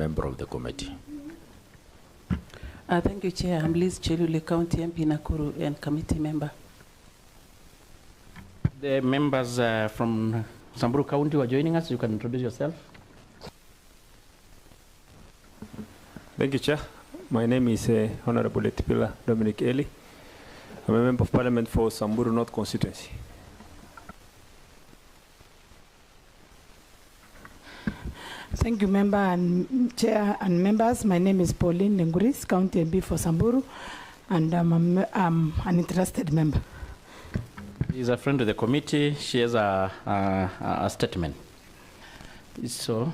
member of the committee. Thank you, Chair. I'm Liz Chelule, County MP Nakuru and committee member. The members from Samburu County who are joining us, you can introduce yourself. Thank you, Chair. My name is Honorable Etipila Dominic Eli. I'm a member of Parliament for Samburu North constituency. Thank you, Member and Chair and members. My name is Pauline Nenguris, County MP for Samburu, and I'm an interested member. He's a friend of the committee. She has a statement. So,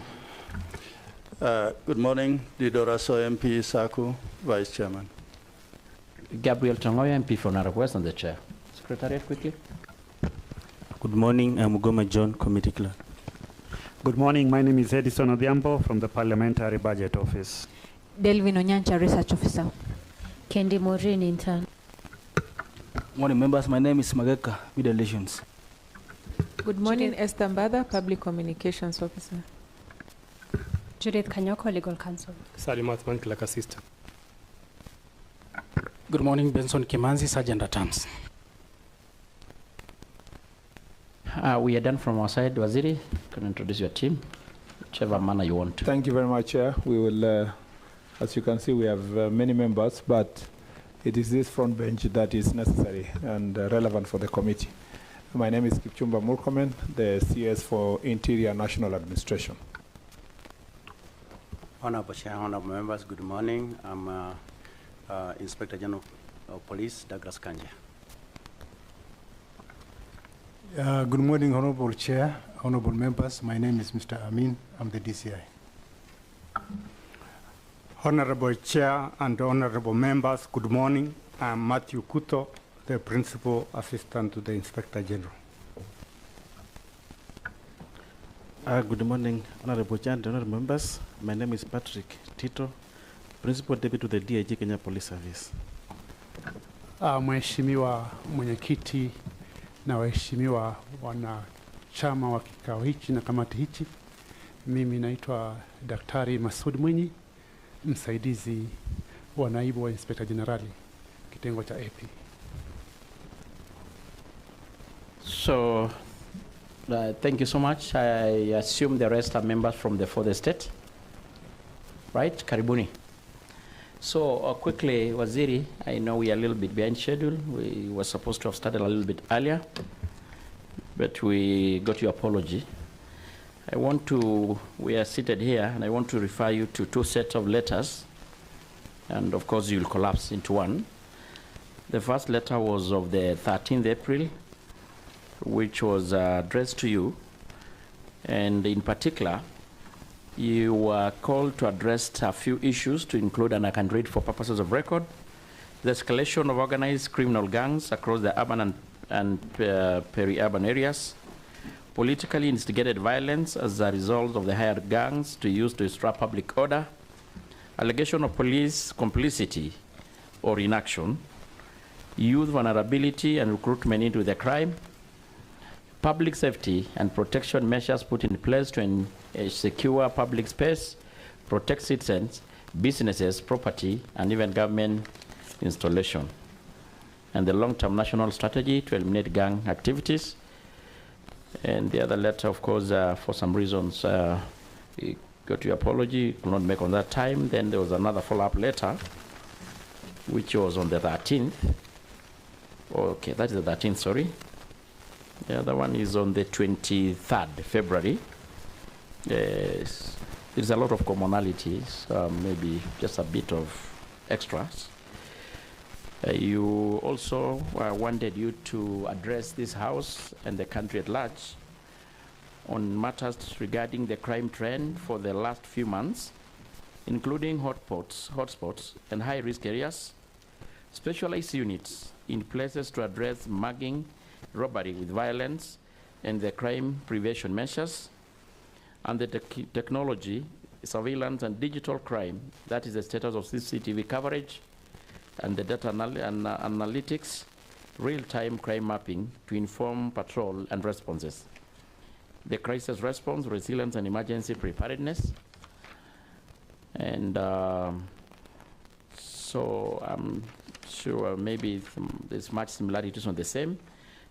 good morning, Didoraso MP Saku, Vice Chairman. Gabriel Tongoya, MP for Narok West, and the Chair. Secretariat, quickly. Good morning, I'm Goma John, Committee Clerk. Good morning, my name is Edison Odhiambo from the Parliamentary Budget Office. Delvin Onyancha, Research Officer. Kendi Morin, Intern. Morning, members. My name is Mageka, Media Relations. Good morning, Esther Mbada, Public Communications Officer. Judith Kanyoko, Legal Counsel. Salimat Man, Clerk Assistant. Good morning, Benson Kimanzi, Sergeant at Arms. We are done from our side. Waziri, you can introduce your team, whichever manner you want to. Thank you very much, Chair. We will, as you can see, we have many members, but it is this front bench that is necessary and relevant for the committee. My name is Kipchumba Murkomen, the CS for Interior National Administration. Honorable Chair, honorable members, good morning. I'm Inspector General of Police, Douglas Kanja. Good morning, Honorable Chair, honorable members. My name is Mr. Amin. I'm the DCI. Honorable Chair and honorable members, good morning. I'm Matthew Kuto, the Principal Assistant to the Inspector General. Good morning, Honorable Chair and honorable members. My name is Patrick Tito, Principal Deputy to the DIG Kenya Police Service. Mheshimiwa Mwenyekiti na waheshimiwa wanachama wa kikao hichi na kamati hichi, mimi naitwa Daktari Masud Mwinyi, msaidizi wa naibu wa Inspector Generali kitengo cha AP. So, thank you so much. I assume the rest are members from the further state, right? Karibuni. So quickly, Waziri, I know we are a little bit behind schedule. We were supposed to have started a little bit earlier, but we got your apology. We are seated here, and I want to refer you to two sets of letters, and of course you'll collapse into one. The first letter was of the 13th April, which was addressed to you, and in particular, you were called to address a few issues to include, and I can read for purposes of record, the escalation of organized criminal gangs across the urban and peri-urban areas, politically instigated violence as a result of the hired gangs to use to disrupt public order, allegation of police complicity or inaction, youth vulnerability and recruitment into the crime, public safety and protection measures put in place to secure public space, protect citizens, businesses, property, and even government installation, and the long-term national strategy to eliminate gang activities. And the other letter, of course, for some reasons, we got your apology, could not make on that time. Then there was another follow-up letter, which was on the 13th. Okay, that is the 13th, sorry. The other one is on the 23rd February. There's a lot of commonalities, maybe just a bit of extras. You also wanted you to address this House and the country at large on matters regarding the crime trend for the last few months, including hotspots and high-risk areas, specialized units in places to address mugging, robbery with violence, and the crime prevention measures, and the technology, surveillance, and digital crime, that is the status of CCTV coverage, and the data analytics, real-time crime mapping to inform patrol and responses, the crisis response, resilience, and emergency preparedness, And so I'm sure maybe there's much similarities on the same.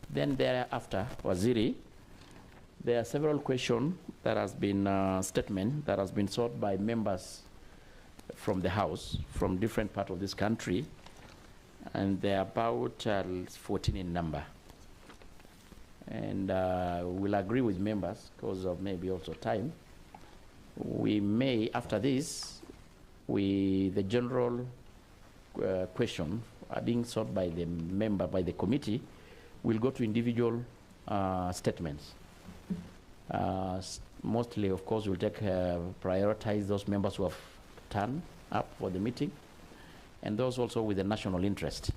Then thereafter, Waziri, there are several questions that has been statement that has been sought by members from the House from different parts of this country, and they're about 14 in number. And we'll agree with members because of maybe also time. We may, after this, the general question are being sought by the member, by the committee, will go to individual statements. Mostly, of course, we'll prioritize those members who have turned up for the meeting, and those also with a national interest,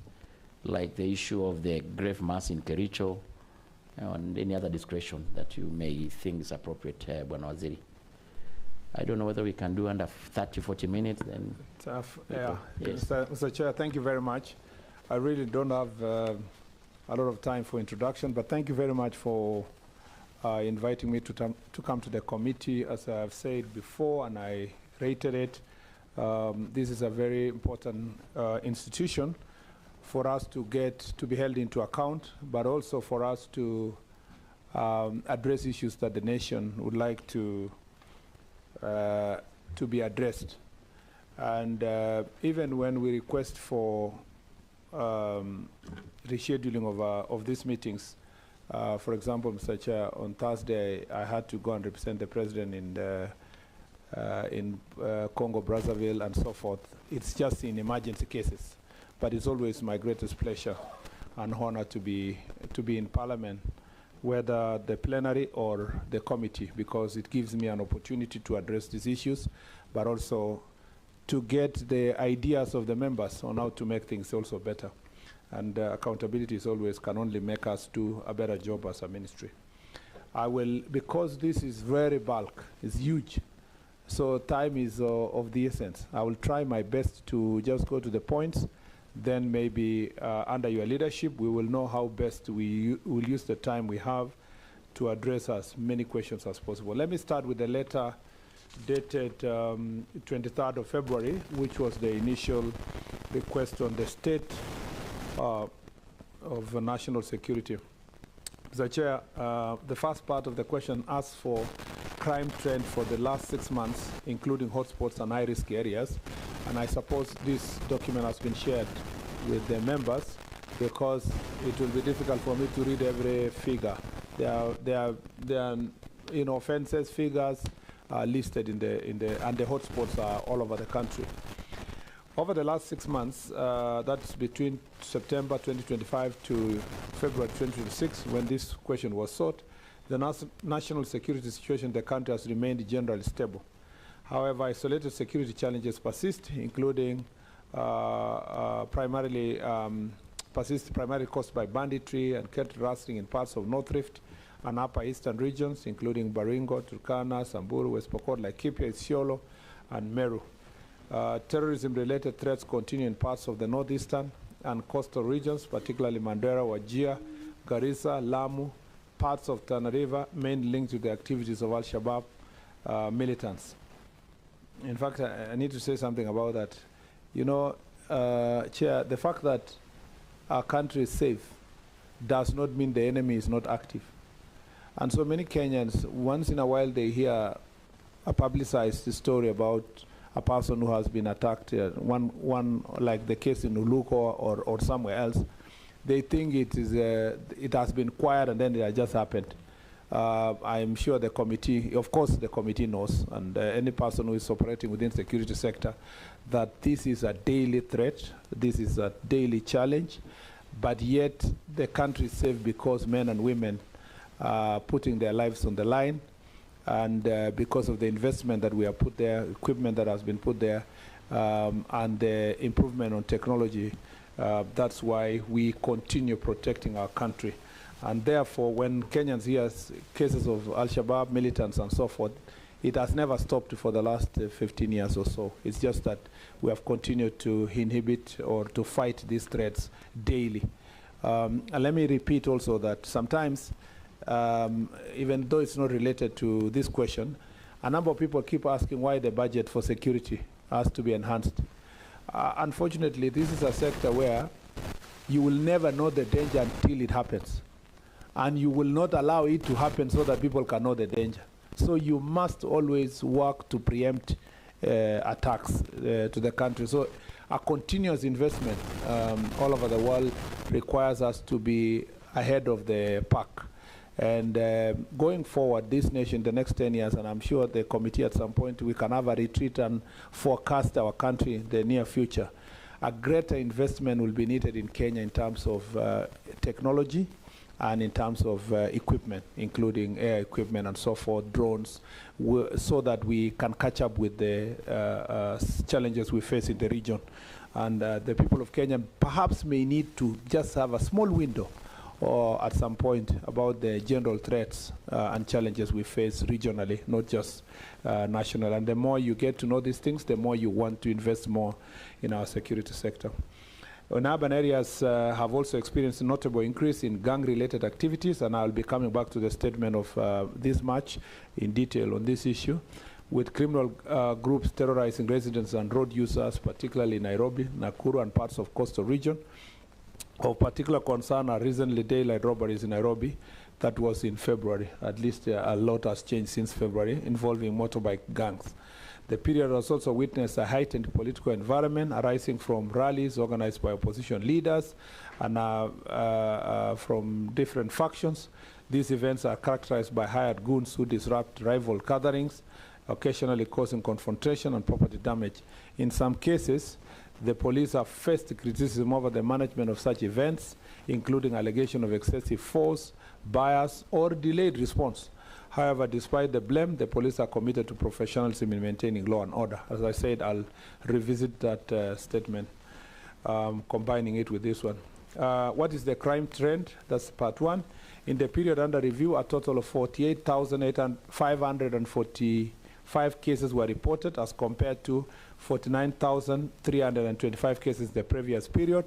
like the issue of the grave mass in Kericho, and any other discretion that you may think is appropriate, Bwana Waziri. I don't know whether we can do under 30, 40 minutes. Then tough. Yeah. Yes. Mr. Chair, thank you very much. I really don't have a lot of time for introduction, but thank you very much for inviting me to come to the committee. As I've said before, and I reiterate, this is a very important institution for us to be held into account, but also for us to address issues that the nation would like to be addressed. And even when we request for rescheduling of these meetings, for example, Mr. Chair, on Thursday I had to go and represent the president in Congo Brazzaville and so forth. It's just in emergency cases, but it's always my greatest pleasure and honor to be in Parliament, whether the plenary or the committee, because it gives me an opportunity to address these issues, but also to get the ideas of the members on how to make things also better. And accountability can only make us do a better job as a ministry. I will, because this is very bulk, it's huge, so time is of the essence. I will try my best to just go to the points. Then maybe under your leadership, we will know how best we will use the time we have to address as many questions as possible. Let me start with the letter dated 23rd of February, which was the initial request on the state of national security. Mr. Chair, the first part of the question asks for crime trend for the last 6 months, including hotspots and high-risk areas. And I suppose this document has been shared with the members because it will be difficult for me to read every figure. There are offences figures are listed and the hotspots are all over the country. Over the last 6 months, that's between September 2025 to February 2026, when this question was sought, the national security situation in the country has remained generally stable. However, isolated security challenges persist, including primarily caused by banditry and cattle rustling in parts of North Rift and Upper Eastern regions, including Baringo, Turkana, Samburu, West Pokot, Laikipia, Isiolo, and Meru. Terrorism-related threats continue in parts of the northeastern and coastal regions, particularly Mandera, Wajir, Garissa, Lamu, parts of Tana River, mainly linked to the activities of Al-Shabaab militants. In fact, I need to say something about that. You know, Chair, the fact that our country is safe does not mean the enemy is not active. And so many Kenyans, once in a while, they hear a publicized story about a person who has been attacked, one like the case in Uluko or somewhere else. They think it has been quiet and then it has just happened. I'm sure the committee, of course the committee knows, and any person who is operating within the security sector, that this is a daily threat, this is a daily challenge, but yet the country is safe because men and women are putting their lives on the line, and because of the investment that we have put there, equipment that has been put there, and the improvement on technology, that's why we continue protecting our country. And therefore, when Kenyans hear cases of Al-Shabaab militants and so forth, it has never stopped for the last 15 years or so. It's just that we have continued to inhibit or to fight these threats daily. And let me repeat also that sometimes, even though it's not related to this question, a number of people keep asking why the budget for security has to be enhanced. Unfortunately, this is a sector where you will never know the danger until it happens. And you will not allow it to happen so that people can know the danger. So you must always work to preempt attacks to the country. So a continuous investment all over the world requires us to be ahead of the pack. And going forward, this nation, the next 10 years, and I'm sure the committee at some point, we can have a retreat and forecast our country in the near future. A greater investment will be needed in Kenya in terms of technology and in terms of equipment, including air equipment and so forth, drones, so that we can catch up with the challenges we face in the region. And the people of Kenya perhaps may need to just have a small window or at some point about the general threats and challenges we face regionally, not just national. And the more you get to know these things, the more you want to invest more in our security sector. In urban areas have also experienced a notable increase in gang-related activities, and I'll be coming back to the statement of this March in detail on this issue, with criminal groups terrorizing residents and road users, particularly in Nairobi, Nakuru, and parts of coastal region. Of particular concern are recently daylight robberies in Nairobi. That was in February. At least a lot has changed since February, involving motorbike gangs. The period has also witnessed a heightened political environment arising from rallies organized by opposition leaders and from different factions. These events are characterized by hired goons who disrupt rival gatherings, occasionally causing confrontation and property damage. In some cases, the police have faced criticism over the management of such events, including allegation of excessive force, bias, or delayed response. However, despite the blame, the police are committed to professionalism in maintaining law and order. As I said, I'll revisit that statement, combining it with this one. What is the crime trend? That's part one. In the period under review, a total of 48,545 cases were reported as compared to 49,325 cases the previous period,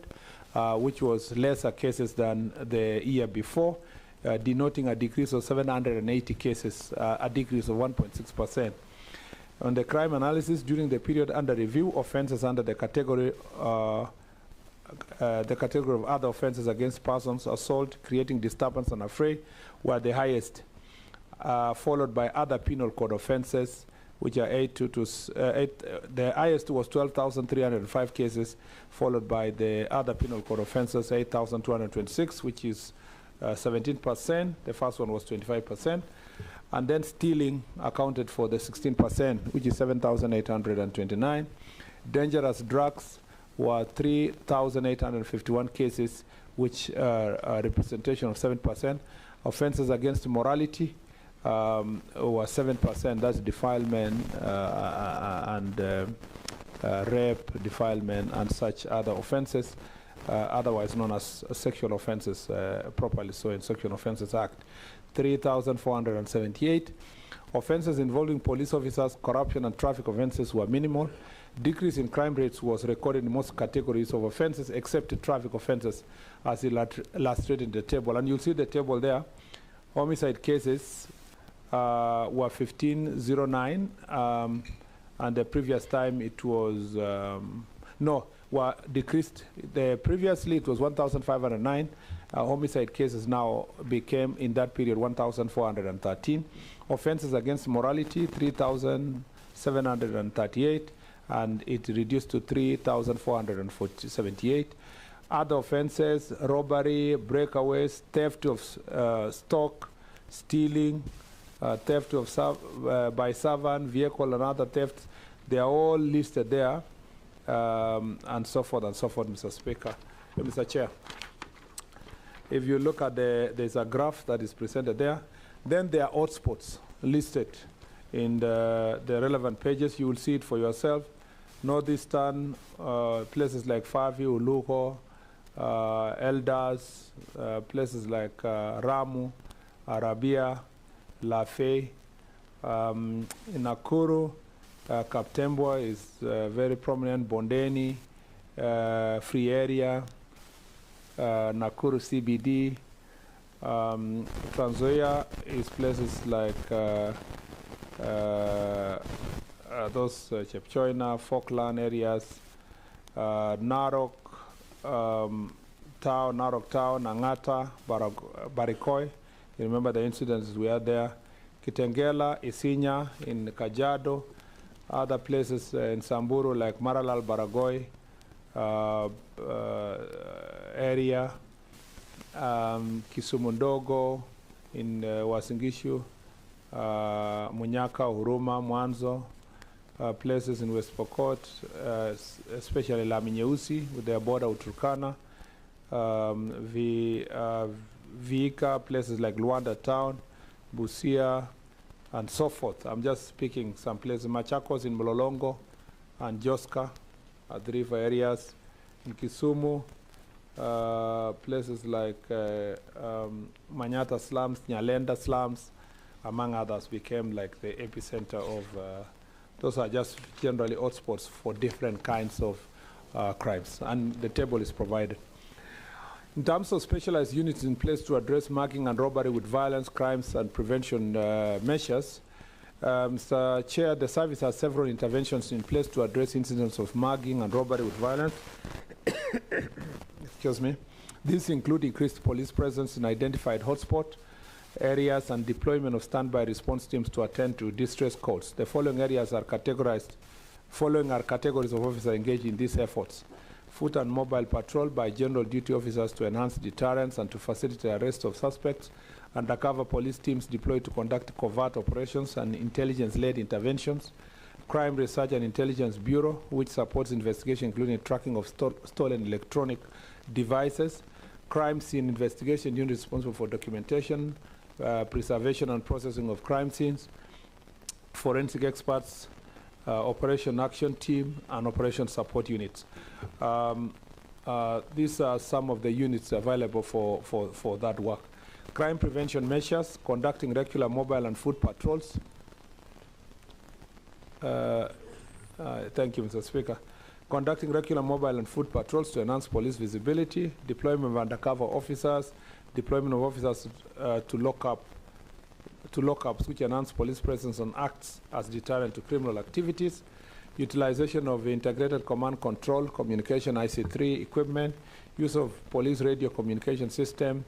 which was lesser cases than the year before, denoting a decrease of 780 cases, a decrease of 1.6%. On the crime analysis, during the period under review, offenses under the category of other offenses against persons, assault, creating disturbance and affray, were the highest, followed by other penal code offenses, which are the highest was 12,305 cases, followed by the other penal code offenses, 8,226, which is 17%. The first one was 25%. And then stealing accounted for the 16%, which is 7,829. Dangerous drugs were 3,851 cases, which are a representation of 7%. Offenses against morality were 7%. That's defilement and rape, defilement, and such other offenses, otherwise known as sexual offenses, properly so in Sexual Offences Act. 3,478. Offenses involving police officers, corruption, and traffic offenses were minimal. Decrease in crime rates was recorded in most categories of offenses except traffic offenses, as illustrated in the table. And you'll see the table there. Homicide cases were 1,509, and the previous time it was, were decreased. Previously it was 1,509. Homicide cases now became, in that period, 1,413. Offenses against morality, 3,738, and it reduced to 3,478. Other offenses, robbery, breakaways, theft of stock, stealing, theft of by servant, vehicle, and other thefts, they are all listed there, and so forth, Mr. Speaker. Mr. Chair. If you look at there's a graph that is presented there. Then there are hotspots listed in the relevant pages. You will see it for yourself. Northeastern, places like Fairview, Lugo, Elders, places like Ramu, Arabia, Lafay. In Nakuru, Kaptembwa is very prominent, Bondeni, Free Area, Nakuru CBD. Trans Nzoia is places like those Chepchoina, Falkland areas, Narok Town, Angata, Barikoi. You remember the incidents we had there. Kitengela, Isinya, in Kajiado, other places in Samburu like Maralal, Baragoi area, Kisumundogo in Wasingishu, Munyaka, Huruma, Mwanzo, places in West Pokot, especially Laminyeusi with their border with Turkana, Viika, places like Luanda Town, Busia, and so forth. I'm just speaking some places. Machakos in Mlolongo and Joska at the river areas. In Kisumu, places like Manyata slums, Nyalenda slums, among others, became like the epicenter of, those are just generally hotspots for different kinds of crimes. And the table is provided. In terms of specialized units in place to address mugging and robbery with violence, crimes, and prevention measures, Mr. Chair, the service has several interventions in place to address incidents of mugging and robbery with violence. Excuse me. These include increased police presence in identified hotspot areas and deployment of standby response teams to attend to distress calls. The following areas are categorized. Following are categories of officers engaged in these efforts: foot and mobile patrol by general duty officers to enhance deterrence and to facilitate arrest of suspects, undercover police teams deployed to conduct covert operations and intelligence-led interventions, Crime Research and Intelligence Bureau, which supports investigation including tracking of stolen electronic devices, crime scene investigation unit responsible for documentation, preservation and processing of crime scenes, forensic experts, Operation Action Team, and Operation Support Units. These are some of the units available for that work. Crime prevention measures, conducting regular mobile and foot patrols. Thank you, Mr. Speaker. Conducting regular mobile and foot patrols to enhance police visibility, deployment of undercover officers, deployment of officers to lockups which enhance police presence and acts as deterrent to criminal activities, utilization of integrated command control, communication IC3 equipment, use of police radio communication system,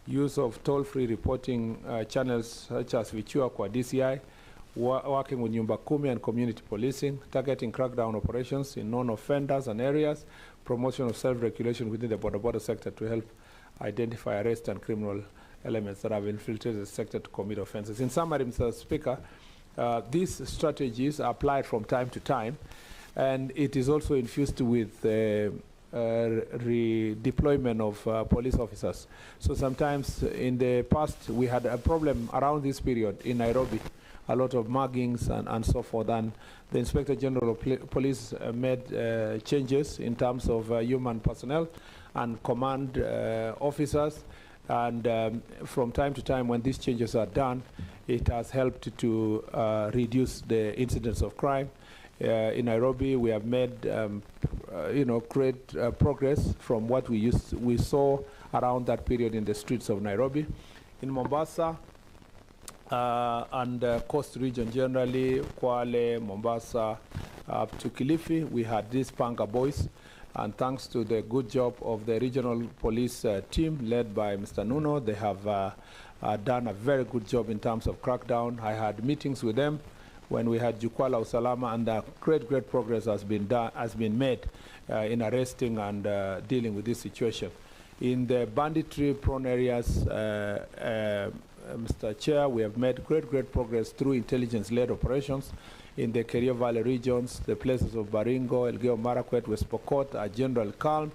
use of toll-free reporting channels such as Vichua kwa DCI, working with Nyumba Kumi and community policing, targeting crackdown operations in known offenders and areas, promotion of self-regulation within the border sector to help identify, arrest, and criminal elements that have infiltrated the sector to commit offenses. In summary, Mr. Speaker, these strategies are applied from time to time, and it is also infused with redeployment of police officers. So sometimes in the past, we had a problem around this period in Nairobi, a lot of muggings and so forth, and the Inspector General of Police made changes in terms of human personnel and command officers, and from time to time when these changes are done, it has helped to reduce the incidence of crime. In Nairobi, we have made great progress from what we saw around that period in the streets of Nairobi. In Mombasa and coast region generally, Kwale, Mombasa, up to Kilifi, we had these Panga boys. And thanks to the good job of the regional police team led by Mr. Nuno, they have done a very good job in terms of crackdown. I had meetings with them when we had Jukwaa Usalama, and great progress has been made in arresting and dealing with this situation. In the banditry-prone areas, Mr. Chair, we have made great progress through intelligence-led operations. In the Kerio Valley regions, the places of Baringo, Elgeyo Marakwet, West Pokot are general calm,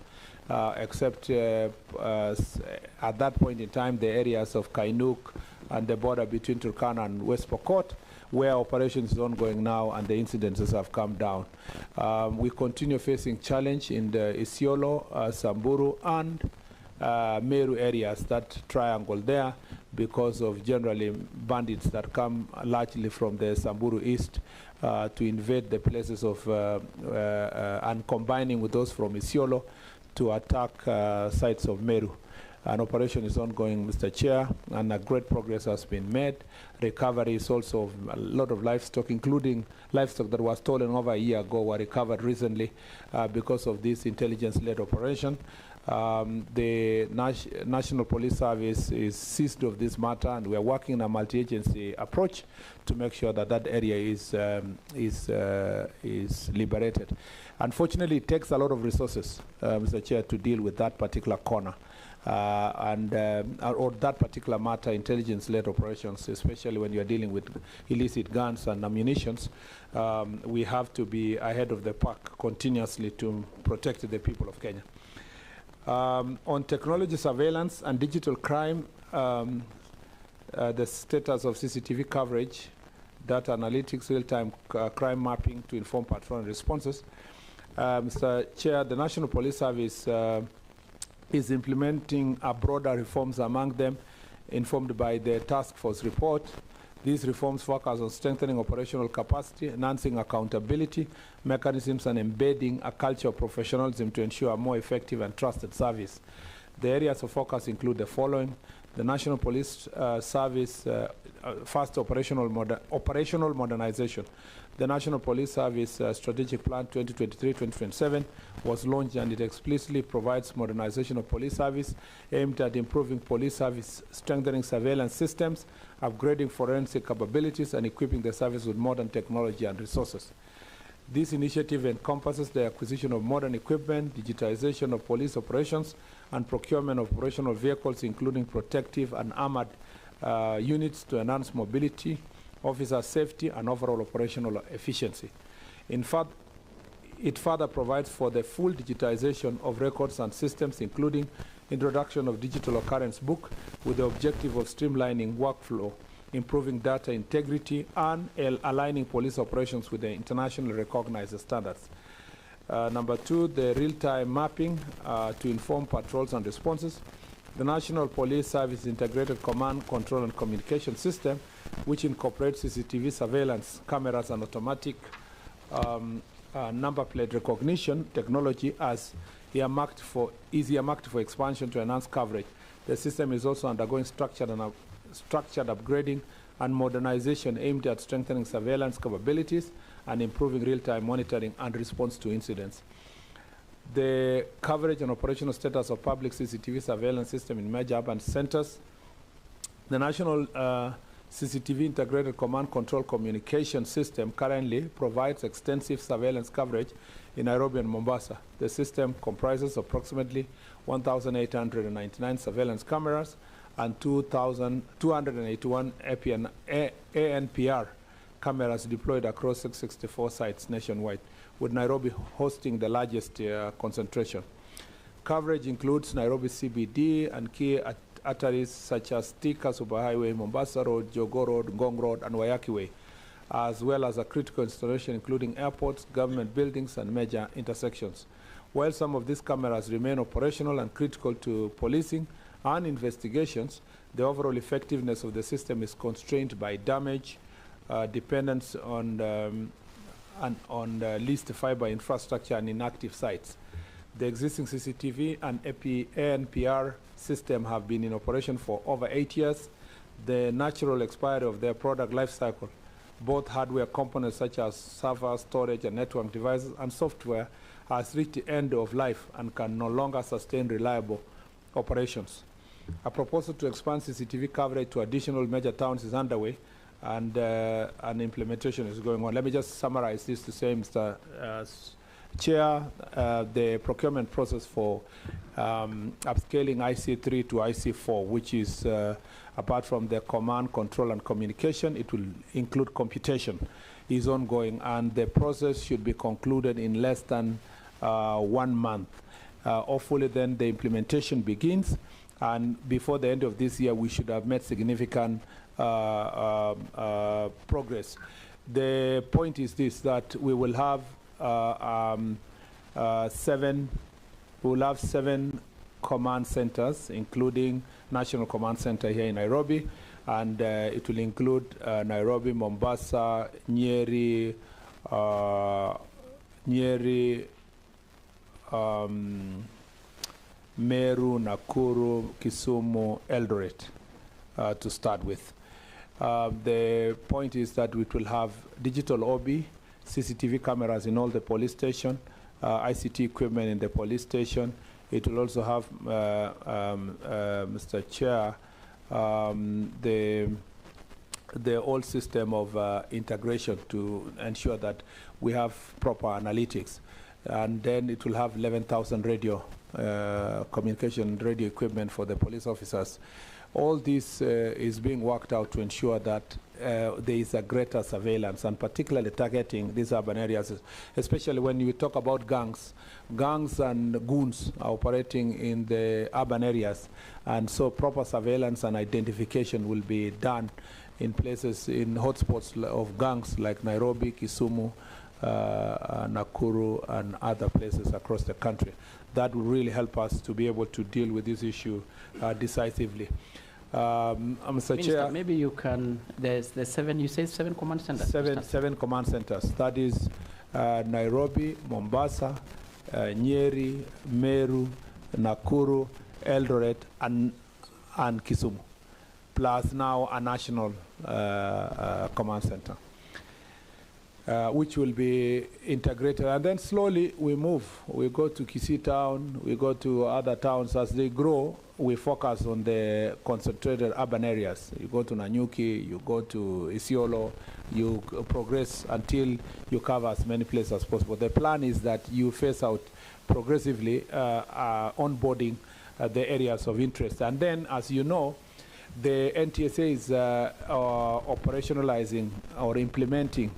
except at that point in time, the areas of Kainuk and the border between Turkana and West Pokot, where operations is ongoing now and the incidences have come down. We continue facing challenge in the Isiolo, Samburu, and Meru areas, that triangle there, because of generally bandits that come largely from the Samburu East to invade the places of, and combining with those from Isiolo to attack sites of Meru. An operation is ongoing, Mr. Chair, and a great progress has been made. Recovery is also of a lot of livestock, including livestock that was stolen over a year ago, were recovered recently because of this intelligence-led operation. The National Police Service is seized of this matter, and we are working in a multi-agency approach to make sure that that area is liberated. Unfortunately, it takes a lot of resources, Mr. Chair, to deal with that particular corner. Or that particular matter, intelligence-led operations, especially when you are dealing with illicit guns and ammunitions, we have to be ahead of the pack continuously to protect the people of Kenya. On technology surveillance and digital crime, the status of CCTV coverage, data analytics, real-time crime mapping to inform patrol responses. Mr. Chair, the National Police Service is implementing a broader reforms, among them informed by the task force report. These reforms focus on strengthening operational capacity, enhancing accountability mechanisms, and embedding a culture of professionalism to ensure a more effective and trusted service. The areas of focus include the following: the National Police Service, first operational modernization. The National Police Service Strategic Plan 2023-2027 was launched, and it explicitly provides modernization of police service aimed at improving police service, strengthening surveillance systems, upgrading forensic capabilities, and equipping the service with modern technology and resources. This initiative encompasses the acquisition of modern equipment, digitization of police operations, and procurement of operational vehicles, including protective and armored units to enhance mobility, officer safety, and overall operational efficiency. In fact, it further provides for the full digitization of records and systems, including introduction of digital occurrence book with the objective of streamlining workflow, improving data integrity, and aligning police operations with the internationally recognized standards. Number two, the real-time mapping to inform patrols and responses. The National Police Service Integrated Command, Control, and Communication System, which incorporates CCTV surveillance cameras and automatic number plate recognition technology, is earmarked for expansion to enhance coverage. The system is also undergoing structured upgrading and modernization aimed at strengthening surveillance capabilities and improving real-time monitoring and response to incidents. The coverage and operational status of public CCTV surveillance system in major urban centers. The National CCTV Integrated Command Control Communication System currently provides extensive surveillance coverage in Nairobi and Mombasa. The system comprises approximately 1,899 surveillance cameras and 281 ANPR cameras deployed across 664 sites nationwide, with Nairobi hosting the largest concentration. Coverage includes Nairobi CBD and key arteries such as Thika Superhighway, Mombasa Road, Jogoo Road, Ngong Road, and Wayaki Way, as well as a critical installation including airports, government buildings, and major intersections. While some of these cameras remain operational and critical to policing and investigations, the overall effectiveness of the system is constrained by damage, dependence on leased fiber infrastructure and inactive sites. The existing CCTV and ANPR system have been in operation for over 8 years. The natural expiry of their product life cycle, both hardware components such as server, storage, and network devices, and software, has reached the end of life and can no longer sustain reliable operations. A proposal to expand CCTV coverage to additional major towns is underway, and an implementation is going on. Let me just summarize this to say, Mr. Chair, the procurement process for upscaling IC3 to IC4, which is, apart from the command, control, and communication, it will include computation, is ongoing, and the process should be concluded in less than 1 month. Hopefully then the implementation begins, and before the end of this year, we should have made significant progress. The point is this, that we will have 7 command centers, including National Command Center here in Nairobi, and it will include Nairobi, Mombasa, Nyeri, Meru, Nakuru, Kisumu, Eldoret, to start with. The point is that we will have digital OB, CCTV cameras in all the police stations, ICT equipment in the police station. It will also have, Mr. Chair, the whole system of integration to ensure that we have proper analytics. And then it will have 11,000 radio communication radio equipment for the police officers. All this is being worked out to ensure that there is a greater surveillance, and particularly targeting these urban areas, especially when you talk about gangs. Gangs and goons are operating in the urban areas, and so proper surveillance and identification will be done in places, in hotspots of gangs like Nairobi, Kisumu, Nakuru, and other places across the country. That will really help us to be able to deal with this issue decisively. Mr. Chair, maybe you can, there's 7, you say 7 command centers? Seven command centers. That is Nairobi, Mombasa, Nyeri, Meru, Nakuru, Eldoret, and Kisumu, plus now a national command center, which will be integrated. And then slowly we move. We go to Kisii town, we go to other towns. As they grow, we focus on the concentrated urban areas. You go to Nanyuki, you go to Isiolo, you progress until you cover as many places as possible. The plan is that you phase out progressively onboarding the areas of interest. And then, as you know, the NTSA is operationalizing or implementing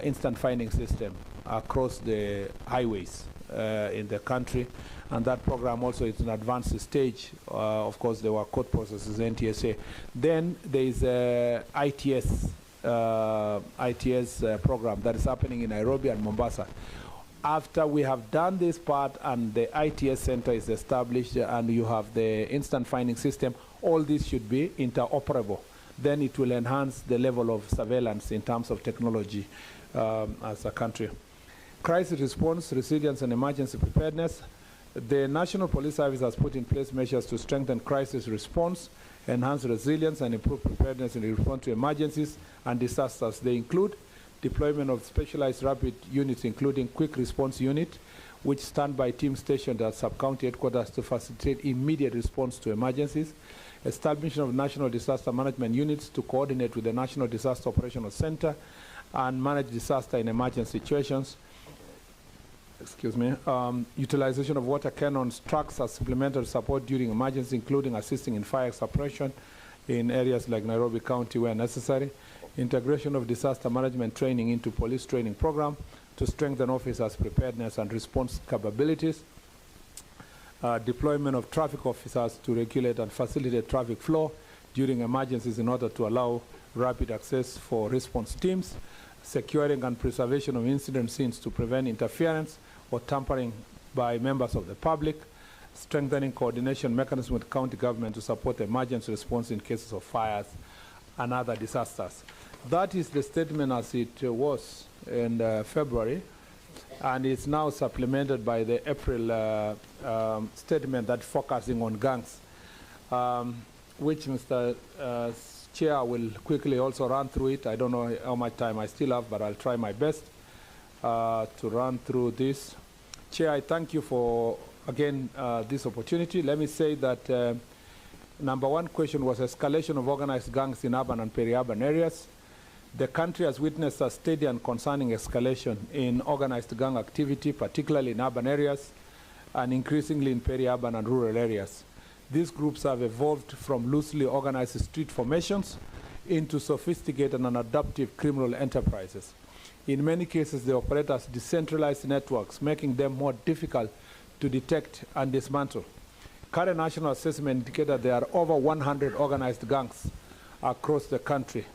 instant finding system across the highways in the country, and that program also is an advanced stage. Of course, there were court processes, NTSA. Then there is a ITS program that is happening in Nairobi and Mombasa. After we have done this part and the ITS center is established and you have the instant finding system, all this should be interoperable. Then it will enhance the level of surveillance in terms of technology as a country. Crisis response, resilience, and emergency preparedness. The National Police Service has put in place measures to strengthen crisis response, enhance resilience, and improve preparedness in response to emergencies and disasters. They include deployment of specialized rapid units, including quick response unit, which standby team stationed at sub-county headquarters to facilitate immediate response to emergencies, establishment of national disaster management units to coordinate with the National Disaster Operational Center and manage disaster in emergency situations. Utilization of water cannons, trucks as supplementary support during emergency, including assisting in fire suppression in areas like Nairobi County where necessary. Integration of disaster management training into police training program to strengthen officers' preparedness and response capabilities. Deployment of traffic officers to regulate and facilitate traffic flow during emergencies in order to allow rapid access for response teams. Securing and preservation of incident scenes to prevent interference or tampering by members of the public. Strengthening coordination mechanism with county government to support emergency response in cases of fires and other disasters. That is the statement as it was in February, and it's now supplemented by the April statement that focusing on gangs, which Mr. Chair will quickly also run through it. I don't know how much time I still have, but I'll try my best to run through this. Chair, I thank you for, again, this opportunity. Let me say that number one question was escalation of organized gangs in urban and peri-urban areas. The country has witnessed a steady and concerning escalation in organized gang activity, particularly in urban areas, and increasingly in peri-urban and rural areas. These groups have evolved from loosely organized street formations into sophisticated and adaptive criminal enterprises. In many cases, they operate as decentralized networks, making them more difficult to detect and dismantle. Current national assessment indicates that there are over 100 organized gangs across the country,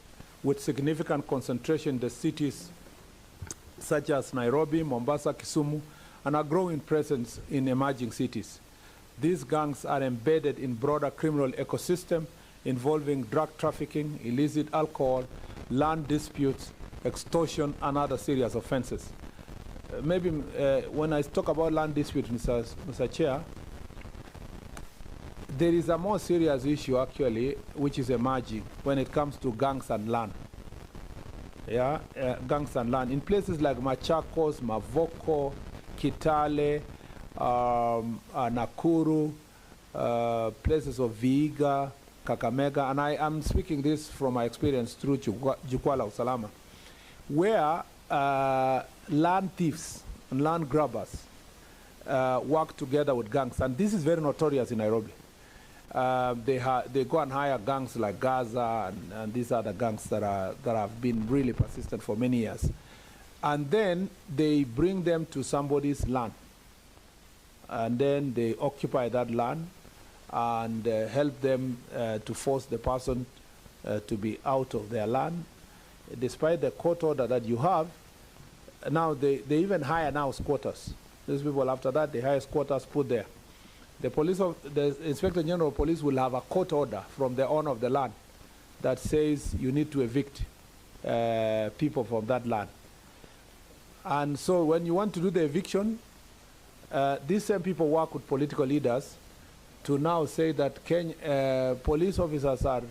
with significant concentration in the cities such as Nairobi, Mombasa, Kisumu, and a growing presence in emerging cities. These gangs are embedded in broader criminal ecosystem involving drug trafficking, illicit alcohol, land disputes, extortion, and other serious offenses. Maybe when I talk about land disputes, Mr. Chair, there is a more serious issue actually, which is emerging when it comes to gangs and land. Yeah, gangs and land. In places like Machakos, Mavoko, Kitale, Nakuru, places of Vihiga, Kakamega, and I am speaking this from my experience through Jukwaa Usalama, where land thieves and land grabbers work together with gangs, and this is very notorious in Nairobi. They go and hire gangs like Gaza and these other gangs that have been really persistent for many years, and then they bring them to somebody's land, and then they occupy that land and help them to force the person to be out of their land, despite the court order that you have. Now they even hire now squatters. These people, after that, they hire squatters put there. The Inspector General of Police will have a court order from the owner of the land that says you need to evict people from that land. And so when you want to do the eviction, these same people work with political leaders to now say that police officers are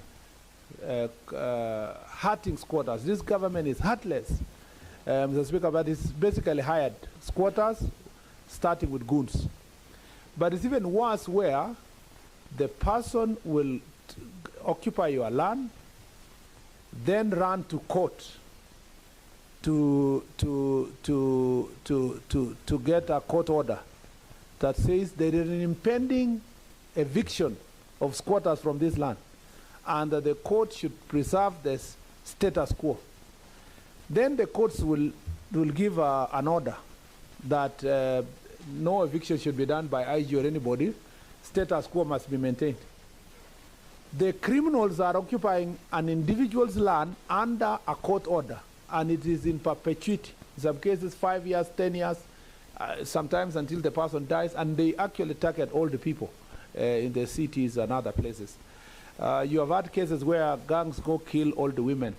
hurting squatters. This government is heartless. Mr. Speaker, but it's basically hired squatters, starting with goons. But it's even worse where the person will occupy your land, then run to court to get a court order that says there is an impending eviction of squatters from this land, and that the court should preserve the status quo. Then the courts will give an order that no eviction should be done by IG or anybody. Status quo must be maintained. The criminals are occupying an individual's land under a court order, and it is in perpetuity. In some cases, 5 years, 10 years, sometimes until the person dies, and they actually target all the people in the cities and other places. You have had cases where gangs go kill all the women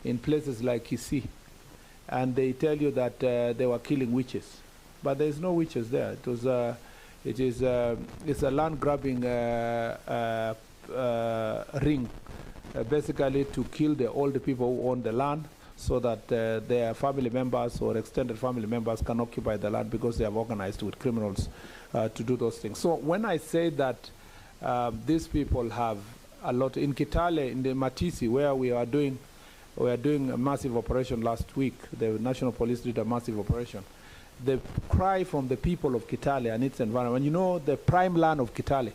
in places like Kisii, and they tell you that they were killing witches. But there's no witches there. It's a land grabbing ring, basically to kill all the people who own the land, so that their family members or extended family members can occupy the land, because they have organized with criminals to do those things. So when I say that these people have a lot in Kitale, in the Matisi, where we are doing a massive operation last week, the National Police did a massive operation. The cry from the people of Kitale and its environment, you know, the prime land of Kitale.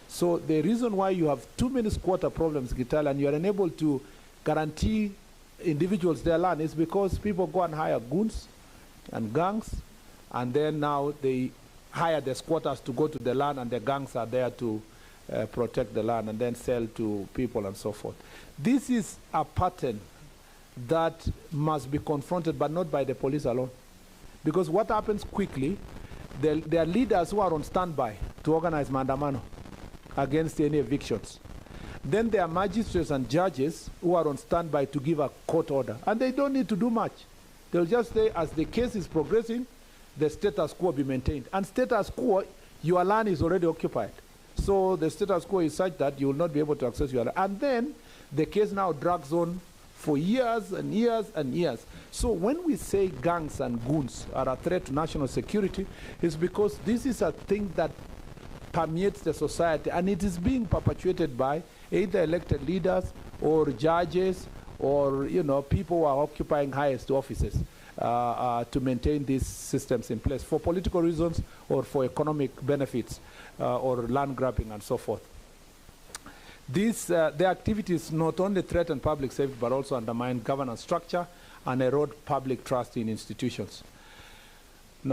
So the reason why you have too many squatter problems in Kitale and you are unable to guarantee individuals their land is because people go and hire goons and gangs, and then now they hire the squatters to go to the land, and the gangs are there to protect the land and then sell to people and so forth. This is a pattern that must be confronted, but not by the police alone. Because what happens quickly, there are leaders who are on standby to organize maandamano against any evictions. Then there are magistrates and judges who are on standby to give a court order. And they don't need to do much. They'll just say, as the case is progressing, the status quo be maintained. And status quo, your land is already occupied. So the status quo is such that you will not be able to access your land. And then the case now drags on for years and years and years. So when we say gangs and goons are a threat to national security, it's because this is a thing that permeates the society, and it is being perpetuated by either elected leaders or judges or, you know, people who are occupying highest offices to maintain these systems in place for political reasons or for economic benefits or land grabbing and so forth. Their activities not only threaten public safety but also undermine governance structure and erode public trust in institutions.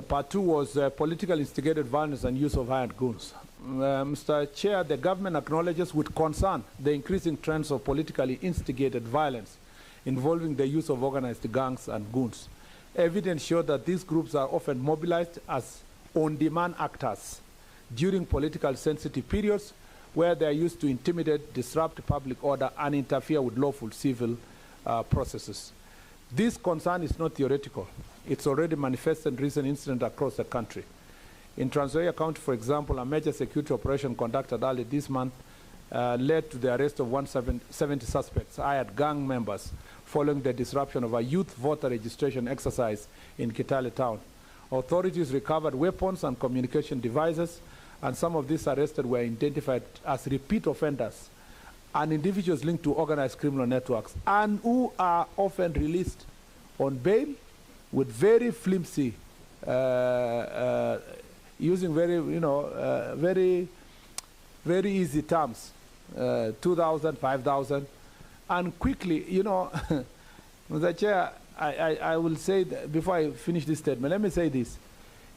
Part 2 was political instigated violence and use of hired goons. Mr. Chair, the government acknowledges with concern the increasing trends of politically instigated violence involving the use of organized gangs and goons. Evidence showed that these groups are often mobilized as on-demand actors during political sensitive periods where they are used to intimidate, disrupt public order, and interfere with lawful civil processes. This concern is not theoretical. It's already manifested in recent incidents across the country. In Trans Nzoia County, for example, a major security operation conducted early this month led to the arrest of 170 suspects, hired gang members, following the disruption of a youth voter registration exercise in Kitale town. Authorities recovered weapons and communication devices, and some of these arrested were identified as repeat offenders and individuals linked to organized criminal networks, and who are often released on bail with very flimsy, using very, very easy terms, 2,000, 5,000, and quickly, Mr. Chair, I will say, that before I finish this statement, let me say this.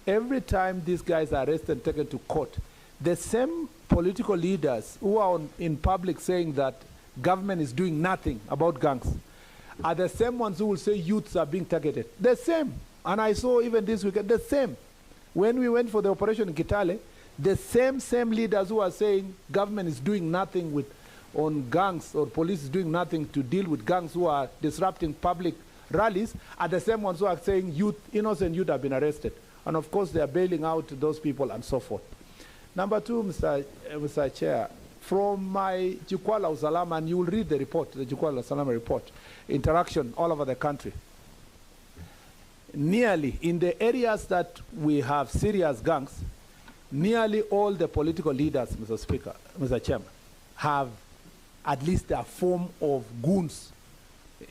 Every time these guys are arrested and taken to court, the same political leaders who are in public saying that government is doing nothing about gangs are the same ones who will say youths are being targeted. The same. And I saw even this weekend, the same. When we went for the operation in Kitale, the same leaders who are saying government is doing nothing on gangs, or police is doing nothing to deal with gangs who are disrupting public rallies, are the same ones who are saying innocent youth have been arrested. And of course, they are bailing out those people and so forth. Number two, Mr. Chair, from my Jukwaa la Usalama, and you will read the report, the Jukwaa la Usalama report, interaction all over the country. Nearly, in the areas that we have serious gangs, nearly all the political leaders, Mr. Speaker, Mr. Chairman, have at least a form of goons.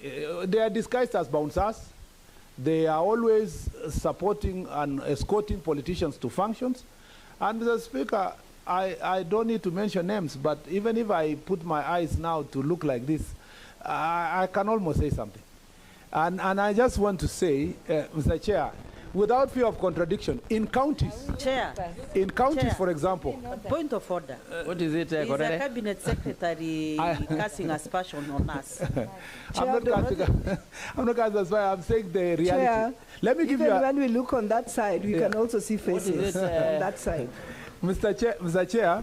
They are disguised as bouncers. They are always supporting and escorting politicians to functions. And Mr. Speaker, I don't need to mention names, but even if I put my eyes now to look like this, I can almost say something. And I just want to say, Mr. Chair, without fear of contradiction, in counties, for example. Point of order. What is it, Is the Cabinet Secretary casting aspersion on us? I'm not casting aspersion, I'm saying the reality. Chair, let me give you when we look on that side, we can also see faces on that side. Mr. Chair,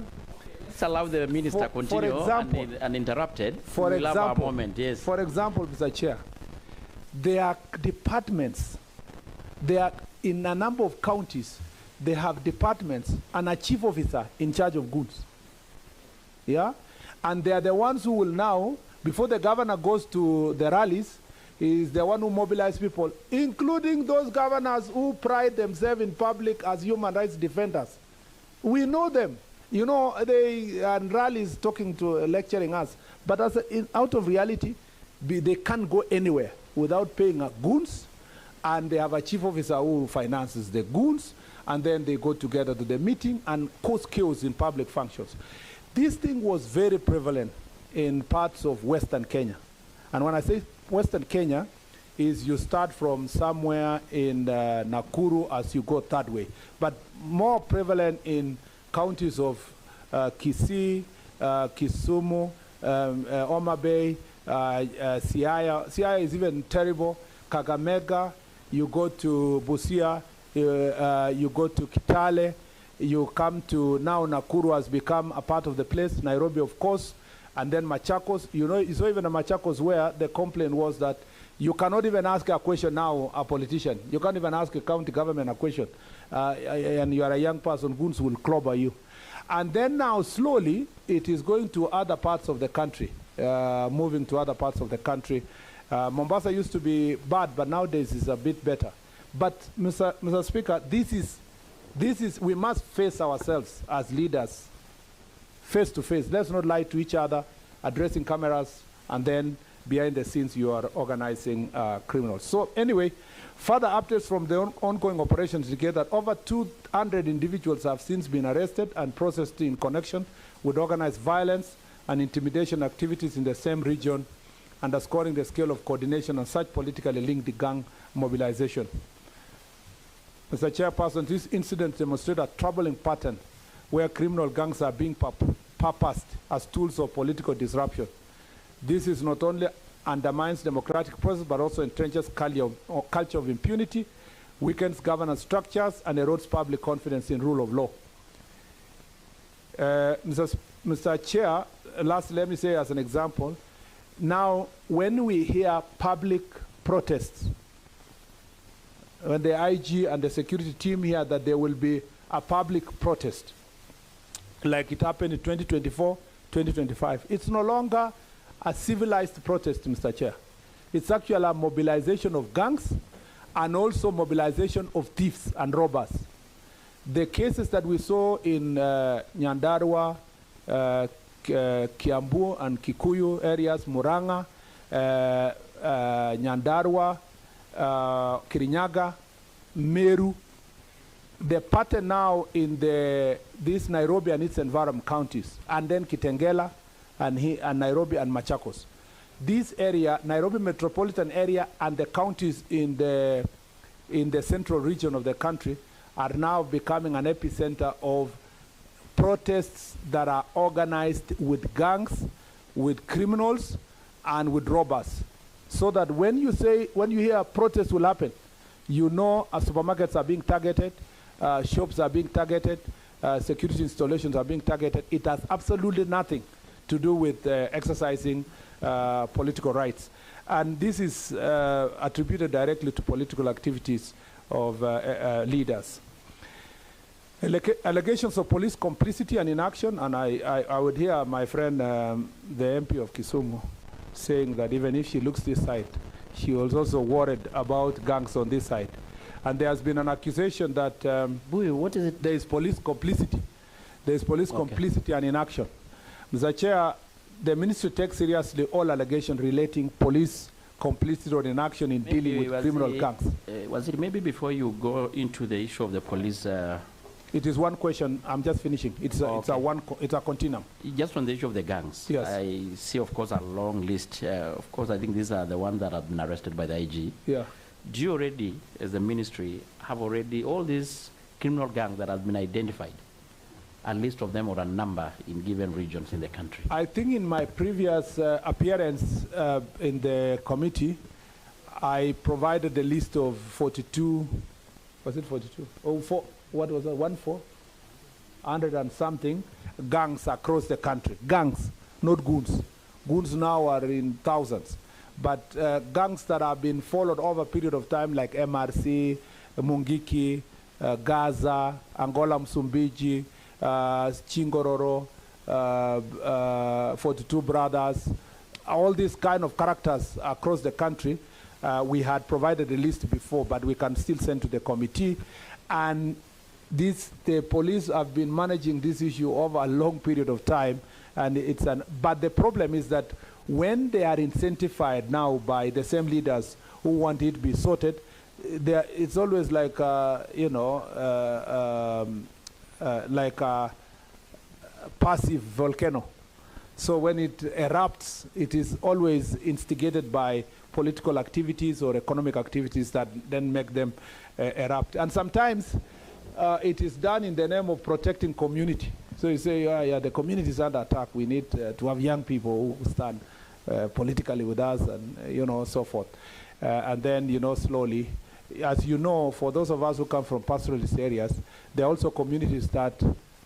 let's allow the minister continue uninterrupted. For we'll have our moment, yes. For example, Mr. Chair, there are departments. They are in a number of counties. They have departments and a chief officer in charge of goods. Yeah, and they are the ones who will now, before the governor goes to the rallies, he is the one who mobilizes people, including those governors who pride themselves in public as human rights defenders. We know them. You know, they are in rallies talking to, lecturing us. But out of reality, they can't go anywhere without paying goons, and they have a chief officer who finances the goons, and then they go together to the meeting and cause chaos in public functions. This thing was very prevalent in parts of Western Kenya. And when I say Western Kenya, is you start from somewhere in Nakuru as you go third way, but more prevalent in counties of Kisii, Kisumu, Homa Bay, Siaya. Siaya is even terrible. Kakamega, you go to Busia, you go to Kitale, you come to now Nakuru has become a part of the place, Nairobi of course, and then Machakos. You know, it's even a Machakos where the complaint was that you cannot even ask a question now, a politician. You can't even ask a county government a question. And you are a young person, goons will clobber you. And then now slowly, it is going to other parts of the country, moving to other parts of the country. Mombasa used to be bad, but nowadays it's a bit better. But Mr. Speaker, we must face ourselves as leaders, face to face. Let's not lie to each other, addressing cameras, and then behind the scenes you are organizing criminals. So anyway, further updates from the ongoing operations indicate that over 200 individuals have since been arrested and processed in connection with organized violence and intimidation activities in the same region, underscoring the scale of coordination and such politically linked gang mobilization. Mr. Chairperson, this incident demonstrates a troubling pattern where criminal gangs are being purposed as tools of political disruption. This is not only undermines democratic process, but also entrenches culture of impunity, weakens governance structures, and erodes public confidence in rule of law. Mr. Chair, lastly, let me say as an example, now when we hear public protests, when the IG and the security team hear that there will be a public protest like it happened in 2024, 2025. It's no longer a civilized protest, Mr. Chair. It's actually a mobilization of gangs and also mobilization of thieves and robbers. The cases that we saw in Nyandarua, Kiambu and Kikuyu areas, Muranga, Nyandarua, Kirinyaga, Meru, the pattern now in these Nairobi and its environment counties, and then Kitengela and Nairobi and Machakos. This area, Nairobi metropolitan area, and the counties in the central region of the country are now becoming an epicenter of protests that are organized with gangs, with criminals, and with robbers. So that when you hear a protest will happen, you know supermarkets are being targeted, shops are being targeted, security installations are being targeted. It has absolutely nothing to do with exercising political rights. And this is attributed directly to political activities of leaders. Allegations of police complicity and inaction, and I would hear my friend, the MP of Kisumu, saying that even if she looks this side, she was also worried about gangs on this side. And there has been an accusation that what is it? There is police complicity. There is police complicity and inaction. Mr. Chair, the ministry takes seriously all allegations relating police complicity or inaction in dealing with criminal gangs. Was it maybe before you go into the issue of the police? It is one question. I'm just finishing. It's a continuum. Just on the issue of the gangs. Yes. I see, of course, a long list. Of course, I think these are the ones that have been arrested by the IG. Yeah. Do you already, as a ministry, have already all these criminal gangs that have been identified? A list of them or a number in given regions in the country? I think in my previous appearance in the committee, I provided a list of 42, was it 42? Oh, what was that, 100 and something gangs across the country. Gangs, not goons. Goons now are in thousands. But gangs that have been followed over a period of time, like MRC, Mungiki, Gaza, Angola Msumbiji, Chingororo, 42 Brothers, all these kind of characters across the country. We had provided a list before, but we can still send to the committee. And the police have been managing this issue over a long period of time. And but the problem is that when they are incentivized now by the same leaders who want it to be sorted, it's always like, like a passive volcano. So when it erupts, it is always instigated by political activities or economic activities that then make them erupt. And sometimes it is done in the name of protecting community. So you say, yeah, the community is under attack. We need to have young people who stand politically with us and, so forth. And then, slowly, as you know, for those of us who come from pastoralist areas, there are also communities that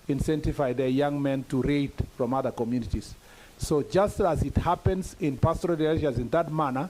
incentivize their young men to raid from other communities. So just as it happens in pastoral areas in that manner,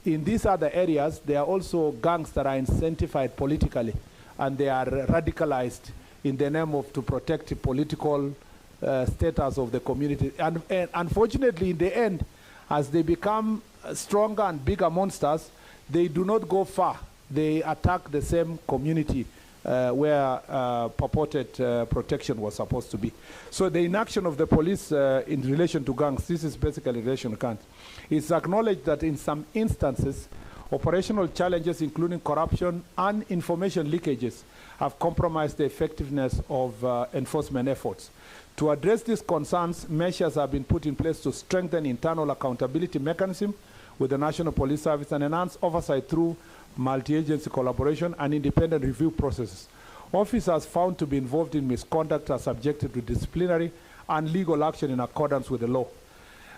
in these other areas, there are also gangs that are incentivized politically, and they are radicalized in the name of to protect the political status of the community. And unfortunately, in the end, as they become stronger and bigger monsters, they do not go far. They attack the same community where purported protection was supposed to be. So the inaction of the police in relation to gangs, this is basically in relation to gangs. It's acknowledged that in some instances, operational challenges including corruption and information leakages have compromised the effectiveness of enforcement efforts. To address these concerns, measures have been put in place to strengthen internal accountability mechanism with the National Police Service and enhance oversight through multi-agency collaboration and independent review processes. Officers found to be involved in misconduct are subjected to disciplinary and legal action in accordance with the law.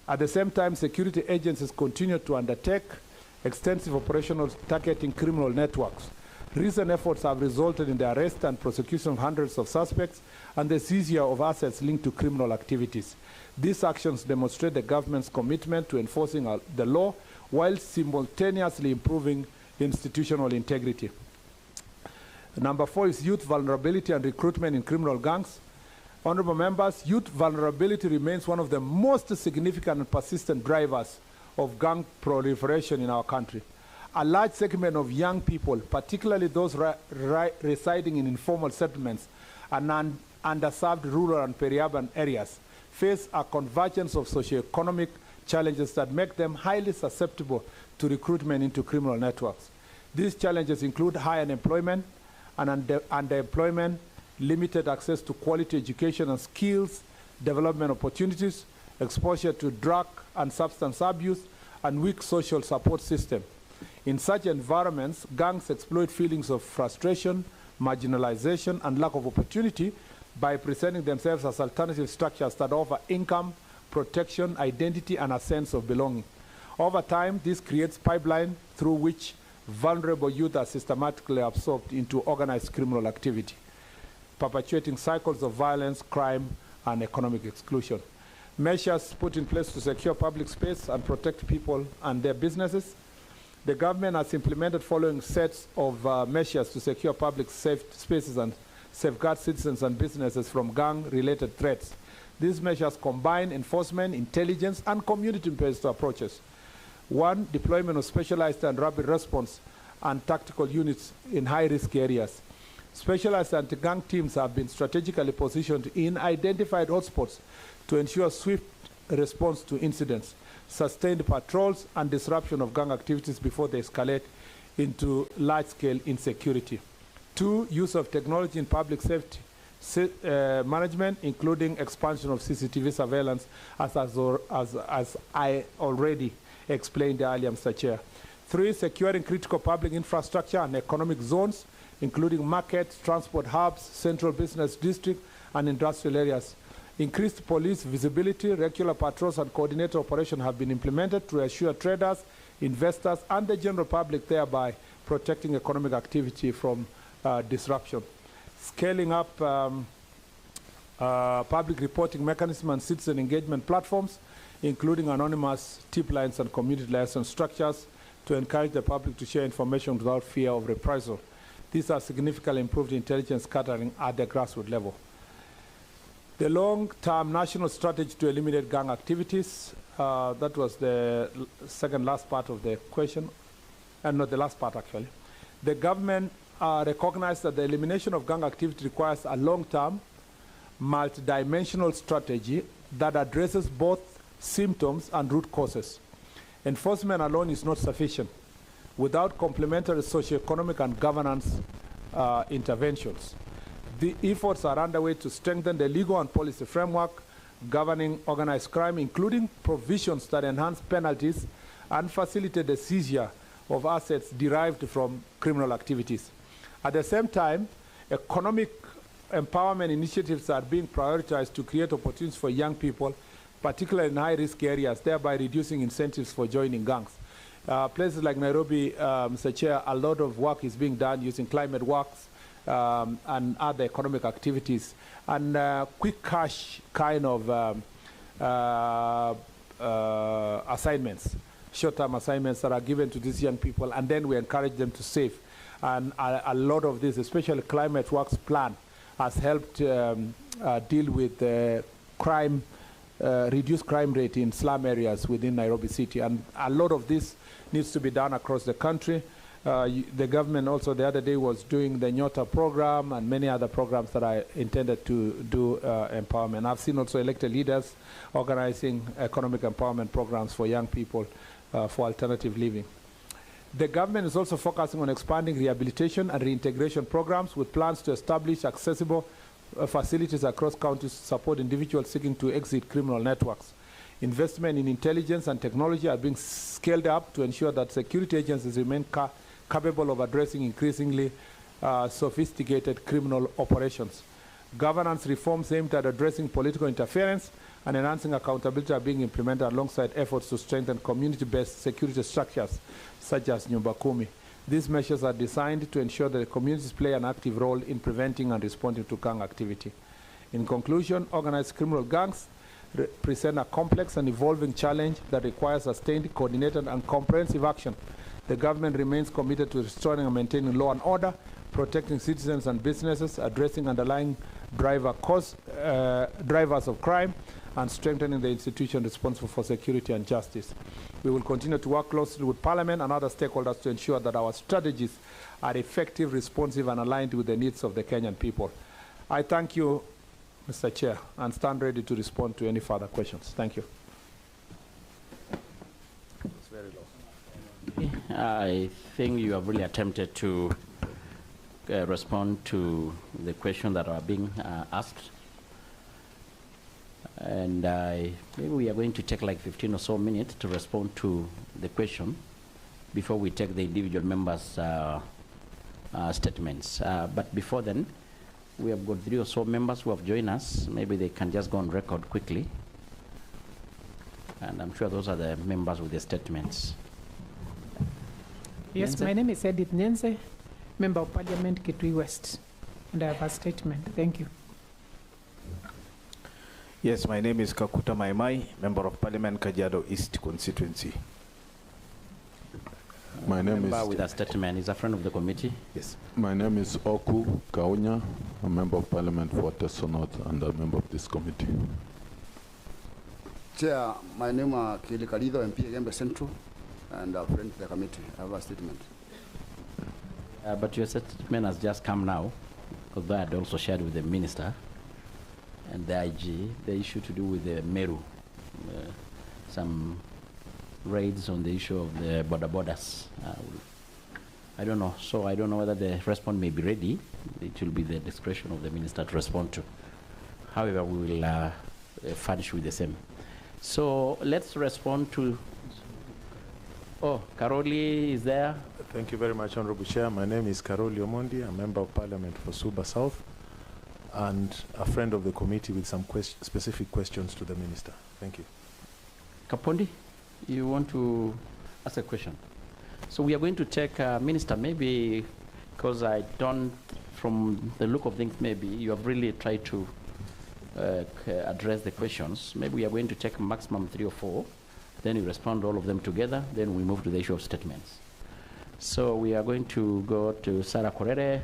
At the same time, security agencies continue to undertake extensive operational targeting criminal networks. Recent efforts have resulted in the arrest and prosecution of hundreds of suspects and the seizure of assets linked to criminal activities. These actions demonstrate the government's commitment to enforcing the law while simultaneously improving institutional integrity. Number 4 is youth vulnerability and recruitment in criminal gangs. Honorable members, youth vulnerability remains one of the most significant and persistent drivers of gang proliferation in our country. A large segment of young people, particularly those residing in informal settlements and underserved rural and peri-urban areas, face a convergence of socioeconomic challenges that make them highly susceptible to recruitment into criminal networks. These challenges include high unemployment and underemployment, limited access to quality education and skills, development opportunities, exposure to drug and substance abuse, and weak social support system. In such environments, gangs exploit feelings of frustration, marginalization, and lack of opportunity by presenting themselves as alternative structures that offer income, protection, identity, and a sense of belonging. Over time, this creates pipeline through which vulnerable youth are systematically absorbed into organized criminal activity, perpetuating cycles of violence, crime, and economic exclusion. Measures put in place to secure public space and protect people and their businesses. The government has implemented following sets of measures to secure public safe spaces and safeguard citizens and businesses from gang-related threats. These measures combine enforcement, intelligence, and community-based approaches. 1, deployment of specialized and rapid response and tactical units in high-risk areas. Specialized anti-gang teams have been strategically positioned in identified hotspots to ensure swift response to incidents, sustained patrols, and disruption of gang activities before they escalate into large-scale insecurity. 2, use of technology in public safety management, including expansion of CCTV surveillance, as I already explained earlier, Mr. Chair. 3, securing critical public infrastructure and economic zones, including markets, transport hubs, central business district, and industrial areas. Increased police visibility, regular patrols, and coordinated operations have been implemented to assure traders, investors, and the general public, thereby protecting economic activity from disruption. Scaling up public reporting mechanism and citizen engagement platforms, including anonymous tip lines and community liaison structures, to encourage the public to share information without fear of reprisal. These are significantly improved intelligence gathering at the grassroots level. The long-term national strategy to eliminate gang activities, that was the second last part of the question, and not the last part actually. The government recognized that the elimination of gang activity requires a long-term, multidimensional strategy that addresses both symptoms and root causes. Enforcement alone is not sufficient without complementary socioeconomic and governance interventions. The efforts are underway to strengthen the legal and policy framework governing organized crime, including provisions that enhance penalties and facilitate the seizure of assets derived from criminal activities. At the same time, economic empowerment initiatives are being prioritized to create opportunities for young people, particularly in high-risk areas, thereby reducing incentives for joining gangs. Places like Nairobi, Mr. Chair, a lot of work is being done using climate works and other economic activities, and quick cash kind of assignments, short-term assignments that are given to these young people, and then we encourage them to save. And a lot of this, especially climate works plan, has helped deal with the crime, reduced crime rate in slum areas within Nairobi City. And a lot of this needs to be done across the country. The government also the other day was doing the Nyota program and many other programs that are intended to do empowerment. I've seen also elected leaders organizing economic empowerment programs for young people for alternative living. The government is also focusing on expanding rehabilitation and reintegration programs with plans to establish accessible facilities across counties to support individuals seeking to exit criminal networks. Investment in intelligence and technology are being scaled up to ensure that security agencies remain capable of addressing increasingly sophisticated criminal operations. Governance reforms aimed at addressing political interference and enhancing accountability are being implemented alongside efforts to strengthen community-based security structures, such as Nyumba Kumi. These measures are designed to ensure that the communities play an active role in preventing and responding to gang activity. In conclusion, organized criminal gangs present a complex and evolving challenge that requires sustained, coordinated, and comprehensive action. The government remains committed to restoring and maintaining law and order, protecting citizens and businesses, addressing underlying drivers of crime, and strengthening the institution responsible for security and justice. We will continue to work closely with Parliament and other stakeholders to ensure that our strategies are effective, responsive, and aligned with the needs of the Kenyan people. I thank you, Mr. Chair, and stand ready to respond to any further questions. Thank you. It's very low. I think you have really attempted to respond to the questions that are being asked. And maybe we are going to take like 15 or so minutes to respond to the question before we take the individual members' statements. But before then, we have got 3 or so members who have joined us. Maybe they can just go on record quickly. And I'm sure those are the members with the statements. Yes, Nyenze? my name is Edith Nyenze, Member of Parliament, Kitui West. And I have a statement. Thank you. Yes, my name is Kakuta Maimai, Member of Parliament, Kajiado East Constituency. My name is... with a statement. Is a friend of the committee. Yes. My name is Oku Kaunya, a Member of Parliament for Teso North and a member of this committee. Chair, my name is Kili Kalido, MP Gembe Central, and a friend of the committee. I have a statement. But your statement has just come now, because I had also shared with the minister and the IG the issue to do with the Meru, some raids on the issue of the borders. I don't know, so I don't know whether the response may be ready. It will be the discretion of the minister to respond to. However, we will furnish with the same. So let's respond to, oh, Karoli is there. Thank you very much, Honorable Chair. My name is Karoli Omondi, a Member of Parliament for Suba South, and a friend of the committee with some specific questions to the Minister. Thank you. Kapondi, you want to ask a question? So we are going to take Minister, maybe, because I don't, from the look of things, maybe you have really tried to address the questions. Maybe we are going to take maximum 3 or 4, then you respond to all of them together, then we move to the issue of statements. So we are going to go to Sarah Korere.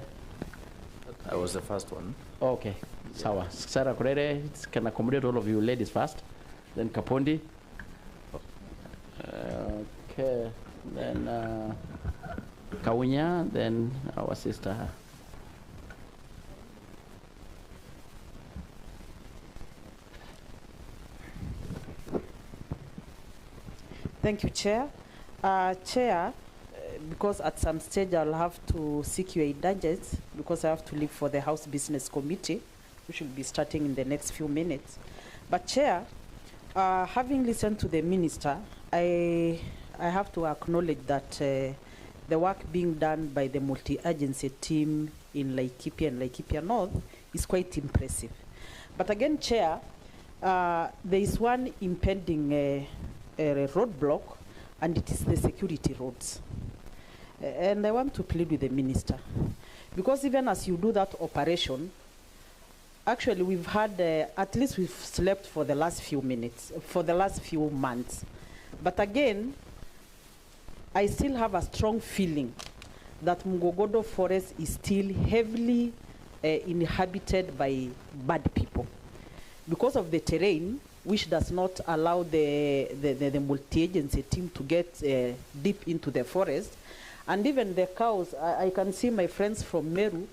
I was the first one. Oh, okay, Sawa. Sarah Korere can accommodate all of you ladies first, then Kapondi. Okay, then Kaunya, then our sister. Thank you, Chair. Chair, because at some stage I'll have to seek your indulgence because I have to leave for the House Business Committee, which will be starting in the next few minutes. But Chair, having listened to the Minister, I have to acknowledge that the work being done by the multi-agency team in Laikipia and Laikipia North is quite impressive. But again, Chair, there is one impending roadblock, and it is the security roads. And I want to plead with the Minister, because even as you do that operation, actually we've had, at least we've slept for the last few minutes, for the last few months. But again, I still have a strong feeling that Mgogodo Forest is still heavily inhabited by bad people because of the terrain, which does not allow the multi-agency team to get deep into the forest. And even the cows, I can see my friends from Meru,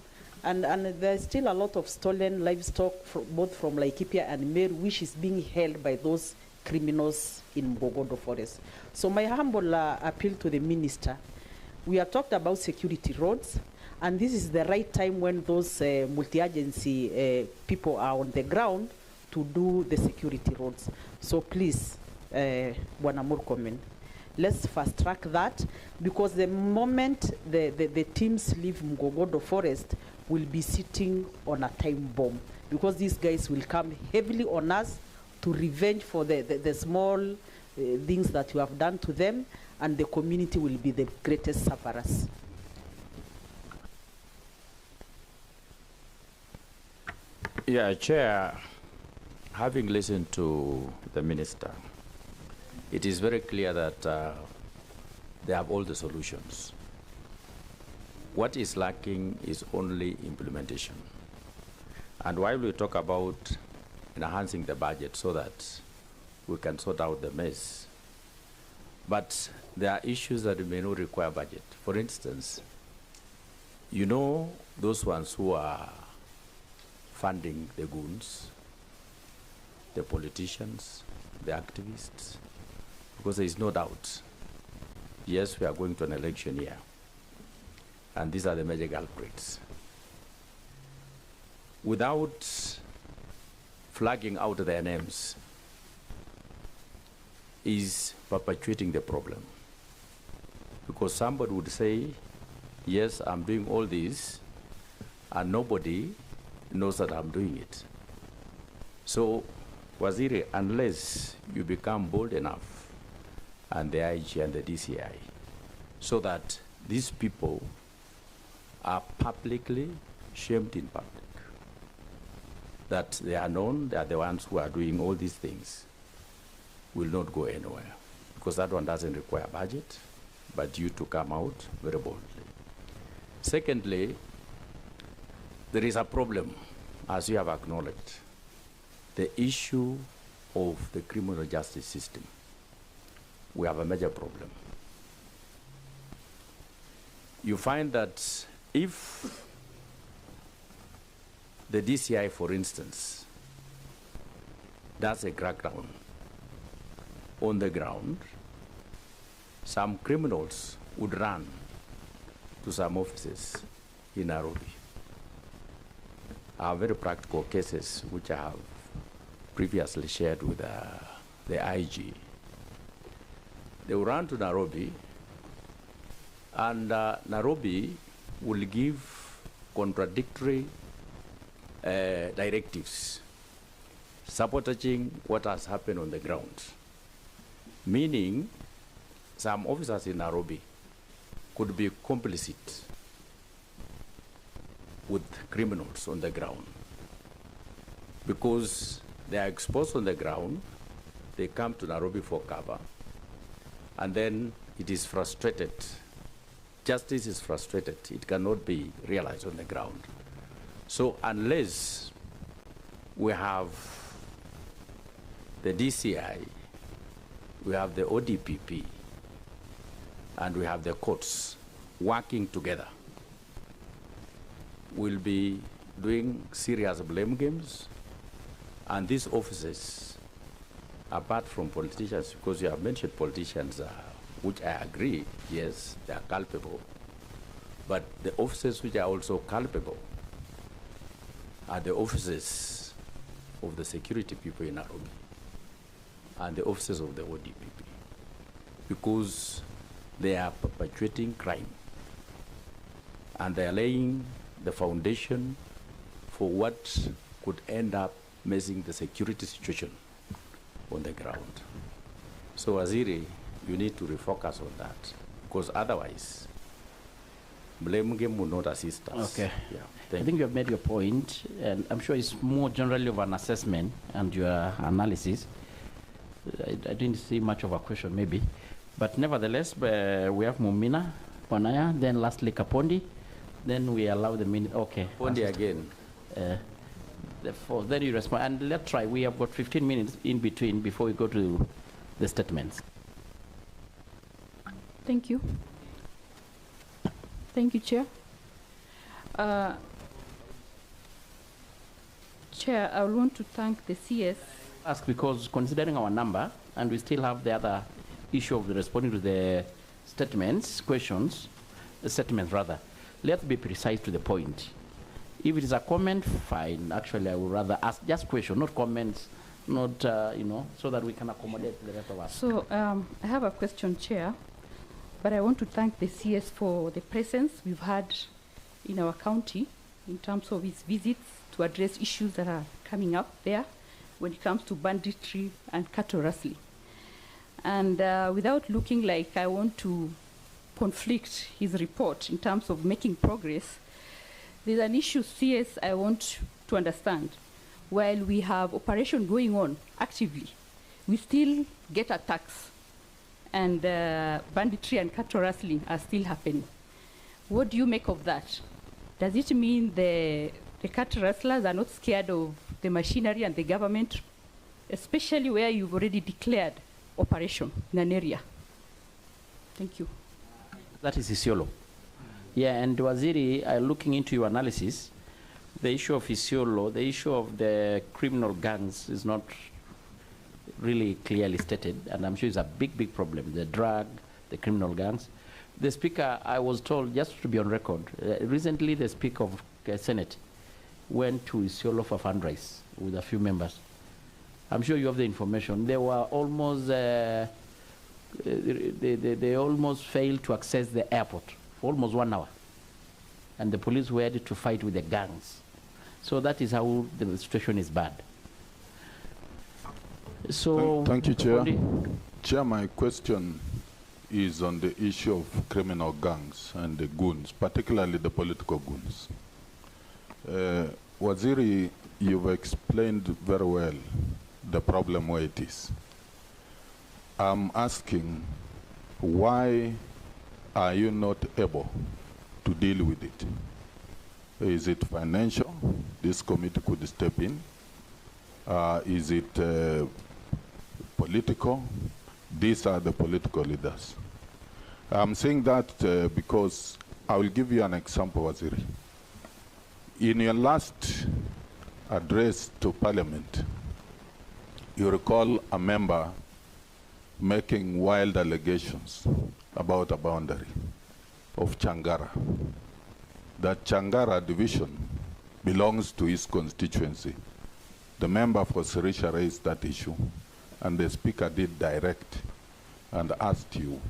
and there's still a lot of stolen livestock, both from Laikipia and Meru, which is being held by those criminals in Mgogodo Forest. So my humble appeal to the Minister, we have talked about security roads, and this is the right time when those multi-agency people are on the ground to do the security roads. So please, Bwana Murkomen, let's fast track that, because the moment the teams leave Mgogodo Forest, we'll be sitting on a time bomb, because these guys will come heavily on us to revenge for the small things that you have done to them, and the community will be the greatest sufferers. Yeah, Chair, having listened to the Minister, it is very clear that they have all the solutions. What is lacking is only implementation. And while we talk about enhancing the budget so that we can sort out the mess, but there are issues that may not require budget. For instance, you know those ones who are funding the goons, the politicians, the activists, because there is no doubt, yes, we are going to an election year, and these are the major culprits. Without flagging out their names is perpetuating the problem. Because somebody would say, yes, I'm doing all this, and nobody knows that I'm doing it. So, Waziri, unless you become bold enough, and the IG and the DCI, so that these people are publicly shamed in public, that they are known, they are the ones who are doing all these things, will not go anywhere. Because that one doesn't require budget, but you to come out very boldly. Secondly, there is a problem, as you have acknowledged, the issue of the criminal justice system. We have a major problem. You find that if the DCI, for instance, does a crackdown on the ground, some criminals would run to some offices in Nairobi. I have very practical cases which I have previously shared with the IG. They will run to Nairobi, and Nairobi will give contradictory directives sabotaging what has happened on the ground. Meaning, some officers in Nairobi could be complicit with criminals on the ground. Because they are exposed on the ground, they come to Nairobi for cover, and then it is frustrated. Justice is frustrated. It cannot be realized on the ground. So unless we have the DCI, we have the ODPP, and we have the courts working together, we'll be doing serious blame games, and these offices, apart from politicians, because you have mentioned politicians, which I agree, yes, they are culpable, but the offices which are also culpable are the offices of the security people in Nairobi and the offices of the ODPP, because they are perpetuating crime and they are laying the foundation for what could end up messing the security situation on the ground. So Waziri, you need to refocus on that, because otherwise blame game will not assist us. Okay. Yeah. I think you have made your point, and I'm sure it's more generally of an assessment and your analysis. I didn't see much of a question, maybe. But nevertheless, we have Mumina, Panaya, then lastly Kapondi, then we allow the minute. Okay. Kapondi again. Then you respond. And let's try. We have got 15 minutes in between before we go to the statements. Thank you. Thank you, Chair. Chair, I would want to thank the CS. Ask because considering our number, and we still have the other issue of responding to the statements, statements rather, let's be precise to the point. If it is a comment, fine. Actually, I would rather ask just question, not comments, not, so that we can accommodate the rest of us. So I have a question, Chair, but I want to thank the CS for the presence we've had in our county in terms of his visits to address issues that are coming up there when it comes to banditry and cattle rustling. And without looking like I want to conflict his report in terms of making progress, there's an issue, CS, I want to understand. While we have operation going on actively, we still get attacks, and banditry and cattle rustling are still happening. What do you make of that? Does it mean the cat rustlers are not scared of the machinery and the government, especially where you've already declared operation in an area? Thank you. That is Isiolo. Yeah, and Waziri, looking into your analysis, the issue of Isiolo, the issue of the criminal gangs is not really clearly stated, and I'm sure it's a big, big problem, the drug, the criminal gangs. The Speaker, I was told, just to be on record, recently the Speaker of Senate went to Isiolo for fundraise with a few members. I'm sure you have the information. They were almost, they almost failed to access the airport for almost 1 hour. And the police were ready to fight with the gangs. So that is how the situation is bad. So thank you, Chair. Chair, my question is on the issue of criminal gangs and the goons, particularly the political goons. Waziri, you've explained very well the problem where it is. I'm asking, why are you not able to deal with it? Is it financial? This committee could step in. Is it political? These are the political leaders. I'm saying that because I will give you an example, Waziri. In your last address to Parliament, you recall a member making wild allegations about a boundary of Changara. That Changara division belongs to his constituency. The member for Sirisha raised that issue, and the Speaker did direct and asked you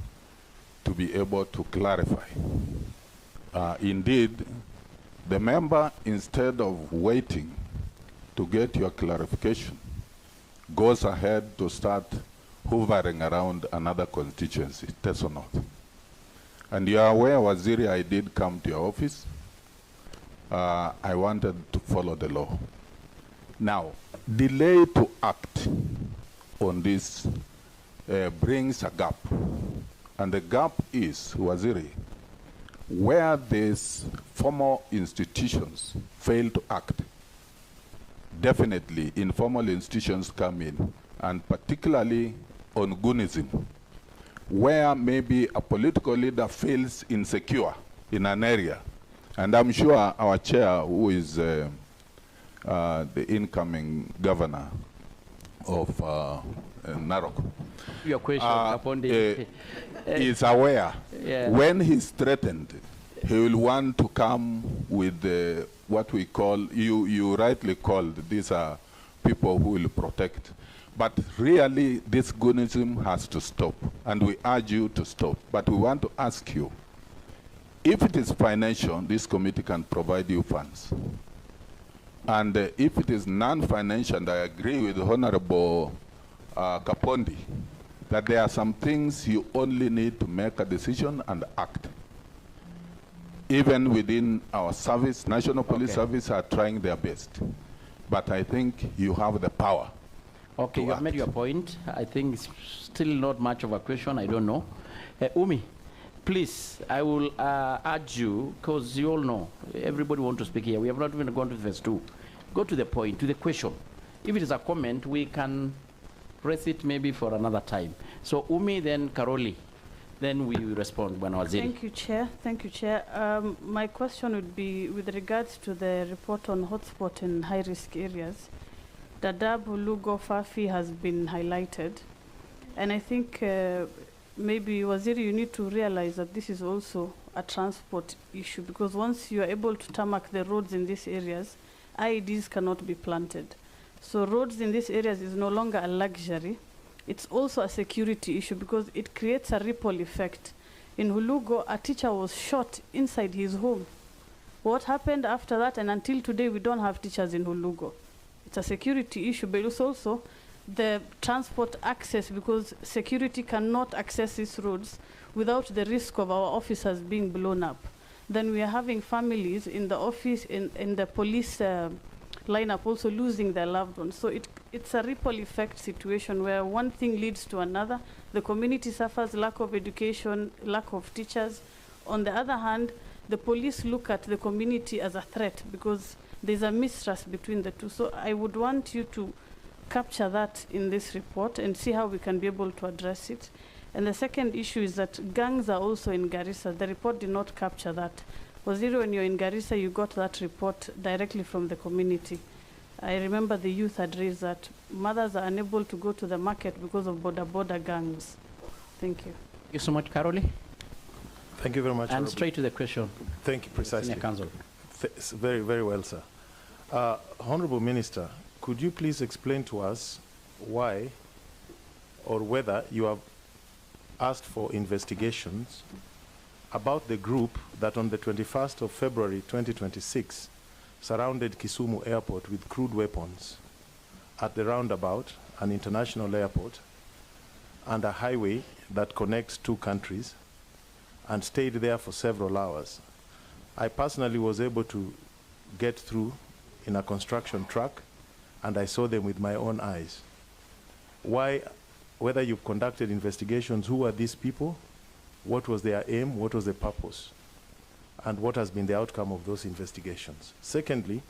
to be able to clarify. Indeed, the member, instead of waiting to get your clarification, goes ahead to start hovering around another constituency, Teso North. And you are aware, Waziri, I did come to your office. I wanted to follow the law. Now, delay to act on this brings a gap. And the gap is, Waziri, where these formal institutions fail to act, definitely informal institutions come in, and particularly on goonism, where maybe a political leader feels insecure in an area. And I'm sure our chair, who is the incoming governor of Narok, your question upon the is aware. Yeah. When he's threatened, he will want to come with what we call, you rightly called, these are people who will protect. But really, this goonism has to stop, and we urge you to stop. But we want to ask you, if it is financial, this committee can provide you funds. And if it is non-financial, and I agree with Honorable Kapondi, that there are some things you only need to make a decision and act. Even within our service, National Police Service are trying their best. But I think you have the power. Okay, you have made your point. I think it's still not much of a question. I don't know. Umi, please, I will urge you, because you all know, everybody wants to speak here. We have not even gone to phase 2. Go to the point, to the question. If it is a comment, we can raise it maybe for another time. So Umi, then Karoli, then we will respond when Waziri. Thank you, Chair. Thank you, Chair. My question would be with regards to the report on hotspot in high-risk areas. Dadaab, Lugo, Fafi has been highlighted. And I think maybe, Waziri, you need to realize that this is also a transport issue, because once you are able to tarmac the roads in these areas, IEDs cannot be planted. So roads in these areas is no longer a luxury. It's also a security issue, because it creates a ripple effect. In Hulugo, a teacher was shot inside his home. What happened after that? And until today, we don't have teachers in Hulugo. It's a security issue, but it's also the transport access, because security cannot access these roads without the risk of our officers being blown up. Then we are having families in the office, in the police lineup also losing their loved ones. So it's a ripple effect situation where one thing leads to another. The community suffers lack of education, lack of teachers. On the other hand, the police look at the community as a threat, because there's a mistrust between the two. So I would want you to capture that in this report and see how we can be able to address it. And the second issue is that gangs are also in Garissa. The report did not capture that. Waziri, when you're in Garissa, you got that report directly from the community. I remember the youth had raised that mothers are unable to go to the market because of border gangs. Thank you. Thank you so much, Caroli. Thank you very much. And straight to the question. Thank you, precisely. Senior Counsel. Very, very well, sir. Honorable Minister, could you please explain to us why or whether you have asked for investigations about the group that on the 21st of February 2026 surrounded Kisumu Airport with crude weapons at the roundabout, an international airport, and a highway that connects two countries, and stayed there for several hours. I personally was able to get through in a construction truck, and I saw them with my own eyes. Why, whether you've conducted investigations, who are these people, what was their aim, what was the purpose, and what has been the outcome of those investigations. Secondly,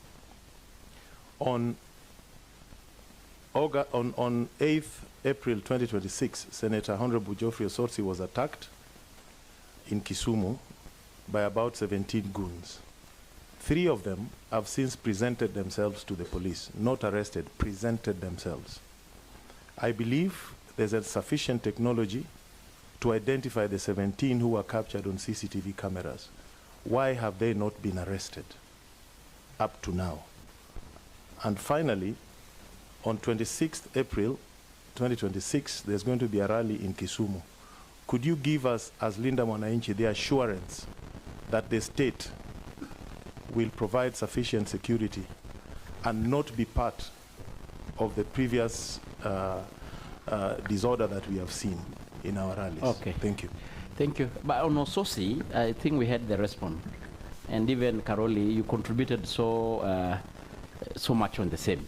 on 8th April 2026, Senator Honorable Geoffrey Osotsi was attacked in Kisumu by about 17 goons. 3 of them have since presented themselves to the police, not arrested, presented themselves. I believe there's a sufficient technology to identify the 17 who were captured on CCTV cameras. Why have they not been arrested up to now? And finally, on 26th April 2026, there's going to be a rally in Kisumu. Could you give us, as Linda Mwananchi, the assurance that the state will provide sufficient security and not be part of the previous disorder that we have seen in our rallies? Okay. Thank you. Thank you. But on Ososi, I think we had the response. And even Caroli, you contributed so much on the same.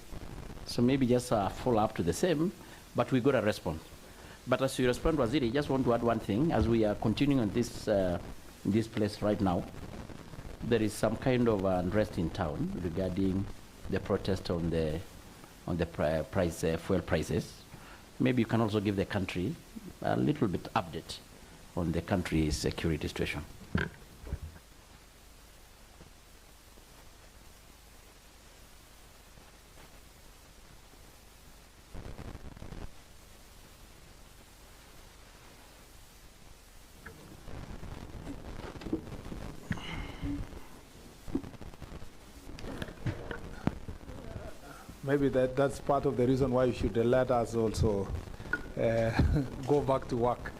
So maybe just follow up to the same, but we got a response. But as you respond, Waziri, just want to add one thing. As we are continuing on this place right now, there is some kind of unrest in town regarding the protest on the fuel prices. Maybe you can also give the country a little bit update on the country's security situation. Maybe that's part of the reason why you should let us also go back to work.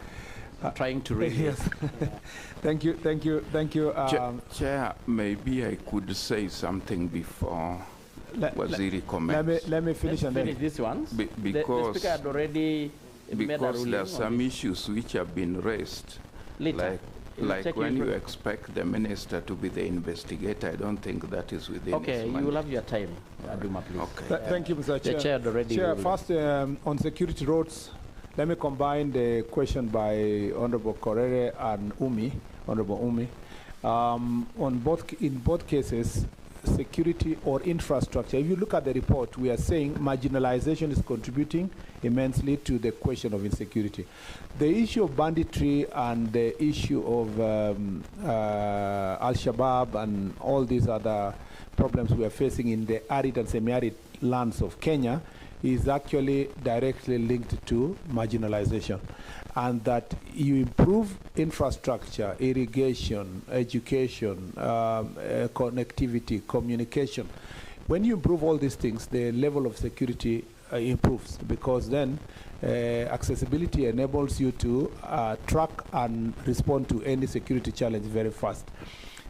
Trying to raise. Yes. Thank you. Chair, maybe I could say something before Waziri comments. Let me finish and then this one. Because the speaker had already made a ruling. There are some issues which have been raised. Later. Like when you expect the minister to be the investigator, I don't think that is within his mandate. You will have your time, Aduma, please. Okay. Thank you, Mr. Chair. The chair already. Chair, first on security roads, let me combine the question by Honorable Korere and Honorable Umi. In both cases, security or infrastructure. If you look at the report, we are saying marginalization is contributing immensely to the question of insecurity. The issue of banditry and the issue of Al-Shabaab and all these other problems we are facing in the arid and semi-arid lands of Kenya is actually directly linked to marginalization. And that you improve infrastructure, irrigation, education, connectivity, communication. When you improve all these things, the level of security improves, because then accessibility enables you to track and respond to any security challenge very fast.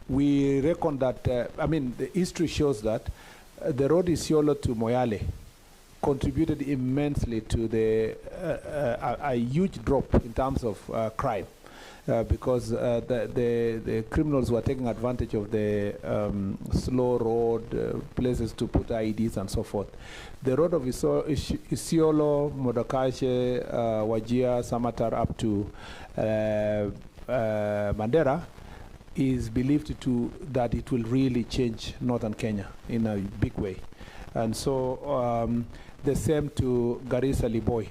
We reckon that, the history shows that the road Isiolo to Moyale contributed immensely to a huge drop in terms of crime, because the criminals were taking advantage of the slow road, places to put IEDs and so forth. The road of Isiolo, Modokashe, Wajir, Samatar up to Mandera is believed that it will really change northern Kenya in a big way. And so the same to Garissa Liboy,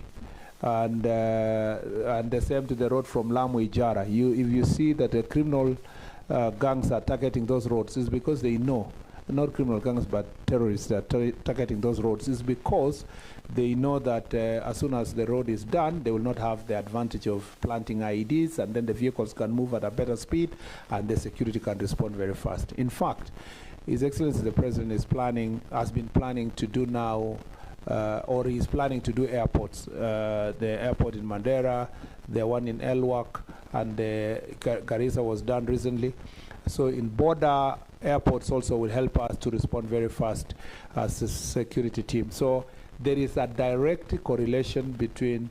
and the same to the road from Lamu Ijara. If you see that the criminal gangs are targeting those roads, it's because they know, not criminal gangs but terrorists are targeting those roads, is because they know that as soon as the road is done, they will not have the advantage of planting IEDs, and then the vehicles can move at a better speed and the security can respond very fast. In fact, His Excellency the President has been planning to do now, or he's planning to do airports. The airport in Mandera, the one in Elwak, and the Garissa was done recently. So in border airports also will help us to respond very fast as a security team. So there is a direct correlation between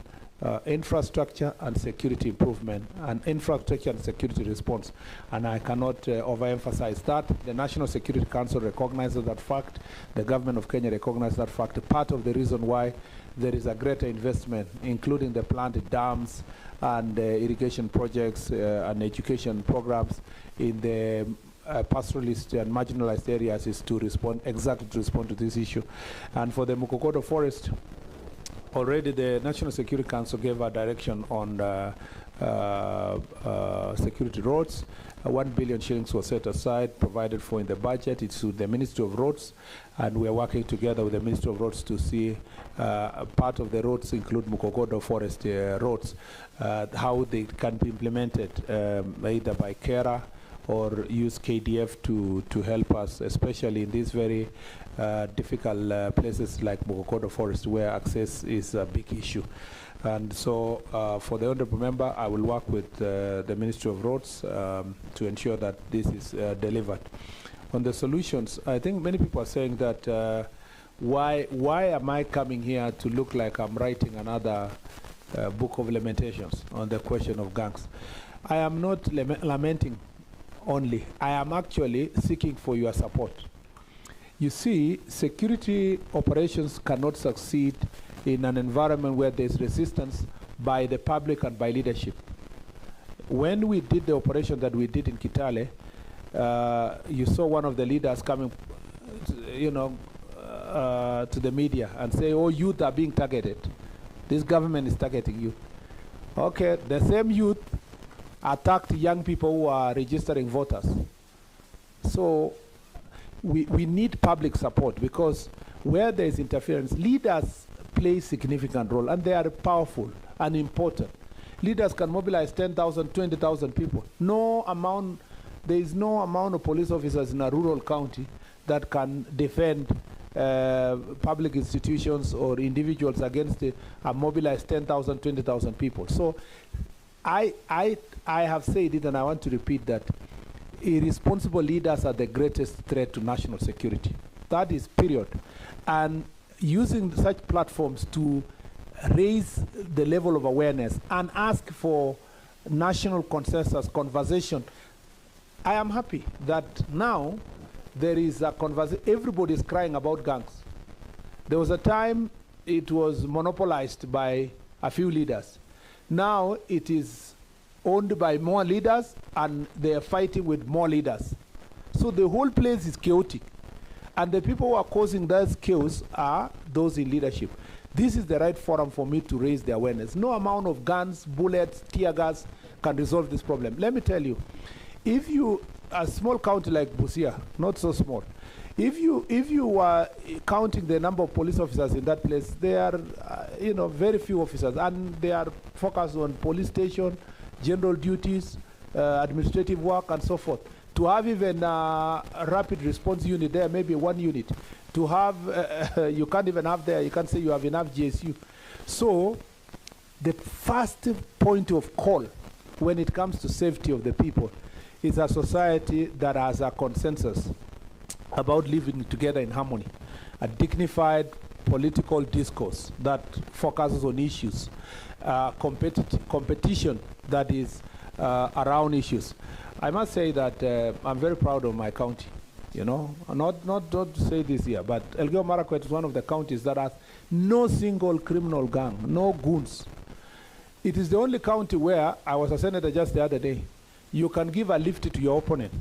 infrastructure and security improvement, and infrastructure and security response. And I cannot overemphasize that. The National Security Council recognizes that fact. The government of Kenya recognizes that fact. Part of the reason why there is a greater investment, including the planted dams and irrigation projects and education programs in the pastoralist and marginalized areas, is to respond to this issue. And for the Mukokodo forest, already the National Security Council gave a direction on security roads. 1 billion shillings was set aside, provided for in the budget. It's to the Ministry of Roads, and we are working together with the Ministry of Roads to see part of the roads include Mukokodo forest roads, how they can be implemented either by KERA or use KDF to help us, especially in these very difficult places like Mukokodo forest, where access is a big issue. And so for the Honourable Member, I will work with the Ministry of Roads to ensure that this is delivered. On the solutions, I think many people are saying that why am I coming here to look like I'm writing another book of lamentations on the question of gangs? I am not lamenting only. I am actually seeking for your support. You see, security operations cannot succeed in an environment where there's resistance by the public and by leadership. When we did the operation that we did in Kitale, you saw one of the leaders coming, to the media and say, oh, youth are being targeted. This government is targeting you. Okay, the same youth attacked young people who are registering voters. So we need public support, because where there is interference, leaders play a significant role, and they are powerful and important. Leaders can mobilize 10,000, 20,000 people. There is no amount of police officers in a rural county that can defend public institutions or individuals against and mobilize 10,000, 20,000 people. So I have said it, and I want to repeat that irresponsible leaders are the greatest threat to national security. That is period. And using such platforms to raise the level of awareness and ask for national consensus conversation, I am happy that now there is a conversation. Everybody is crying about gangs. There was a time it was monopolized by a few leaders. Now it is owned by more leaders, and they are fighting with more leaders. So the whole place is chaotic. And the people who are causing that chaos are those in leadership. This is the right forum for me to raise the awareness. No amount of guns, bullets, tear gas can resolve this problem. Let me tell you, if you, a small county like Busia, not so small, if you were counting the number of police officers in that place, there are very few officers, and they are focused on police station, general duties, administrative work, and so forth. To have even a rapid response unit there, maybe one unit. To have, you can't even have there, you can't say you have enough GSU. So the first point of call when it comes to safety of the people is a society that has a consensus about living together in harmony, a dignified political discourse that focuses on issues, competition that is around issues. I must say that I'm very proud of my county. Not to say this here, but Elgeyo Marakwet is one of the counties that has no single criminal gang, no goons. It is the only county where, I was a senator just the other day, you can give a lift to your opponent.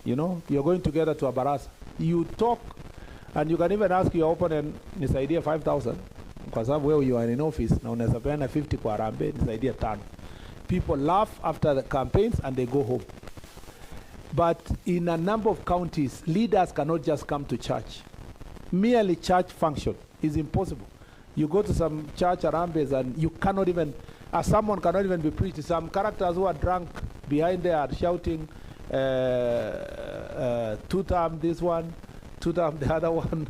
You know, you're going together to a baraza. You talk, and you can even ask your opponent, nisaidie 5,000, kwa sababu wewe you are in office, na unaweza peana 50 kwa harambee, nisaidie 5. People laugh after the campaigns and they go home. But in a number of counties, leaders cannot just come to church. Merely church function is impossible. You go to some church harambes and you cannot even, someone cannot even be preached. Some characters who are drunk behind there are shouting, 2-term this one, 2-term the other one,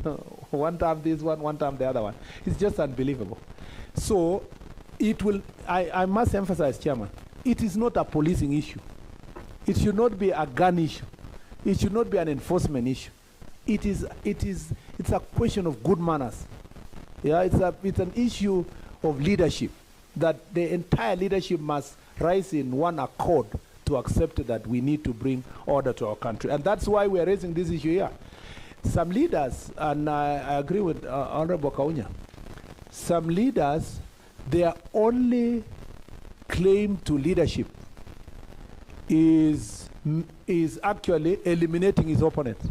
1-term this one, 1-term the other one. It's just unbelievable. So it will, I must emphasize, Chairman, it is not a policing issue. It should not be a gun issue. It should not be an enforcement issue. It's a question of good manners. Yeah, it's an issue of leadership, that the entire leadership must rise in one accord to accept that we need to bring order to our country. And that's why we are raising this issue here. Some leaders, and I agree with Honorable Kaunya, some leaders, their only claim to leadership is actually eliminating his opponents.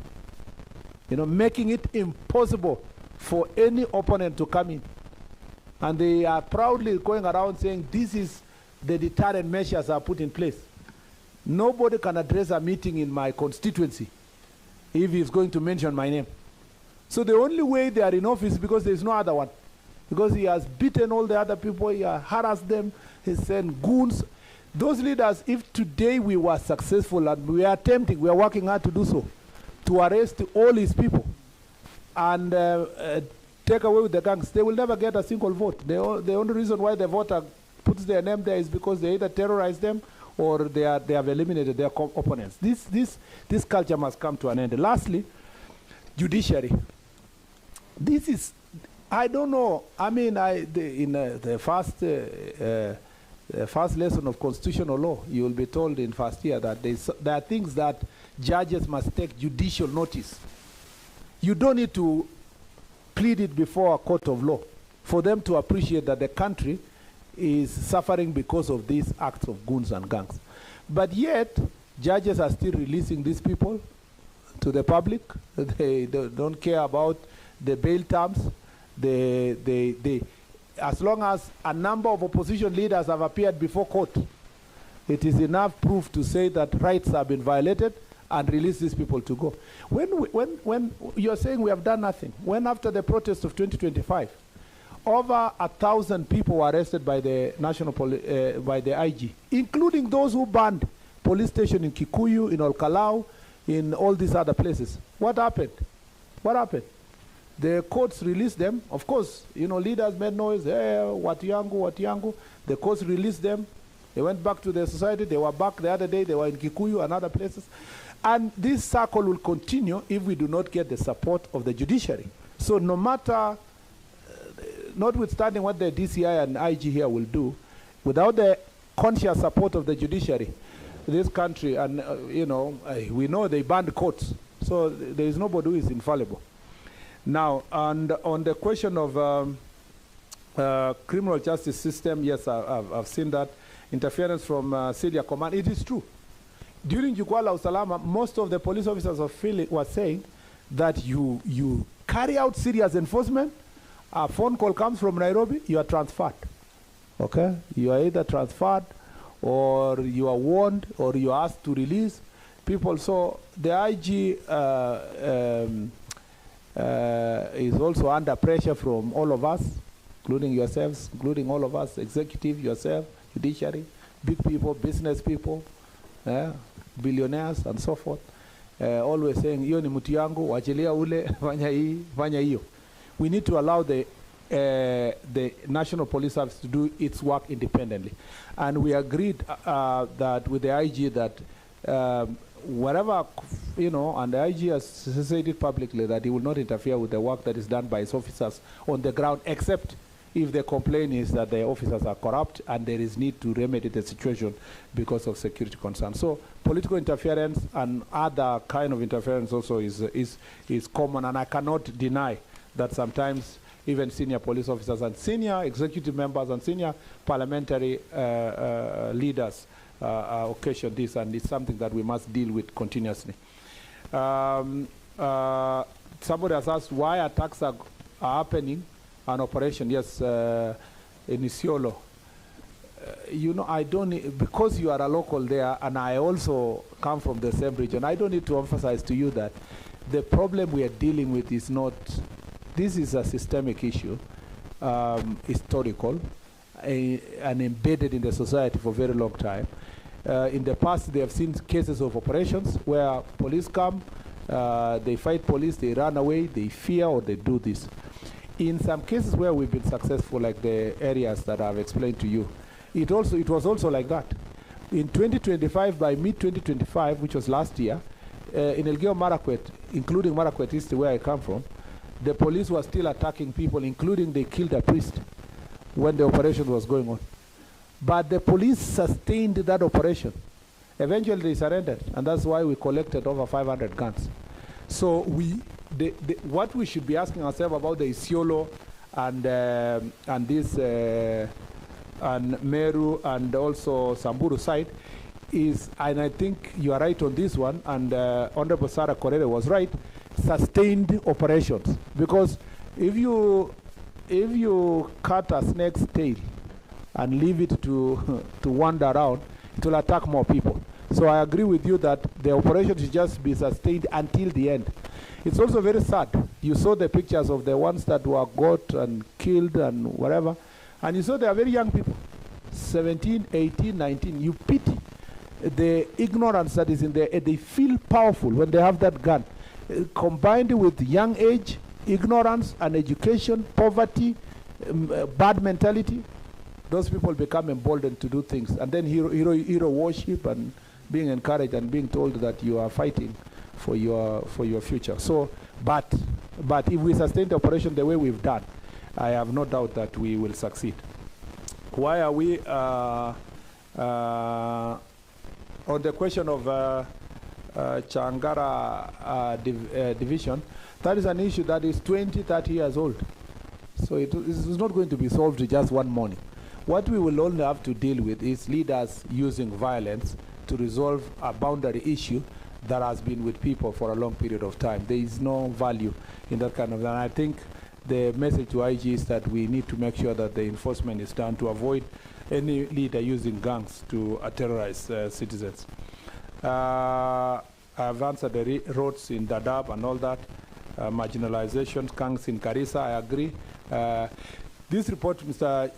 You know, making it impossible for any opponent to come in. And they are proudly going around saying, this is the deterrent measures are put in place. Nobody can address a meeting in my constituency if he's going to mention my name. So the only way they are in office is because there's no other one. Because he has beaten all the other people, he has harassed them, he sent goons. Those leaders, if today we were successful, and we are attempting, we are working hard to do so, to arrest all his people and take away with the gangs, they will never get a single vote. The only reason why the voter puts their name there is because they either terrorize them or they have eliminated their opponents. This culture must come to an end. Lastly, judiciary. This is, I don't know, I mean, in the first lesson of constitutional law, you will be told in first year that there are things that judges must take judicial notice. You don't need to plead it before a court of law for them to appreciate that the country is suffering because of these acts of goons and gangs. But yet, judges are still releasing these people to the public. They don't care about the bail terms. As long as a number of opposition leaders have appeared before court, it is enough proof to say that rights have been violated and release these people to go. When you're saying we have done nothing, when after the protest of 2025, over 1,000 people were arrested by the by the IG, including those who banned police station in Kikuyu, in Olkalau, in all these other places. What happened? What happened? The courts released them. Of course, you know, leaders made noise, hey, Watiangu. The courts released them. They went back to their society. They were back the other day. They were in Kikuyu and other places. And this circle will continue if we do not get the support of the judiciary. So no matter, notwithstanding what the DCI and IG here will do, without the conscious support of the judiciary, this country, and you know, we know they banned courts. So there is nobody who is infallible. Now, and on the question of criminal justice system, yes, I've seen that. Interference from Syria Command, it is true. During Jukwaa la Usalama, most of the police officers were saying that you carry out serious enforcement, a phone call comes from Nairobi, you are transferred. Okay? You are either transferred or you are warned or you are asked to release people. So the IG is also under pressure from all of us, including yourselves, including all of us, executive, yourself, judiciary, big people, business people, billionaires and so forth, always saying, "Iyo ni mtu yangu, wachilia ule, fanya hiyo." We need to allow the National Police Service to do its work independently. And we agreed that with the IG that whatever, you know, and the IG has said it publicly that he will not interfere with the work that is done by his officers on the ground, except if the complaint is that the officers are corrupt and there is need to remedy the situation because of security concerns. So political interference and other kind of interference also is common, and I cannot deny that sometimes even senior police officers and senior executive members and senior parliamentary leaders occasioned this, and it's something that we must deal with continuously. Somebody has asked why attacks are happening on operation. Yes, in Isiolo. You know, I don't need, because you are a local there, and I also come from the same region, I don't need to emphasize to you that the problem we are dealing with is not, this is a systemic issue, historical, and embedded in the society for a very long time. In the past, they have seen cases of operations where police come, they fight police, they run away, they fear, or they do this. In some cases where we've been successful, like the areas that I've explained to you, it was also like that. In 2025, by mid-2025, which was last year, in Elgeyo Marakwet, including Marakwet East, where I come from, the police were still attacking people, including they killed a priest when the operation was going on. But the police sustained that operation. Eventually they surrendered, and that's why we collected over 500 guns. So what we should be asking ourselves about the Isiolo and this and Meru and also Samburu side is, and I think you are right on this one, and Honorable Sarah Korere was right, sustained operations. Because if you cut a snake's tail and leave it to wander around, it will attack more people. So I agree with you that the operation should just be sustained until the end. It's also very sad. You saw the pictures of the ones that were got and killed and whatever, and you saw they are very young people, 17, 18, 19. You pity the ignorance that is in there. They feel powerful when they have that gun. Combined with young age, ignorance, uneducation, poverty, bad mentality, those people become emboldened to do things. And then hero worship and being encouraged and being told that you are fighting for your future. So, but if we sustain the operation the way we've done, I have no doubt that we will succeed. Why are we on the question of Changara division? That is an issue that is 20, 30 years old. So it is not going to be solved in just one morning. What we will only have to deal with is leaders using violence to resolve a boundary issue that has been with people for a long period of time. There is no value in that kind of, and I think the message to IG is that we need to make sure that the enforcement is done to avoid any leader using gangs to terrorize citizens. I've answered the roads in Dadaab and all that, marginalization, gangs in Garissa, I agree. This report, Mr.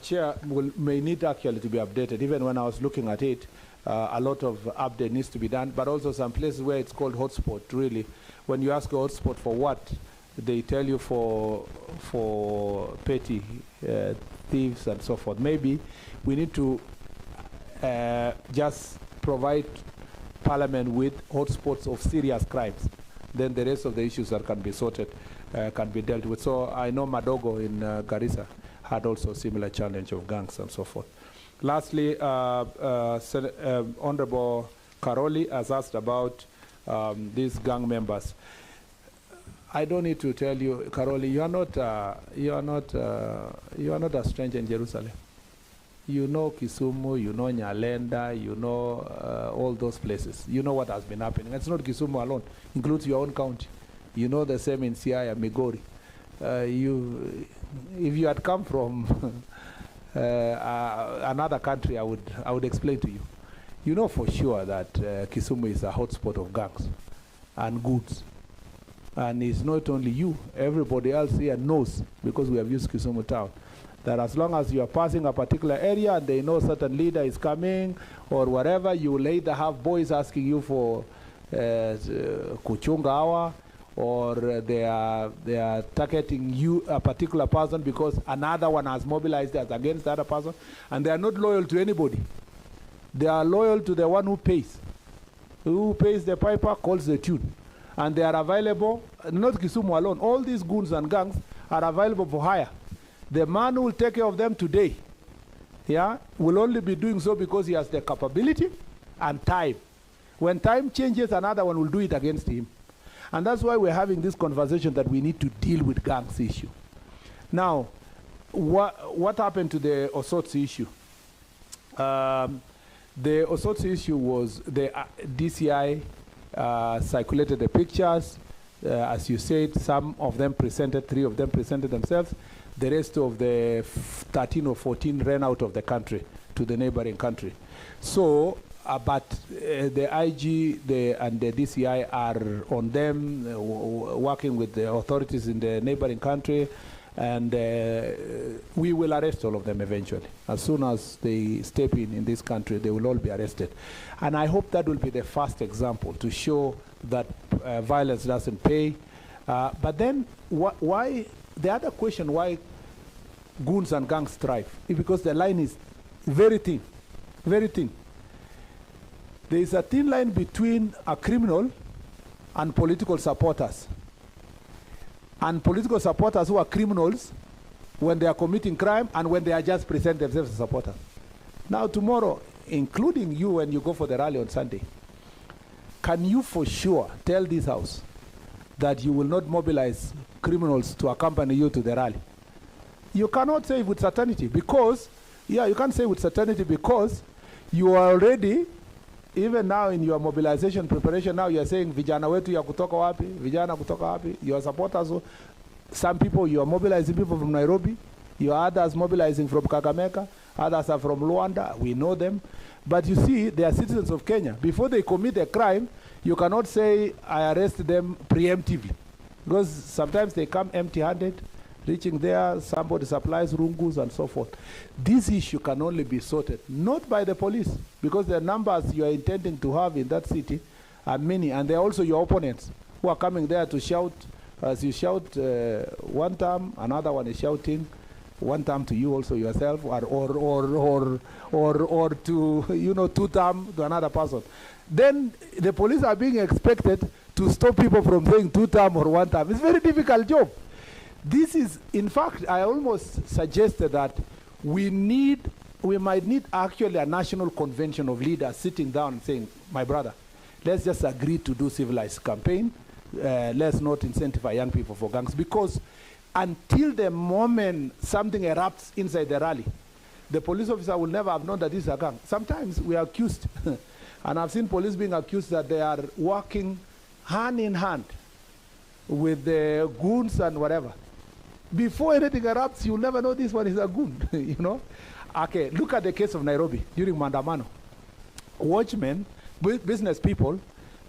Chair, may need actually to be updated. Even when I was looking at it, a lot of update needs to be done, but also some places where it's called hotspot, really. When you ask a hotspot for what, they tell you for petty thieves and so forth. Maybe we need to just provide Parliament with hotspots of serious crimes. Then the rest of the issues that can be sorted can be dealt with. So I know Madogo in Garissa had also a similar challenge of gangs and so forth. Lastly, Honorable Karoli has asked about these gang members. I don't need to tell you, Karoli, you are not a stranger in Jerusalem. You know Kisumu, you know Nyalenda, you know all those places. You know what has been happening. It's not Kisumu alone, includes your own county. You know the same in Siaya, Migori. If you had come from another country, I would explain to you. You know for sure that Kisumu is a hotspot of gangs and goods. And it's not only you, everybody else here knows, because we have used Kisumu town, that as long as you are passing a particular area and they know certain leader is coming or whatever, you will either have boys asking you for kuchunga hour, or they are targeting you, a particular person, because another one has mobilized us against the other person, and they are not loyal to anybody. They are loyal to the one who pays. Who pays the piper calls the tune. And they are available, not Kisumu alone, all these goons and gangs are available for hire. The man who will take care of them today, will only be doing so because he has the capability and time. When time changes, another one will do it against him. And that's why we're having this conversation that we need to deal with gangs issue. Now, what happened to the Osotsi issue? The assault issue was the DCI circulated the pictures. As you said, some of them presented, 3 of them presented themselves. The rest of the 13 or 14 ran out of the country to the neighboring country. So, but the IG and the DCI are on them, working with the authorities in the neighboring country, and we will arrest all of them eventually. As soon as they step in this country, they will all be arrested. And I hope that will be the first example to show that violence doesn't pay. But then, why, the other question, why goons and gangs thrive, is because the line is very thin, very thin. There is a thin line between a criminal and political supporters. And political supporters who are criminals when they are committing crime and when they are just present themselves as supporters. Now tomorrow, including you when you go for the rally on Sunday, can you for sure tell this house that you will not mobilize criminals to accompany you to the rally? You cannot say with certainty because, yeah, you can't say with certainty because you are already, even now in your mobilization preparation, now you are saying vijana wetu ya kutoka wapi, vijana kutoka wapi, your supporters, some people you are mobilizing people from Nairobi, your others mobilizing from Kakamega, others are from Luanda, we know them. But you see, they are citizens of Kenya. Before they commit a crime, you cannot say, I arrest them preemptively. Because sometimes they come empty-handed, reaching there, somebody supplies rungus and so forth. This issue can only be sorted, not by the police, because the numbers you are intending to have in that city are many, and they're also your opponents who are coming there to shout, as you shout one time, another one is shouting, one time to you also yourself, or to, you know, 2 times to another person. Then the police are being expected to stop people from saying 2 times or 1 time. It's a very difficult job. This is, in fact, I almost suggested that we might need actually a national convention of leaders sitting down and saying, my brother, let's just agree to do civilized campaign. Let's not incentivize young people for gangs, because until the moment something erupts inside the rally, the police officer will never have known that this is a gang. Sometimes we are accused, and I've seen police being accused that they are working hand in hand with the goons and whatever. Before anything erupts, you'll never know this one is a goon, you know? Okay, look at the case of Nairobi during Mandamano. Watchmen, business people,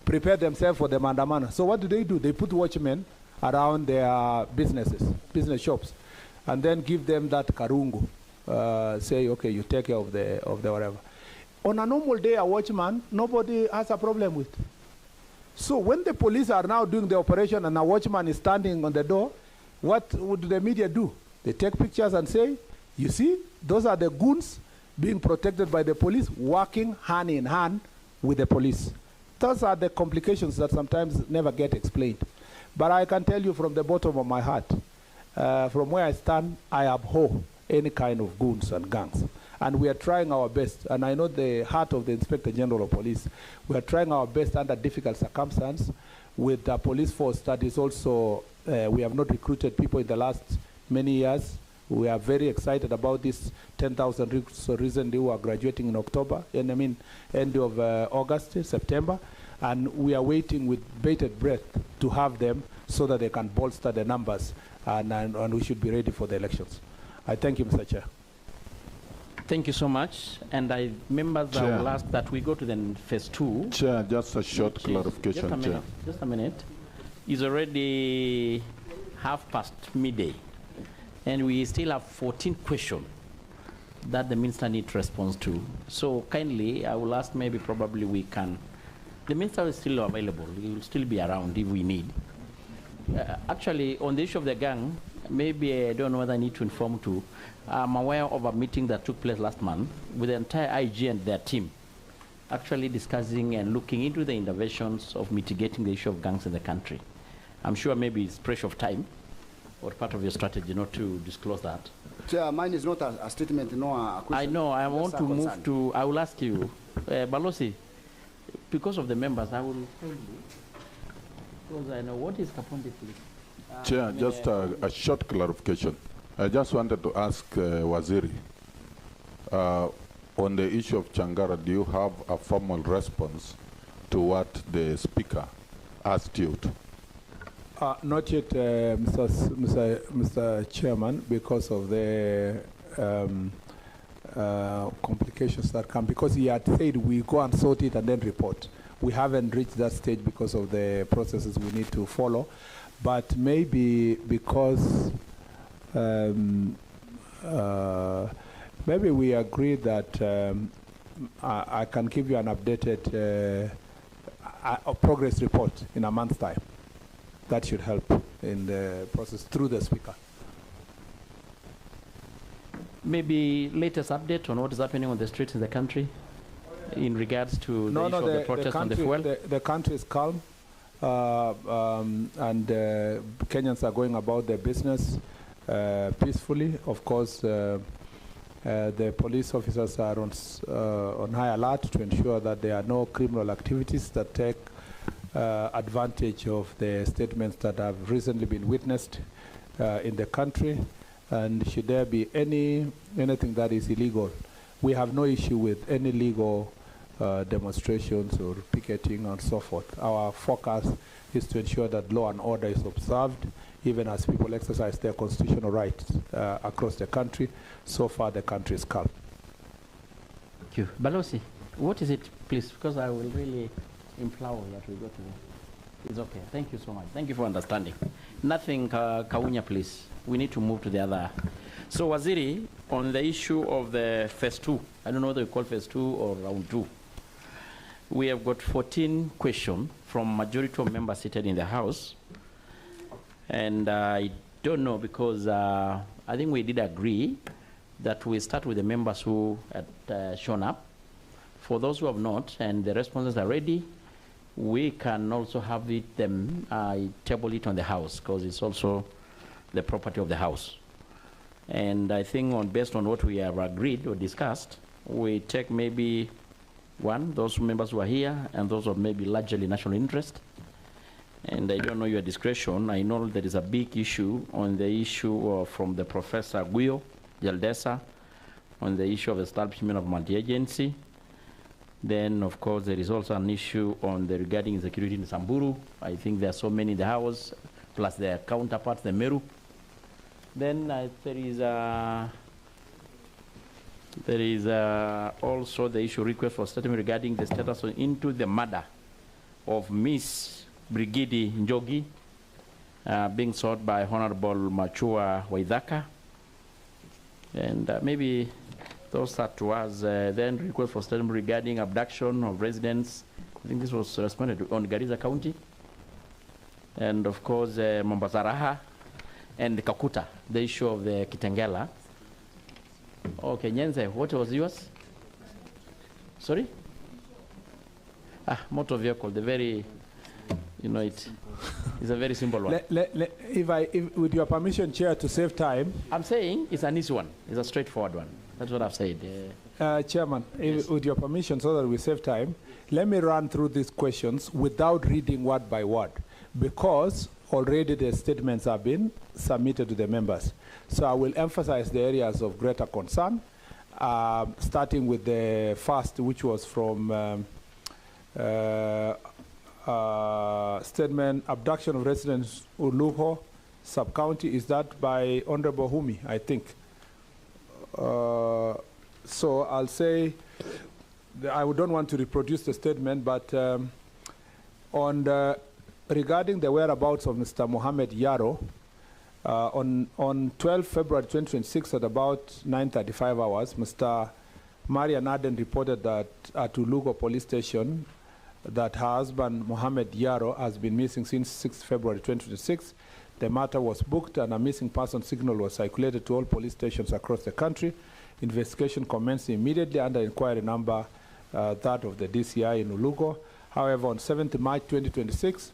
prepare themselves for the Mandamano. So what do? They put watchmen around their businesses, business shops, and then give them that karungu. Say, okay, you take care of the whatever. On a normal day, a watchman, nobody has a problem with. So when the police are now doing the operation and a watchman is standing on the door, what would the media do? They take pictures and say, you see, those are the goons being protected by the police, working hand in hand with the police. Those are the complications that sometimes never get explained. But I can tell you from the bottom of my heart, from where I stand, I abhor any kind of goons and gangs. And we are trying our best, and I know the heart of the Inspector General of Police, we are trying our best under difficult circumstances with a police force that is also, we have not recruited people in the last many years. We are very excited about this 10,000 recruits recently who are graduating in October, and I mean end of August, September, and we are waiting with bated breath to have them so that they can bolster the numbers, and we should be ready for the elections. I thank you, Mr. Chair. Thank you so much. And I members will ask that we go to the phase 2. Chair, just a short clarification, just a minute, Just a minute. It's already midday, and we still have 14 questions that the minister needs response to. So kindly, I will ask, maybe probably we can, the minister is still available. He will still be around if we need. Actually, on the issue of the gang, maybe I don't know whether I need to inform too. I'm aware of a meeting that took place last month with the entire IG and their team, actually discussing and looking into the interventions of mitigating the issue of gangs in the country. I'm sure maybe it's pressure of time or part of your strategy not to disclose that. Chair, mine is not a statement, no a question. I know, I want to move to, I will ask you, Balosi, because of the members, I will tell you, because I know what is Kapondi, please. Chair, just a short clarification. I just wanted to ask Waziri, on the issue of Changara, do you have a formal response to what the Speaker asked you to? Not yet, Mr. Chairman, because of the complications that come. Because he had said we go and sort it and then report. We haven't reached that stage because of the processes we need to follow. But maybe because maybe we agree that I can give you an updated progress report in a month's time. That should help in the process through the Speaker. Maybe latest update on what is happening on the streets in the country in regards to the issue of the protest on the fuel? The country is calm, and Kenyans are going about their business peacefully. Of course, the police officers are on high alert to ensure that there are no criminal activities that take advantage of the statements that have recently been witnessed in the country. And should there be anything that is illegal, we have no issue with any legal demonstrations or picketing and so forth. Our focus is to ensure that law and order is observed, even as people exercise their constitutional rights across the country. So far, the country is calm. Thank you. Balosi, what is it, please? Because I will really implore that we go to the... It's okay. Thank you so much. Thank you for understanding. Nothing, Kaunya, please. We need to move to the other. So, Waziri, on the issue of the phase 2, I don't know whether we call phase 2 or round 2, we have got 14 questions from majority of members seated in the House. And I don't know, because I think we did agree that we start with the members who had shown up. For those who have not, and the responses are ready, we can also have it, table it on the House, because it's also the property of the House. And I think based on what we have agreed or discussed, we take maybe those members who are here, and those of maybe largely national interest. And I don't know your discretion. I know there is a big issue on the issue from the Professor Guyo Jaldesa on the issue of establishment of multi-agency. Then, of course, there is also an issue on the regarding security in Samburu. I think there are so many in the House, plus their counterparts, the Meru. Then there is also the issue request for statement regarding the status into the murder of Miss Brigidi Njogi being sought by Honorable Machua Waithaka. And maybe those are to us. Then request for statement regarding abduction of residents. I think this was responded to on Garissa County. And of course, Mombasa Raha and Kakuta, the issue of the Kitengela. Okay, Nyenze, what was yours? Sorry? Motor vehicle, the very, it's a very simple one. If with your permission, Chair, to save time. I'm saying it's an easy one. It's a straightforward one. That's what I've said. Chairman, yes. With your permission, so that we save time, let me run through these questions without reading word by word, because already the statements have been submitted to the members. So I will emphasize the areas of greater concern, starting with the first, which was from statement, abduction of residents Uluho sub-county. Is that by Honorable Humi, I think? So I'll say, I don't want to reproduce the statement, but regarding the whereabouts of Mr. Mohamed Yaro, on 12 February 2026 at about 9:35 hours, Mr. Marian Aden reported that at Ulugo police station that her husband Mohamed Yaro has been missing since 6 February 2026. The matter was booked and a missing person signal was circulated to all police stations across the country. Investigation commenced immediately under inquiry number that of the DCI in Ulugo. However, on 7th March 2026,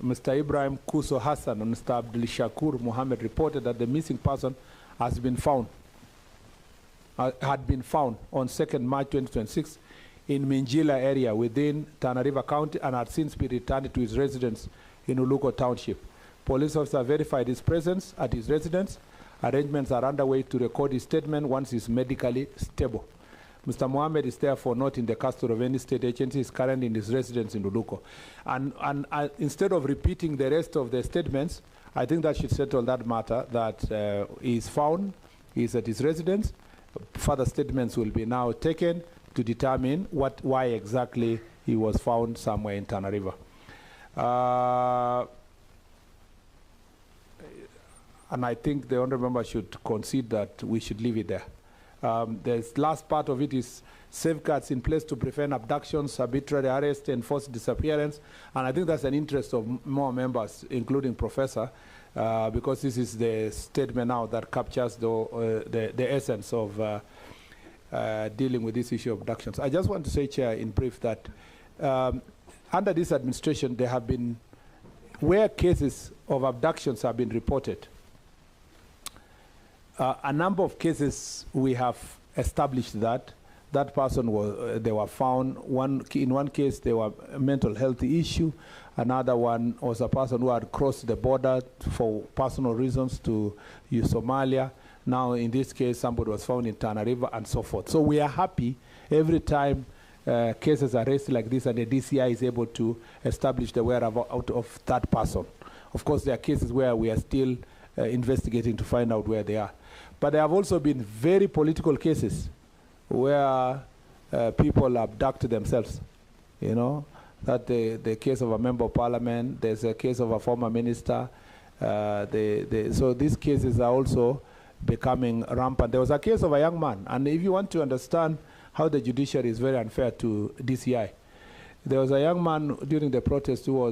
Mr. Ibrahim Kuso Hassan and Mr. Abdul Shakur Mohammed reported that the missing person had been found on 2nd March 2026 in Minjila area within Tana River County and had since been returned to his residence in Ulugo Township. Police officer verified his presence at his residence. Arrangements are underway to record his statement once he's medically stable. Mr. Mohamed is therefore not in the custody of any state agency. He is currently in his residence in Uluko. And instead of repeating the rest of the statements, I think that should settle that matter, that he is found, he is at his residence. Further statements will be now taken to determine why exactly he was found somewhere in Tana River. And I think the honourable member should concede that we should leave it there. The last part of it is safeguards in place to prevent abductions, arbitrary arrest, and forced disappearance. And I think that's an interest of more members, including Professor, because this is the statement now that captures the essence of dealing with this issue of abductions. I just want to say, Chair, in brief, that under this administration, there have been, where cases of abductions have been reported, a number of cases we have established that person was, they were found, in one case there were a mental health issue, another one was a person who had crossed the border for personal reasons to use Somalia. Now in this case somebody was found in Tana River and so forth. So we are happy every time cases are raised like this and the DCI is able to establish the whereabouts of that person. Of course there are cases where we are still investigating to find out where they are. But there have also been very political cases where people abduct themselves. You know, that the case of a member of parliament, there's a case of a former minister. So these cases are also becoming rampant. There was a case of a young man, and if you want to understand how the judiciary is very unfair to DCI, there was a young man during the protest who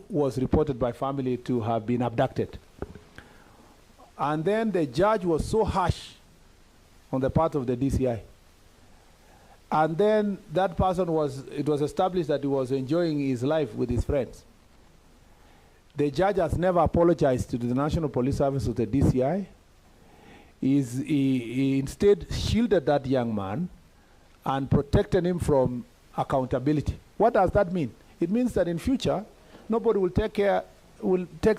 was reported by family to have been abducted. And then the judge was so harsh on the part of the DCI. And then that person it was established that he was enjoying his life with his friends. The judge has never apologized to the National Police Service or the DCI. He instead shielded that young man and protected him from accountability. What does that mean? It means that in future, nobody will take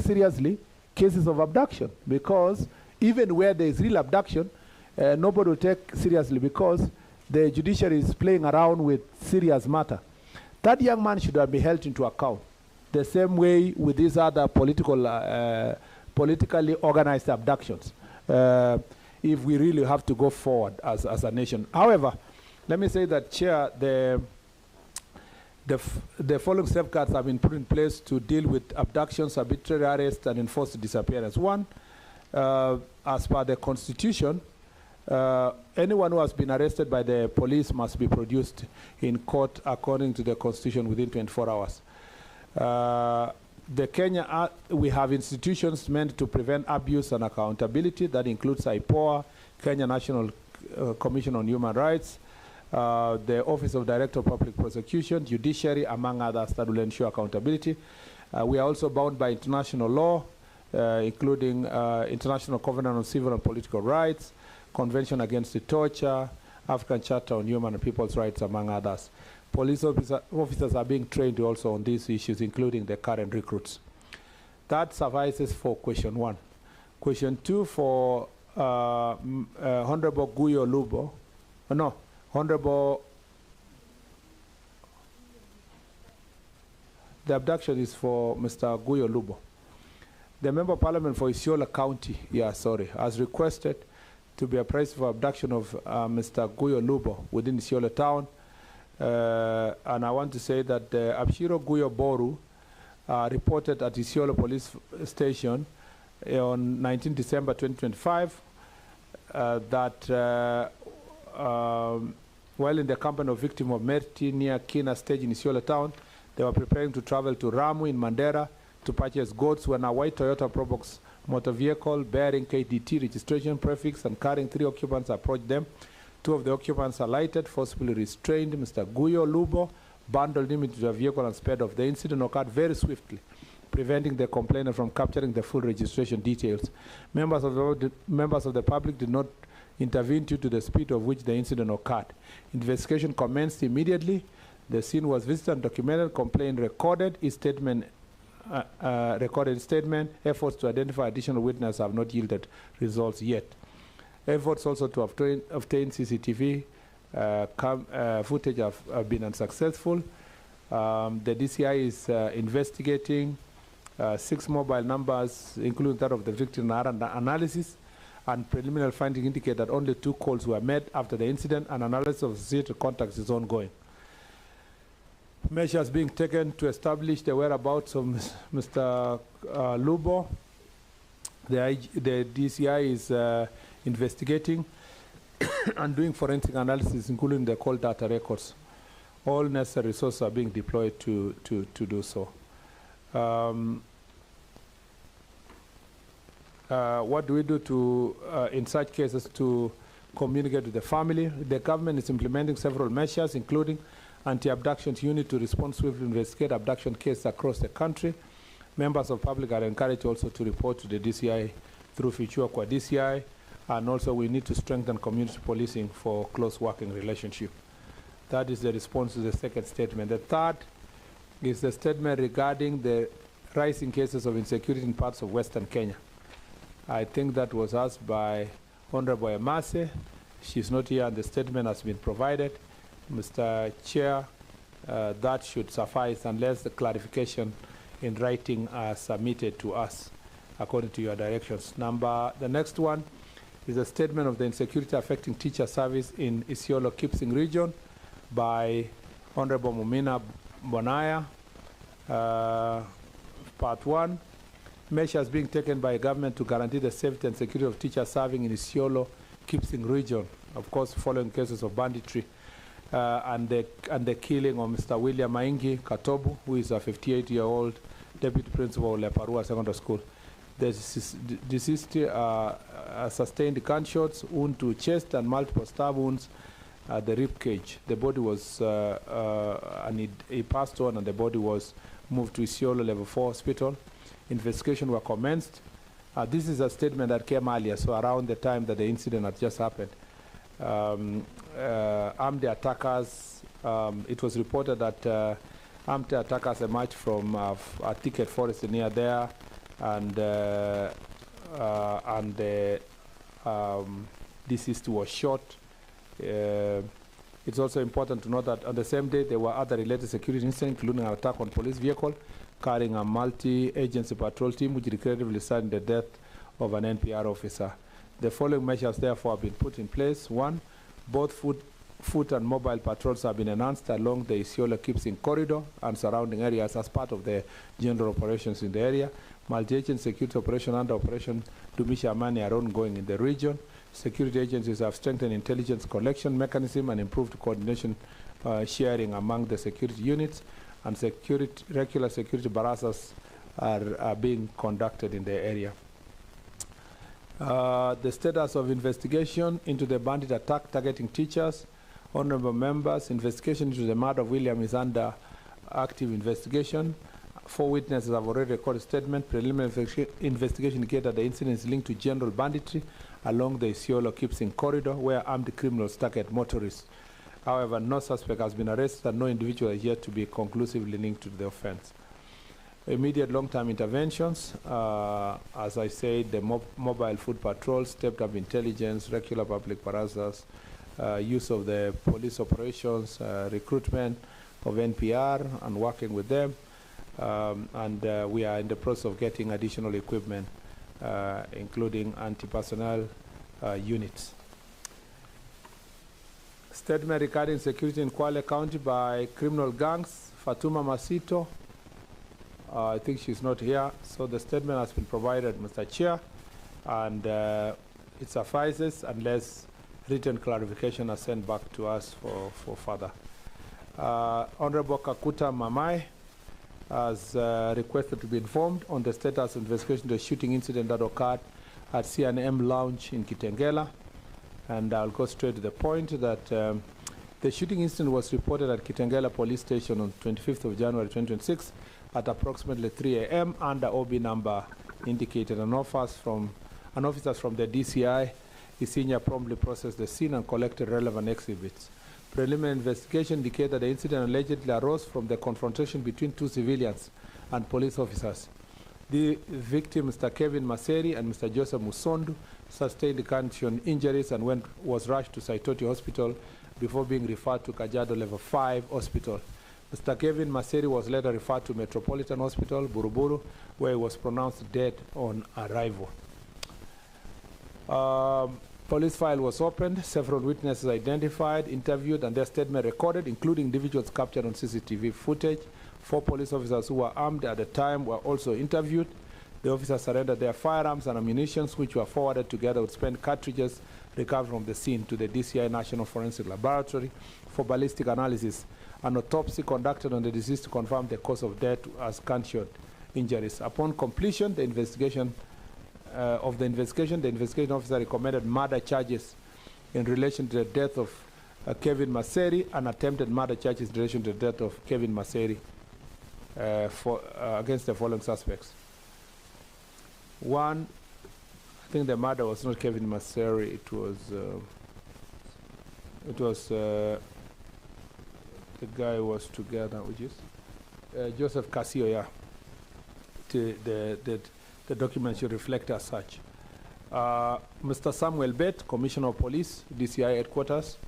seriously cases of abduction, because even where there is real abduction, nobody will take seriously because the judiciary is playing around with serious matter. That young man should have been held into account. The same way with these other politically organized abductions, if we really have to go forward as a nation. However, let me say that, Chair, the following safeguards have been put in place to deal with abductions, arbitrary arrest, and enforced disappearance. One, as per the Constitution, anyone who has been arrested by the police must be produced in court according to the Constitution within 24 hours. We have institutions meant to prevent abuse and accountability. That includes IPOA, Kenya National Commission on Human Rights, the Office of Director of Public Prosecution, Judiciary, among others, that will ensure accountability. We are also bound by international law, including International Covenant on Civil and Political Rights, Convention Against the Torture, African Charter on Human and People's Rights, among others. Police officers are being trained also on these issues, including the current recruits. That suffices for question one. Question two for Honorable Guyo Lubo. No, Honorable, the abduction is for Mr. Guyo Lubo. The Member of Parliament for Isiolo County, has requested to be apprised for abduction of Mr. Guyo Lubo within Isiolo town. And I want to say that Abshiro Guyo Boru reported at Isiolo Police Station on 19 December 2025 that while in the company of victim of Merti near Kina stage in Isiolo town, they were preparing to travel to Ramu in Mandera to purchase goods when a white Toyota Probox motor vehicle bearing KDT registration prefix and carrying 3 occupants approached them. 2 of the occupants alighted, forcibly restrained Mr. Guyo Lubo, bundled him into the vehicle and sped off. The incident occurred very swiftly, preventing the complainant from capturing the full registration details. Members of the public did not intervene due to the speed of which the incident occurred. Investigation commenced immediately. The scene was visited and documented. Complaint recorded. His statement recorded statement. Efforts to identify additional witnesses have not yielded results yet. Efforts also to obtain CCTV footage have been unsuccessful. The DCI is investigating 6 mobile numbers, including that of the victim analysis, and preliminary findings indicate that only 2 calls were made after the incident, and analysis of associated contacts is ongoing. Measures being taken to establish the whereabouts of Mr. Lubo. The DCI is investigating and doing forensic analysis, including the call data records. All necessary resources are being deployed to do so. What do we do to, in such cases, to communicate with the family? The government is implementing several measures, including anti-abduction unit to respond swiftly investigate abduction cases across the country. Members of the public are encouraged also to report to the DCI through Fichua Kwa DCI, and also we need to strengthen community policing for close working relationship. That is the response to the second statement. The third is the statement regarding the rising cases of insecurity in parts of Western Kenya. I think that was asked by Honorable Emase. She's not here, and the statement has been provided. Mr. Chair, that should suffice unless the clarification in writing are submitted to us according to your directions. The next one is a statement of the insecurity affecting teacher service in Isiolo Kipsing region by Honorable Mumina Bonaya. Part 1, measures being taken by government to guarantee the safety and security of teachers serving in Isiolo Kipsing region, of course following cases of banditry and the killing of Mr. William Maingi Katobu, who is a 58-year-old deputy principal of Leparua Secondary School. The deceased sustained gunshots, wound to chest, and multiple stab wounds at the rib cage. The body was, and he passed on, and the body was moved to Isiolo Level 4 Hospital. Investigation were commenced. This is a statement that came earlier, so around the time that the incident had just happened. Armed attackers, it was reported that armed attackers emerged from a thicket forest near there, and the deceased was shot. It's also important to note that on the same day there were other related security incidents, including an attack on police vehicle carrying a multi-agency patrol team, which regrettably resulted in the death of an NPR officer. The following measures therefore have been put in place. 1, both foot and mobile patrols have been enhanced along the Isiolo Kipsing corridor and surrounding areas as part of the general operations in the area. Multi-agency security operation under Operation Dumisha Amani are ongoing in the region. Security agencies have strengthened intelligence collection mechanism and improved coordination sharing among the security units, and regular security barazas are being conducted in the area. The status of investigation into the bandit attack targeting teachers. Honorable members, investigation into the murder of William is under active investigation. 4 witnesses have already recorded statement. Preliminary investigation indicated that the incident is linked to general banditry along the Isiolo Kipsing corridor, where armed criminals target motorists. However, no suspect has been arrested and no individual is yet to be conclusively linked to the offense. Immediate long-term interventions, as I said, the mobile foot patrols, stepped-up intelligence, regular public barazas, use of the police operations, recruitment of NPR and working with them, and we are in the process of getting additional equipment, including anti-personnel units. Statement regarding security in Kwale County by criminal gangs. Fatuma Masito, I think she's not here, so the statement has been provided, Mr. Chair, and it suffices unless written clarification are sent back to us for further. Honorable Kakuta Mamai has requested to be informed on the status of investigation of the shooting incident that occurred at C&M Lounge in Kitengela. And I'll go straight to the point that the shooting incident was reported at Kitengela Police Station on 25th of January 2026 at approximately 3 a.m. under OB number indicated. An officer from the DCI Isinya promptly processed the scene and collected relevant exhibits. Preliminary investigation indicated that the incident allegedly arose from the confrontation between 2 civilians and police officers. The victim, Mr. Kevin Maseri and Mr. Joseph Musondu, sustained gunshot injuries and was rushed to Saitoti Hospital before being referred to Kajiado Level 5 Hospital. Mr. Kevin Maseri was later referred to Metropolitan Hospital, Buruburu, where he was pronounced dead on arrival. Police file was opened, several witnesses identified, interviewed, and their statement recorded, including individuals captured on CCTV footage. 4 police officers who were armed at the time were also interviewed. The officers surrendered their firearms and ammunition, which were forwarded together with spent cartridges recovered from the scene to the DCI National Forensic Laboratory for ballistic analysis. An autopsy conducted on the deceased to confirm the cause of death as gunshot injuries. Upon completion, the investigation officer recommended murder charges in relation to the death of Kevin Maseri and attempted murder charges in relation to the death of Kevin Maseri against the following suspects. One, I think the murder was not Kevin Maseri, it was the guy who was together, which is Joseph Casio, yeah. The document should reflect as such. Mr. Samuel Bett, Commissioner of Police, DCI Headquarters.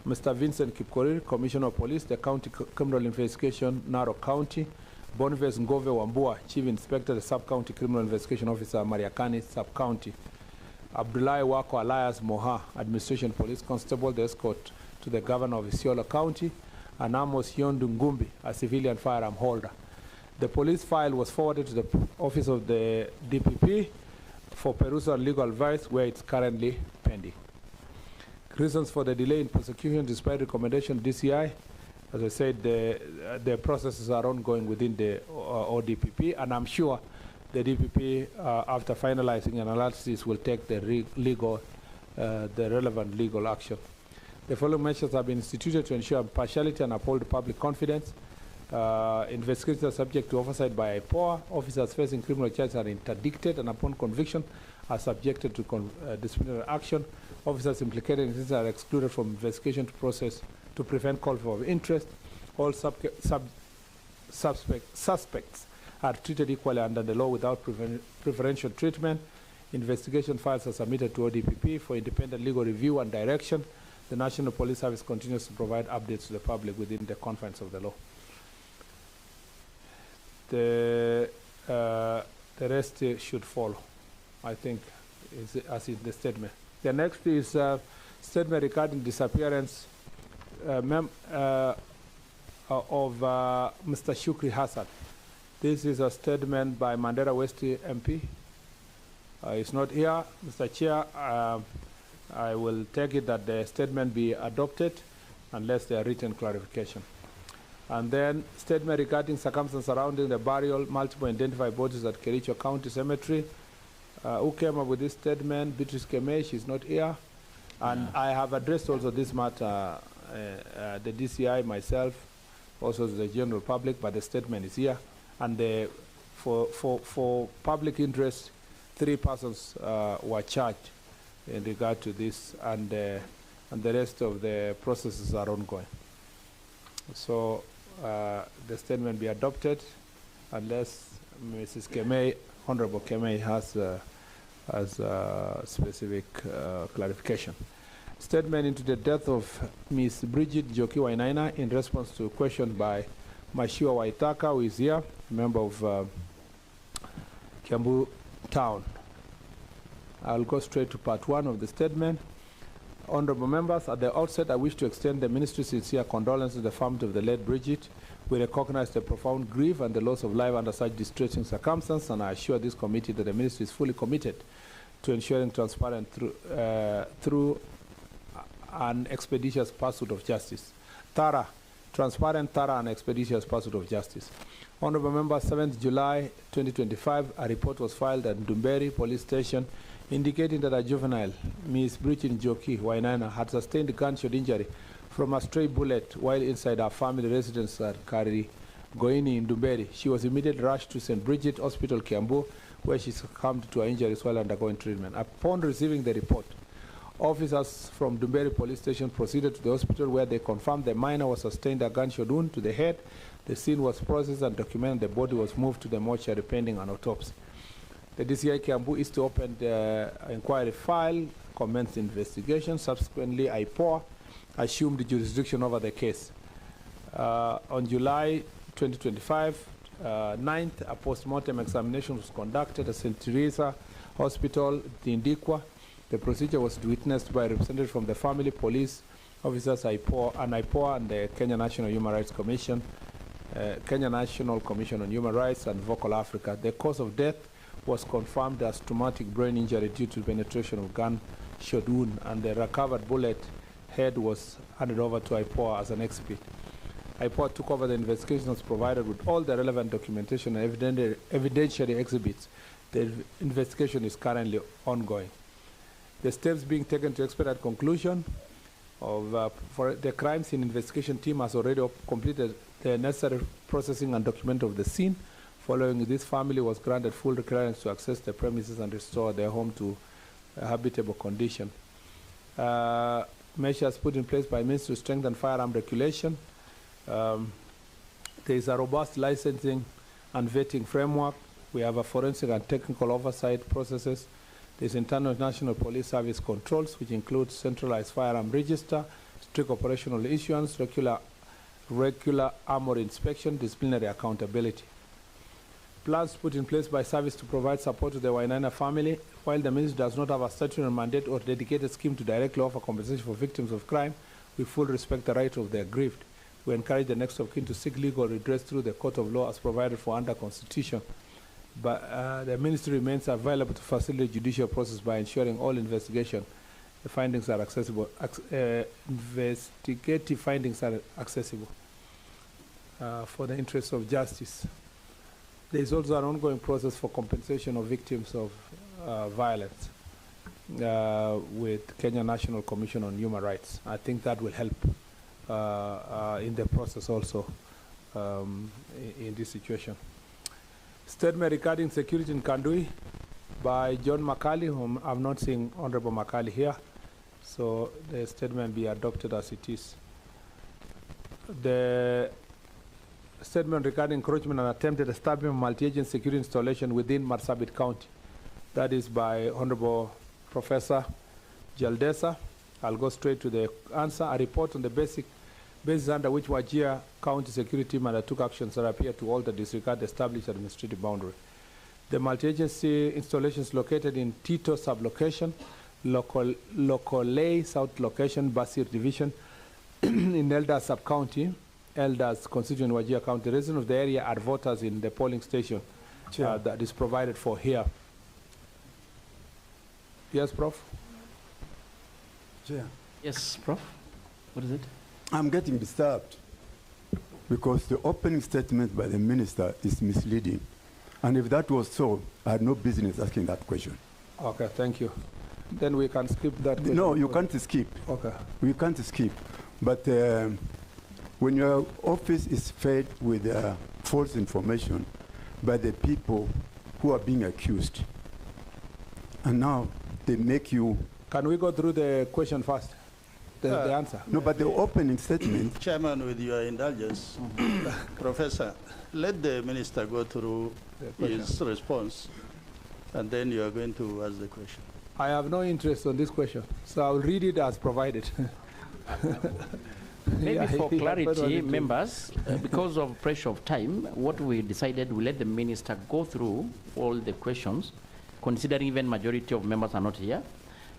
Mr. Vincent Kipkorir, Commissioner of Police, the County Criminal Investigation, Narok County. Boniface Ngove Wambua, Chief Inspector, the Sub-County Criminal Investigation Officer, Mariakani Sub-County. Abdullahi Wako Elias Moha, Administration Police Constable, the escort to the Governor of Isiolo County. And Amos Yondu Ngumbi, a civilian firearm holder. The police file was forwarded to the office of the DPP for perusal and legal advice, where it's currently pending. Reasons for the delay in prosecution despite recommendation DCI, as I said, the processes are ongoing within the ODPP, and I'm sure the DPP, after finalizing an analysis, will take the relevant legal action. The following measures have been instituted to ensure impartiality and uphold public confidence. Investigations are subject to oversight by IPOA. Officers facing criminal charges are interdicted and upon conviction are subjected to disciplinary action. Officers implicated in this are excluded from investigation to prevent conflict of interest. All suspects are treated equally under the law without preferential treatment. Investigation files are submitted to ODPP for independent legal review and direction. The National Police Service continues to provide updates to the public within the confines of the law. The rest should follow, I think, as is the statement. The next is statement regarding disappearance of Mr. Shukri Hassan. This is a statement by Mandera West MP. It's not here. Mr. Chair, I will take it that the statement be adopted unless there are written clarification. And then statement regarding circumstances surrounding the burial, multiple identified bodies at Kericho County Cemetery. Who came up with this statement? Beatrice Kemei, she's not here. And I have addressed also this matter, the DCI, myself, also to the general public, but the statement is here. And for public interest, 3 persons were charged in regard to this, and the rest of the processes are ongoing. So the statement be adopted unless Mrs. Kemei, Honorable Kemei, has specific clarification. Statement into the death of Ms. Bridget Njoki Wainaina in response to a question by Mashua Waitaka, who is here, member of Kiambu Town. I'll go straight to part 1 of the statement. Honorable members, at the outset, I wish to extend the Ministry's sincere condolences to the family of the late Bridget. We recognize the profound grief and the loss of life under such distressing circumstances, and I assure this committee that the Ministry is fully committed to ensuring transparent through an expeditious pursuit of justice. Transparent, thorough, and expeditious pursuit of justice. Honorable members, 7th July 2025, a report was filed at Ndumberi Police Station indicating that a juvenile, Ms. Bridget Njoki Wainaina, had sustained gunshot injury from a stray bullet while inside her family residence at Kari Goini in Ndumberi. She was immediately rushed to St. Bridget Hospital, Kiambu, where she succumbed to her injuries while undergoing treatment. Upon receiving the report, Officers from Dumberi Police Station proceeded to the hospital where they confirmed the minor was sustained a gunshot wound to the head. The scene was processed and documented. The body was moved to the mortuary pending an autopsy. The DCI Kiambu is to open the inquiry file, commence investigation. Subsequently, IPOA assumed jurisdiction over the case. On July 2025, 9th, a post-mortem examination was conducted at St. Teresa Hospital, Tindikwa. The procedure was witnessed by representatives from the family, police officers, IPOA, and the Kenya National Human Rights Commission, Kenya National Commission on Human Rights, and Vocal Africa. The cause of death was confirmed as traumatic brain injury due to penetration of gunshot wound, and the recovered bullet head was handed over to IPOA as an exhibit. IPOA took over the investigations provided with all the relevant documentation and evidentiary exhibits. The investigation is currently ongoing. The steps being taken to expedite conclusion of for the crime scene investigation team has already completed the necessary processing and document of the scene. Following this, family was granted full clearance to access the premises and restore their home to a habitable condition. Measures put in place by Ministry to strengthen firearm regulation. There is a robust licensing and vetting framework. We have a forensic and technical oversight processes. There's internal national police service controls, which includes centralized firearm register, strict operational issuance, regular armory inspection, disciplinary accountability. Plans put in place by service to provide support to the Wainaina family. While the ministry does not have a statutory mandate or dedicated scheme to directly offer compensation for victims of crime, we fully respect the right of the aggrieved. We encourage the next of kin to seek legal redress through the court of law as provided for under Constitution. But the ministry remains available to facilitate judicial process by ensuring all investigation findings are accessible. Investigative findings are accessible for the interest of justice. There is also an ongoing process for compensation of victims of violence with Kenya National Commission on Human Rights. I think that will help in the process also in this situation. Statement regarding security in Kandui by John Makali, whom I'm not seeing Honorable Makali here, so the statement be adopted as it is. The statement regarding encroachment and attempted establishment of multi-agent security installation within Marsabit County. That is by Honorable Professor Jaldesa. I'll go straight to the answer. A report on the basis under which Wajir County Security Team undertook actions that appear to alter disregard the established administrative boundary. The multi-agency installations located in Tito sublocation, Lokolei South location, Basir Division, in Elders sub-county, Elders constituent Wajir County. Residents of the area are voters in the polling station that is provided for here. Yes, Prof? Chair. Yes, Prof? What is it? I'm getting disturbed because the opening statement by the minister is misleading. And if that was so, I had no business asking that question. Okay, thank you. Then we can skip that question. No, you can't skip. Okay. We can't skip. But when your office is fed with false information by the people who are being accused, and now they make you... Can we go through the question first? The answer. No, but the opening statement... Chairman, with your indulgence, Professor, let the minister go through his response, and then you are going to ask the question. I have no interest on this question, so I'll read it as provided. Maybe for clarity, members, because of pressure of time, what we decided, we let the minister go through all the questions, considering even majority of members are not here.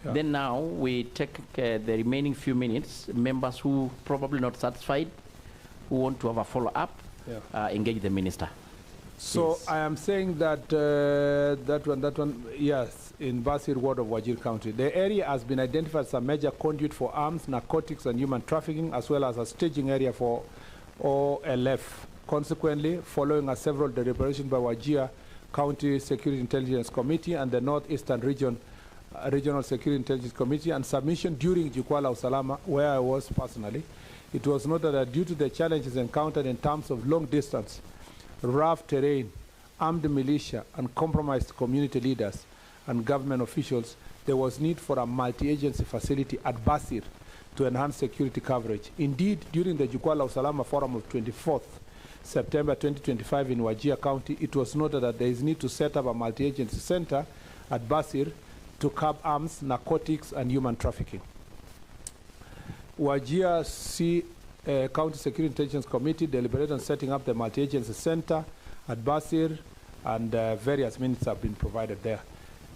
Yeah. Then now we take the remaining few minutes, members who probably not satisfied, who want to have a follow-up, engage the minister. So yes. I am saying that that one, yes, in Basir ward of Wajir County. The area has been identified as a major conduit for arms, narcotics, and human trafficking, as well as a staging area for OLF. Consequently, following several deliberations by Wajir County Security Intelligence Committee and the Northeastern Regional Security Intelligence Committee, and submission during Jukwaa Usalama, where I was personally, it was noted that due to the challenges encountered in terms of long distance, rough terrain, armed militia, and compromised community leaders and government officials, there was need for a multi-agency facility at Basir to enhance security coverage. Indeed, during the Jukwaa la Usalama Forum of 24th September 2025 in Wajir County, it was noted that there is need to set up a multi-agency center at Basir to curb arms, narcotics, and human trafficking. Wajir County Security Intelligence Committee deliberated on setting up the multi-agency center at Basir, and various minutes have been provided there.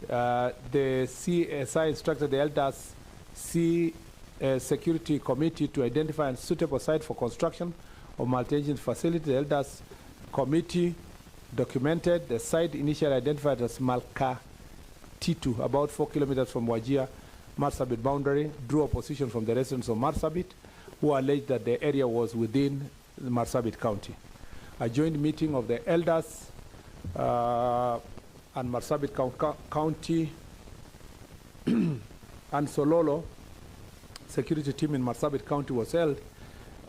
The CSI instructed the elders Security Committee to identify a suitable site for construction of multi-agency facility. The elders committee documented the site initially identified as Malka T2, about 4 kilometers from Wajir Marsabit boundary, drew opposition from the residents of Marsabit, who alleged that the area was within Marsabit County. A joint meeting of the elders and Marsabit County and Sololo security team in Marsabit County was held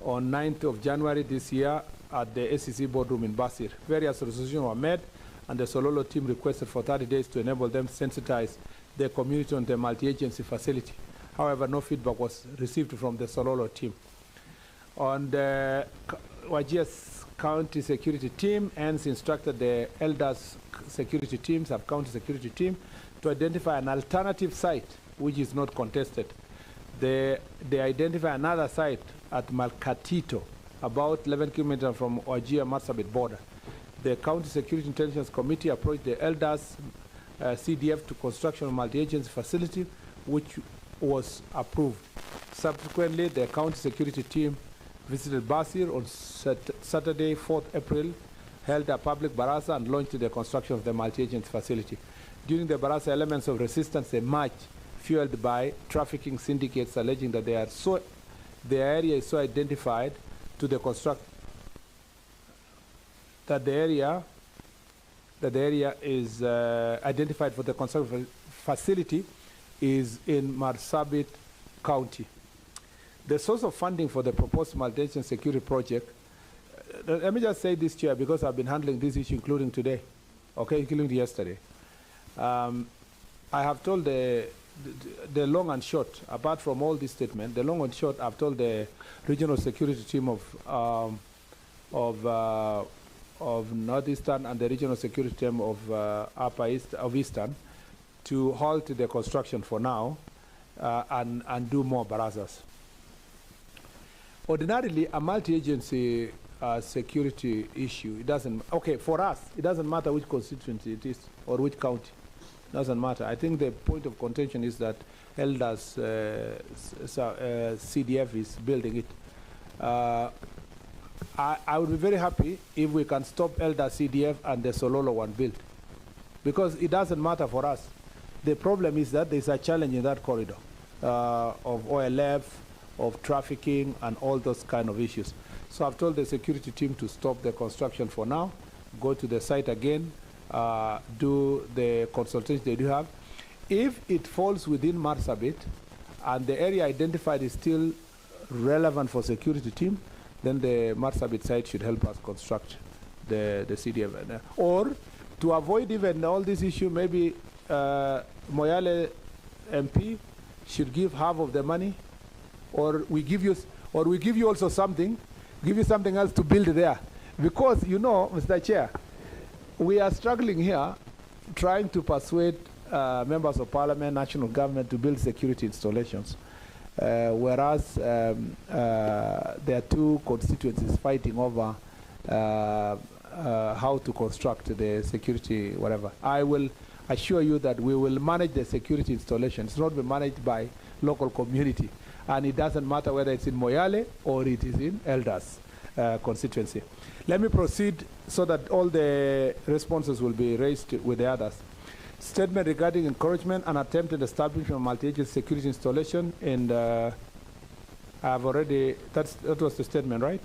on 9th of January this year at the SEC boardroom in Basir. Various resolutions were made, and the Sololo team requested for 30 days to enable them to sensitize their community on the multi-agency facility. However, no feedback was received from the Sololo team. On the Wajir County security team, hence instructed the elders security team, sub-county security team, to identify an alternative site which is not contested. They identify another site at Malkatito, about 11 kilometers from Wajir Marsabit border. The County Security Intelligence Committee approached the elders CDF to construction of multi-agency facility, which was approved. Subsequently, the County Security team visited Basir on Saturday, 4th April, held a public barasa and launched the construction of the multi-agency facility. During the barasa, elements of resistance emerged, fueled by trafficking syndicates alleging that the area is so identified to the that the area is identified for the construction facility is in Marsabit County. The source of funding for the proposed multi-agency security project, let me just say this, Chair, because I've been handling this issue including today, okay, including yesterday. I have told the long and short, apart from all this statement, the long and short, I've told the regional security team of Northeastern and the regional security team of Upper East, of Eastern, to halt the construction for now and do more barazas. Ordinarily, a multi-agency security issue, it doesn't, okay, for us, it doesn't matter which constituency it is or which county. Doesn't matter. I think the point of contention is that elders CDF is building it. I would be very happy if we can stop elder CDF and the Sololo one build, because it doesn't matter for us. The problem is that there's a challenge in that corridor of OLF, of trafficking, and all those kind of issues. So I've told the security team to stop the construction for now, go to the site again, do the consultation they do have. If it falls within Marsabit and the area identified is still relevant for security team, then the Marsabit site should help us construct the CDF. Or to avoid even all this issue, maybe Moyale MP should give half of the money, or we give you also something, give you something else to build there. Because, you know, Mr. Chair, we are struggling here trying to persuade members of parliament, national government to build security installations, whereas there are two constituencies fighting over how to construct the security, whatever. I will assure you that we will manage the security installation. It's not be managed by local community, and it doesn't matter whether it's in Moyale or it is in Elders constituency. Let me proceed so that all the responses will be raised with the others. Statement regarding encouragement and attempted establishment of multi-agency security installation, and I've already, that was the statement, right?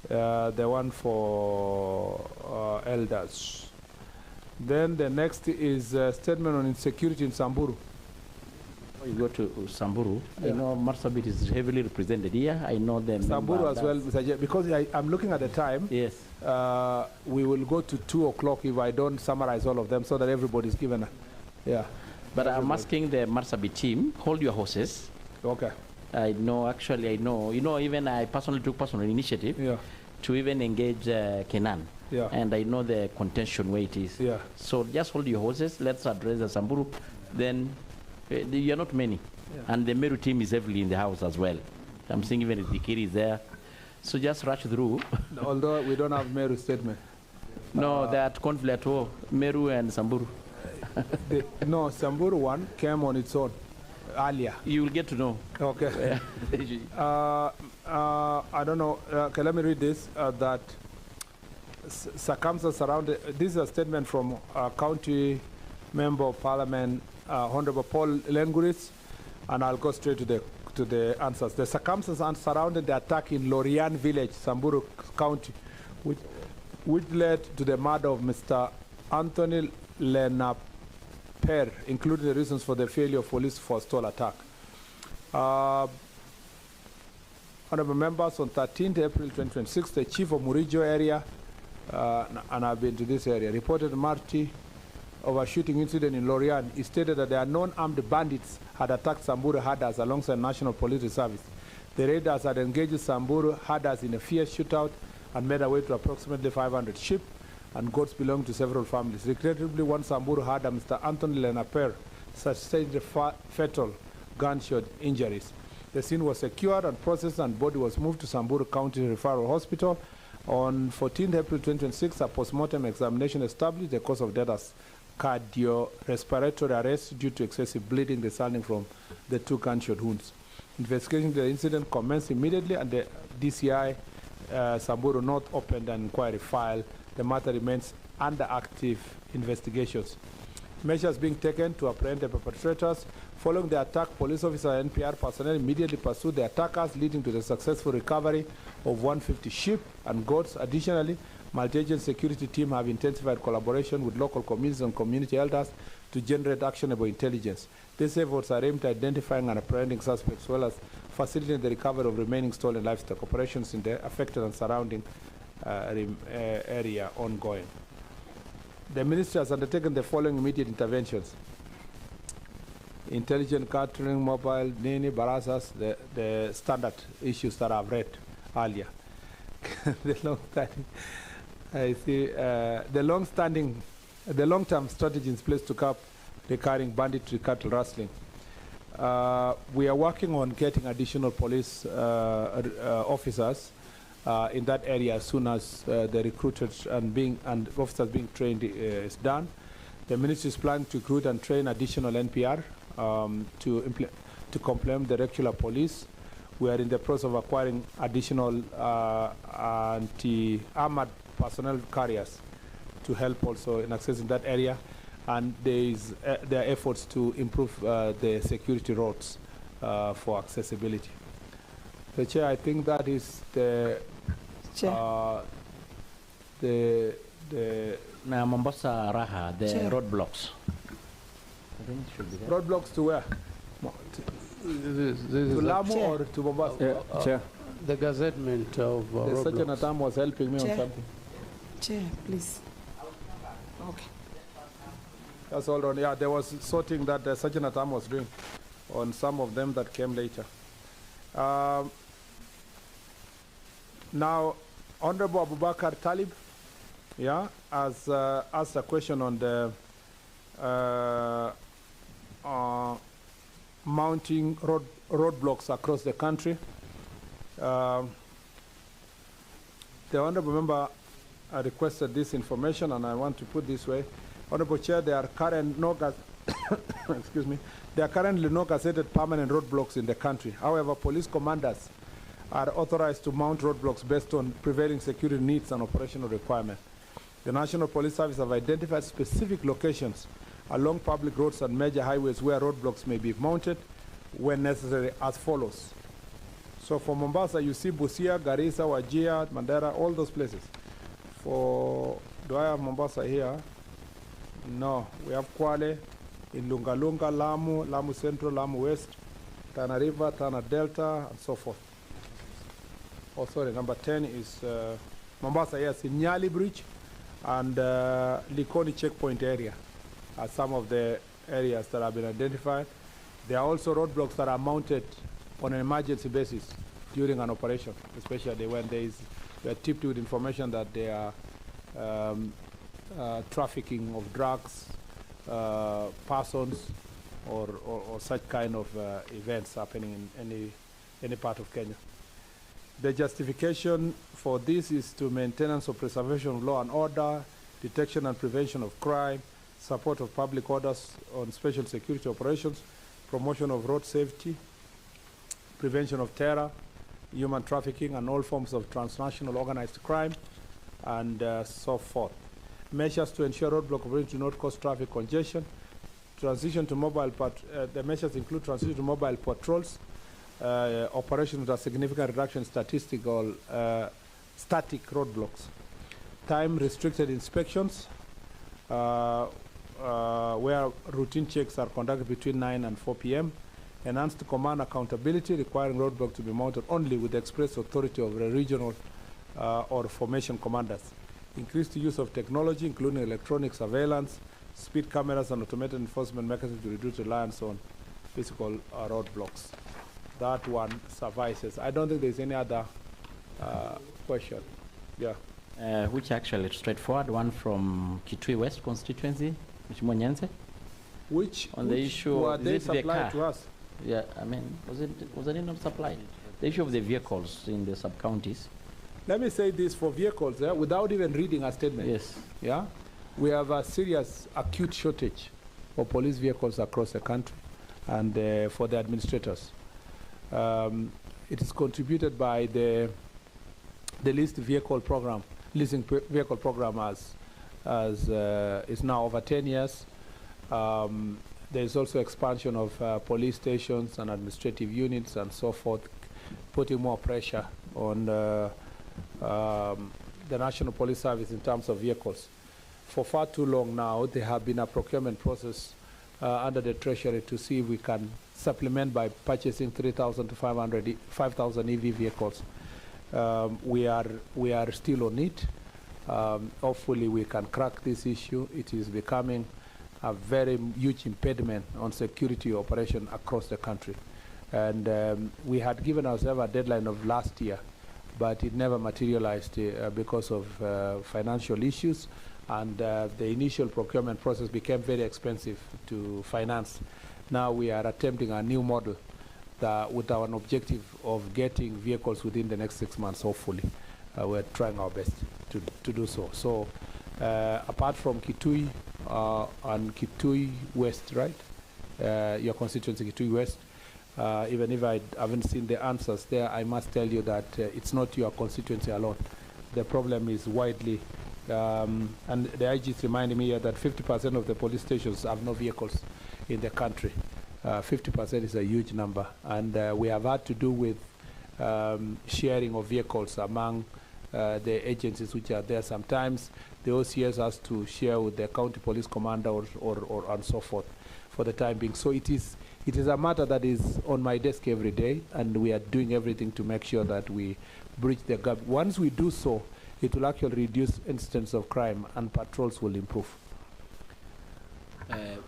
The one for elders. Then the next is a statement on insecurity in Samburu. You go to Samburu. Yeah. I know Marsabit is heavily represented here. I know them. Samburu as well, Mr. J, because I'm looking at the time. Yes. We will go to 2 o'clock if I don't summarize all of them so that everybody's given a, yeah. But I'm asking the Marsabit team, hold your horses. Okay. I know, even I personally took personal initiative to even engage Kenan. Yeah. And I know the contention where it is. Yeah. So just hold your horses. Let's address the Samburu. Then you're not many. Yeah. And the Meru team is heavily in the house as well. I'm seeing even Dikiri is there. So just rush through. Although we don't have Meru statement. No, that conflict, Meru and Samburu. No, Samburu one came on its own earlier. You will get to know. Okay. I don't know. Okay, let me read this. That circumstances surrounding. This is a statement from County Member of Parliament, Honorable Paul Lenguris, and I'll go straight to the answers. The circumstances surrounding the attack in Lorian Village, Samburu County, which led to the murder of Mr. Anthony Lenaper, including the reasons for the failure of police for stall attack. Honorable members, on 13th April 2026, the chief of Murijo area, and I've been to this area, reported Marty of a shooting incident in Lorian. He stated that the unknown armed bandits had attacked Samburu herders alongside National Police Reserve. The raiders had engaged Samburu herders in a fierce shootout and made away to approximately 500 sheep and goats belonging to several families. Regrettably, one Samburu herder, Mr. Anthony Lenaper, sustained fatal gunshot injuries. The scene was secured and processed, and body was moved to Samburu County Referral Hospital. On 14th April 2026, a postmortem examination established the cause of death as cardiorespiratory arrest due to excessive bleeding resulting from the 2 gunshot wounds. Investigation into the incident commenced immediately, and the DCI Samburu North opened an inquiry file. The matter remains under active investigations. Measures being taken to apprehend the perpetrators. Following the attack, police officer and NPR personnel immediately pursued the attackers, leading to the successful recovery of 150 sheep and goats. Additionally, multi-agent security team have intensified collaboration with local communities and community elders to generate actionable intelligence. These efforts are aimed at identifying and apprehending suspects, as well as facilitating the recovery of remaining stolen livestock. Operations in the affected and surrounding area ongoing. The ministry has undertaken the following immediate interventions: intelligent catering, mobile, Nini, Barasas, the standard issues that I've read earlier. The long-term strategy in place to curb recurring banditry, cattle rustling. We are working on getting additional police officers in that area as soon as the recruited and officers being trained is done. The ministry is planning to recruit and train additional NPR to complement the regular police. We are in the process of acquiring additional anti-armored personnel carriers to help also in accessing that area. And there are efforts to improve the security roads for accessibility. So, Chair, I think that is the Mombasa Raha, the roadblocks. I think it should be there. Roadblocks to where? To Lamu or to Mombasa? Chair. The gazettement of the Sergeant at Arm was helping me on something. Chair, please. Okay. That's all on. Yeah, there was sorting that the Sergeant at Arm was doing on some of them that came later. Now, Honorable Abubakar Talib, has asked a question on the mounting roadblocks across the country. The Honorable Member requested this information, and I want to put this way. Honorable Chair, there are currently no gazetted permanent roadblocks in the country. However, police commanders are authorized to mount roadblocks based on prevailing security needs and operational requirements. The National Police Service have identified specific locations along public roads and major highways where roadblocks may be mounted when necessary as follows. So for Mombasa, you see Busia, Garissa, Wajir, Mandera, all those places. Do I have Mombasa here? No, we have Kwale, in Lungalunga, Lamu, Lamu Central, Lamu West, Tana River, Tana Delta, and so forth. Oh, sorry, number 10 is Mombasa, yes, in Nyali Bridge and Likoni checkpoint area are some of the areas that have been identified. There are also roadblocks that are mounted on an emergency basis during an operation, especially when we are tipped with information that there are trafficking of drugs, persons, or such kind of events happening in any part of Kenya. The justification for this is to maintenance or preservation of law and order, detection and prevention of crime, support of public orders on special security operations, promotion of road safety, prevention of terror, human trafficking, and all forms of transnational organized crime, and so forth. Measures to ensure roadblock operations do not cause traffic congestion. Transition to mobile the measures include transition to mobile patrols, operations with a significant reduction in static roadblocks. Time-restricted inspections, where routine checks are conducted between 9 and 4 p.m. Enhanced command accountability, requiring roadblocks to be mounted only with the express authority of the regional or formation commanders. Increased use of technology, including electronic surveillance, speed cameras, and automated enforcement mechanisms to reduce reliance on physical roadblocks. That one suffices. I don't think there's any other question. Yeah. Which actually straightforward one from Kitui West constituency, which on the issue were they supplied to us? Yeah, I mean, was it not supplied? The issue of the vehicles in the sub-counties. Let me say this for vehicles, without even reading a statement. Yes. Yeah, we have a serious acute shortage of police vehicles across the country, and for the administrators. It is contributed by the leasing vehicle program as is now over 10 years. There is also expansion of police stations and administrative units and so forth, putting more pressure on the National Police Service in terms of vehicles. For far too long now, there have been a procurement process under the Treasury to see if we can supplement by purchasing 3,000 to 5,000 EV vehicles. We are still on it. Hopefully we can crack this issue. It is becoming a very huge impediment on security operation across the country. And we had given ourselves a deadline of last year, but it never materialized because of financial issues, and the initial procurement process became very expensive to finance. Now we are attempting a new model with our objective of getting vehicles within the next 6 months, hopefully. We're trying our best to do so. So apart from Kitui and Kitui West, right? Your constituency, Kitui West, even if I haven't seen the answers there, I must tell you that it's not your constituency alone. The problem is widely, and the IG is reminding me here that 50% of the police stations have no vehicles in the country. 50% is a huge number, and we have had to do with sharing of vehicles among the agencies which are there. Sometimes the OCS has to share with the county police commander or and so forth for the time being. So it is a matter that is on my desk every day, and we are doing everything to make sure that we bridge the gap. Once we do so, it will actually reduce incidents of crime and patrols will improve.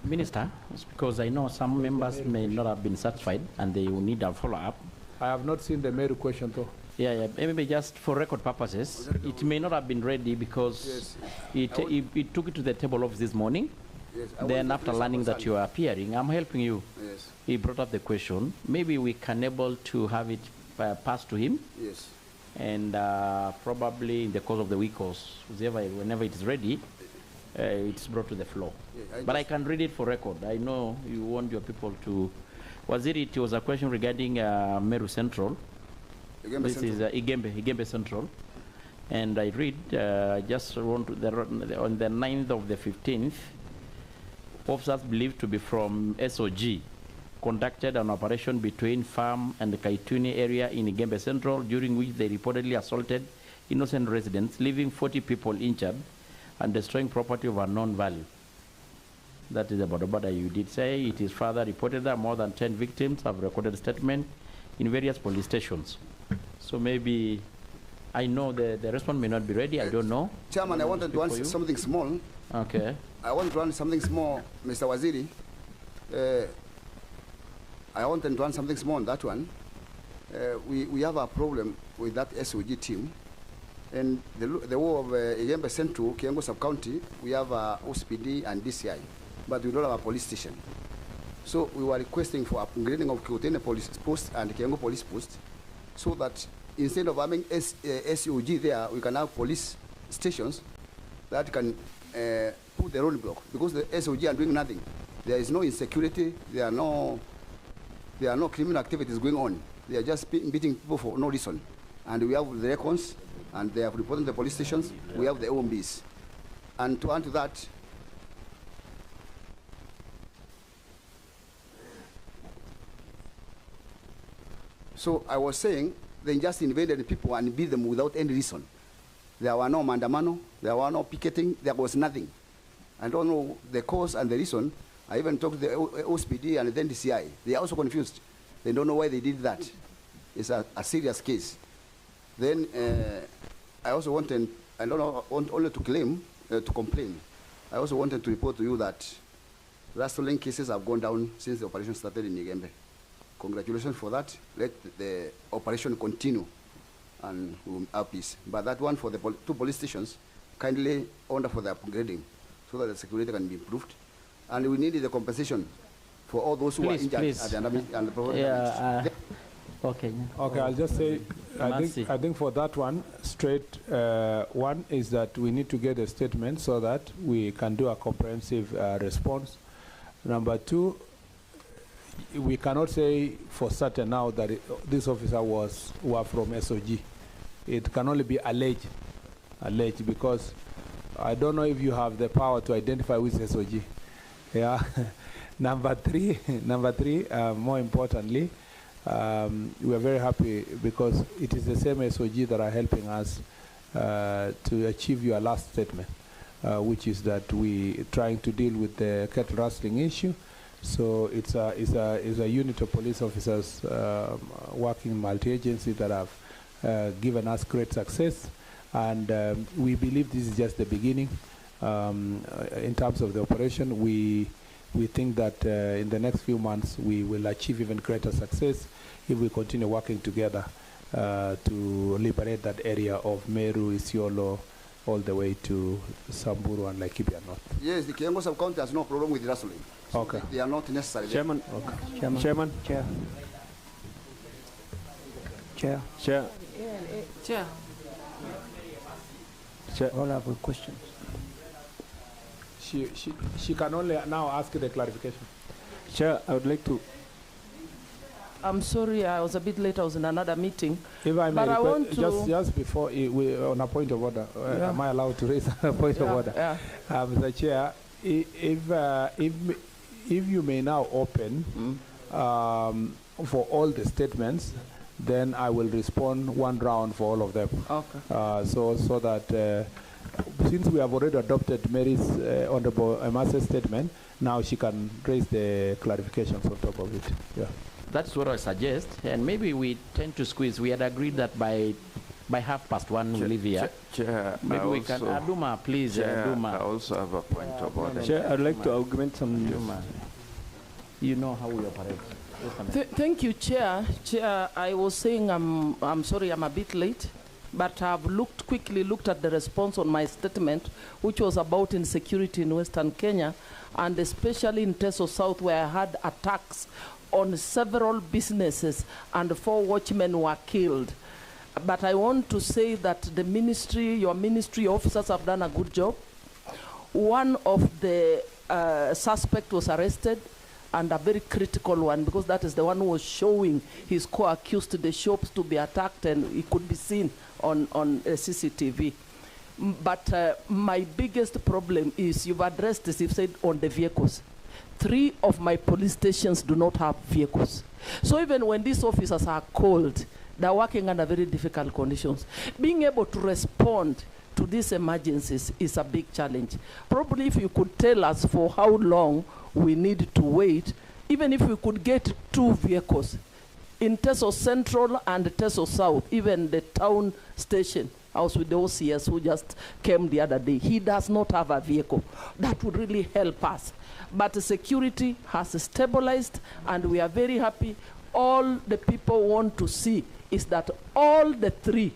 Minister, because I know some members may not have been satisfied and they will need a follow-up. I have not seen the Meru question though. Yeah, maybe just for record purposes, it may not have been ready because it took it to the table office this morning. Yes, then after learning that you are appearing, I'm helping you. Yes. He brought up the question. Maybe we can able to have it passed to him. Yes. And probably in the course of the week or whenever it is ready, it's brought to the floor. Yeah, but I can read it for record. I know you want your people to. It was a question regarding Meru Central. This is Igembe Central. And I read, just on the 9th of the 15th, officers believed to be from SOG conducted an operation between Farm and the Kaituni area in Igembe Central, during which they reportedly assaulted innocent residents, leaving 40 people injured and destroying property of unknown value. That is about what you did say. It is further reported that more than 10 victims have recorded statement in various police stations. So maybe, I know the response may not be ready, I don't know. Chairman, I wanted to answer something small. Okay. I want to answer something small, Mr. Waziri. I wanted to add something small on that one. We have a problem with that SOG team. And the whole of Igembe Central, Kiango Sub-County, we have OSPD and DCI, but we don't have a police station. So we were requesting for upgrading of Kiotene police post and Kiango police post, so that instead of having SOG there, we can have police stations that can put the roadblock, because the SOG are doing nothing. There is no insecurity, there are no criminal activities going on. They are just beating people for no reason. And we have the records, and they have reported the police stations. We have the OMBs. And to add to that, so I was saying they just invaded people and beat them without any reason. There were no mandamano, there were no picketing, there was nothing. I don't know the cause and the reason. I even talked to the OSPD and then DCI. They are also confused. They don't know why they did that. It's a serious case. Then I also wanted, I don't know, only to claim, to complain. I also wanted to report to you that rustling cases have gone down since the operation started in Igembe. Congratulations for that. Let the operation continue and we'll have peace. But that one for the two police stations, kindly order for the upgrading so that the security can be improved. And we need the compensation for all those who are injured at the problem. Okay, I'll just say, I think for that one, straight one is that we need to get a statement so that we can do a comprehensive response. Number two, we cannot say for certain now that this officer were from SOG. It can only be alleged, because I don't know if you have the power to identify which SOG. Yeah. Number three, more importantly, we are very happy because it is the same SOG that are helping us to achieve your last statement, which is that we trying to deal with the cattle rustling issue. So it's a unit of police officers working multi-agency that have given us great success, and we believe this is just the beginning. In terms of the operation, we think that in the next few months we will achieve even greater success if we continue working together to liberate that area of Meru, Isiolo, all the way to Samburu and Laikipia North. Yes, the Kiango Sub-County has no problem with rustling. So okay. They are not necessary. Chairman. Okay. Chairman. Chair. All have a question. She can only now ask the clarification. Chair, I would like to. I'm sorry, I was a bit late. I was in another meeting. If I may, but I want to just before we on a point of order, am I allowed to raise a point of order? Yeah. Mr. Chair, if you may now open for all the statements, then I will respond one round for all of them. Okay. So that since we have already adopted Mary's Honorable Emase's statement, now she can raise the clarifications on top of it. Yeah. That's what I suggest, and maybe we tend to squeeze. We had agreed that by 1:30 we'll leave here. Chair, maybe we can. Aduma, please. Chair, Aduma. I also have a point of order. Chair, I'd like to augment some. Aduma. You know how we operate. Thank you, Chair. Chair, I was saying I'm sorry I'm a bit late, but I've quickly looked at the response on my statement, which was about insecurity in Western Kenya, and especially in Teso South, where I had attacks on several businesses and 4 watchmen were killed. But I want to say that the ministry, your ministry officers have done a good job. One of the suspect was arrested, and a very critical one, because that is the one who was showing his co-accused the shops to be attacked, and it could be seen on CCTV. But my biggest problem is, you've addressed this, you've said on the vehicles. 3 of my police stations do not have vehicles. So even when these officers are called, they're working under very difficult conditions. Being able to respond to these emergencies is a big challenge. Probably if you could tell us for how long we need to wait, even if we could get 2 vehicles in Teso Central and Teso South, even the town station, I was with the OCS who just came the other day. He does not have a vehicle. That would really help us. But the security has stabilized, and we are very happy. All the people want to see is that all the three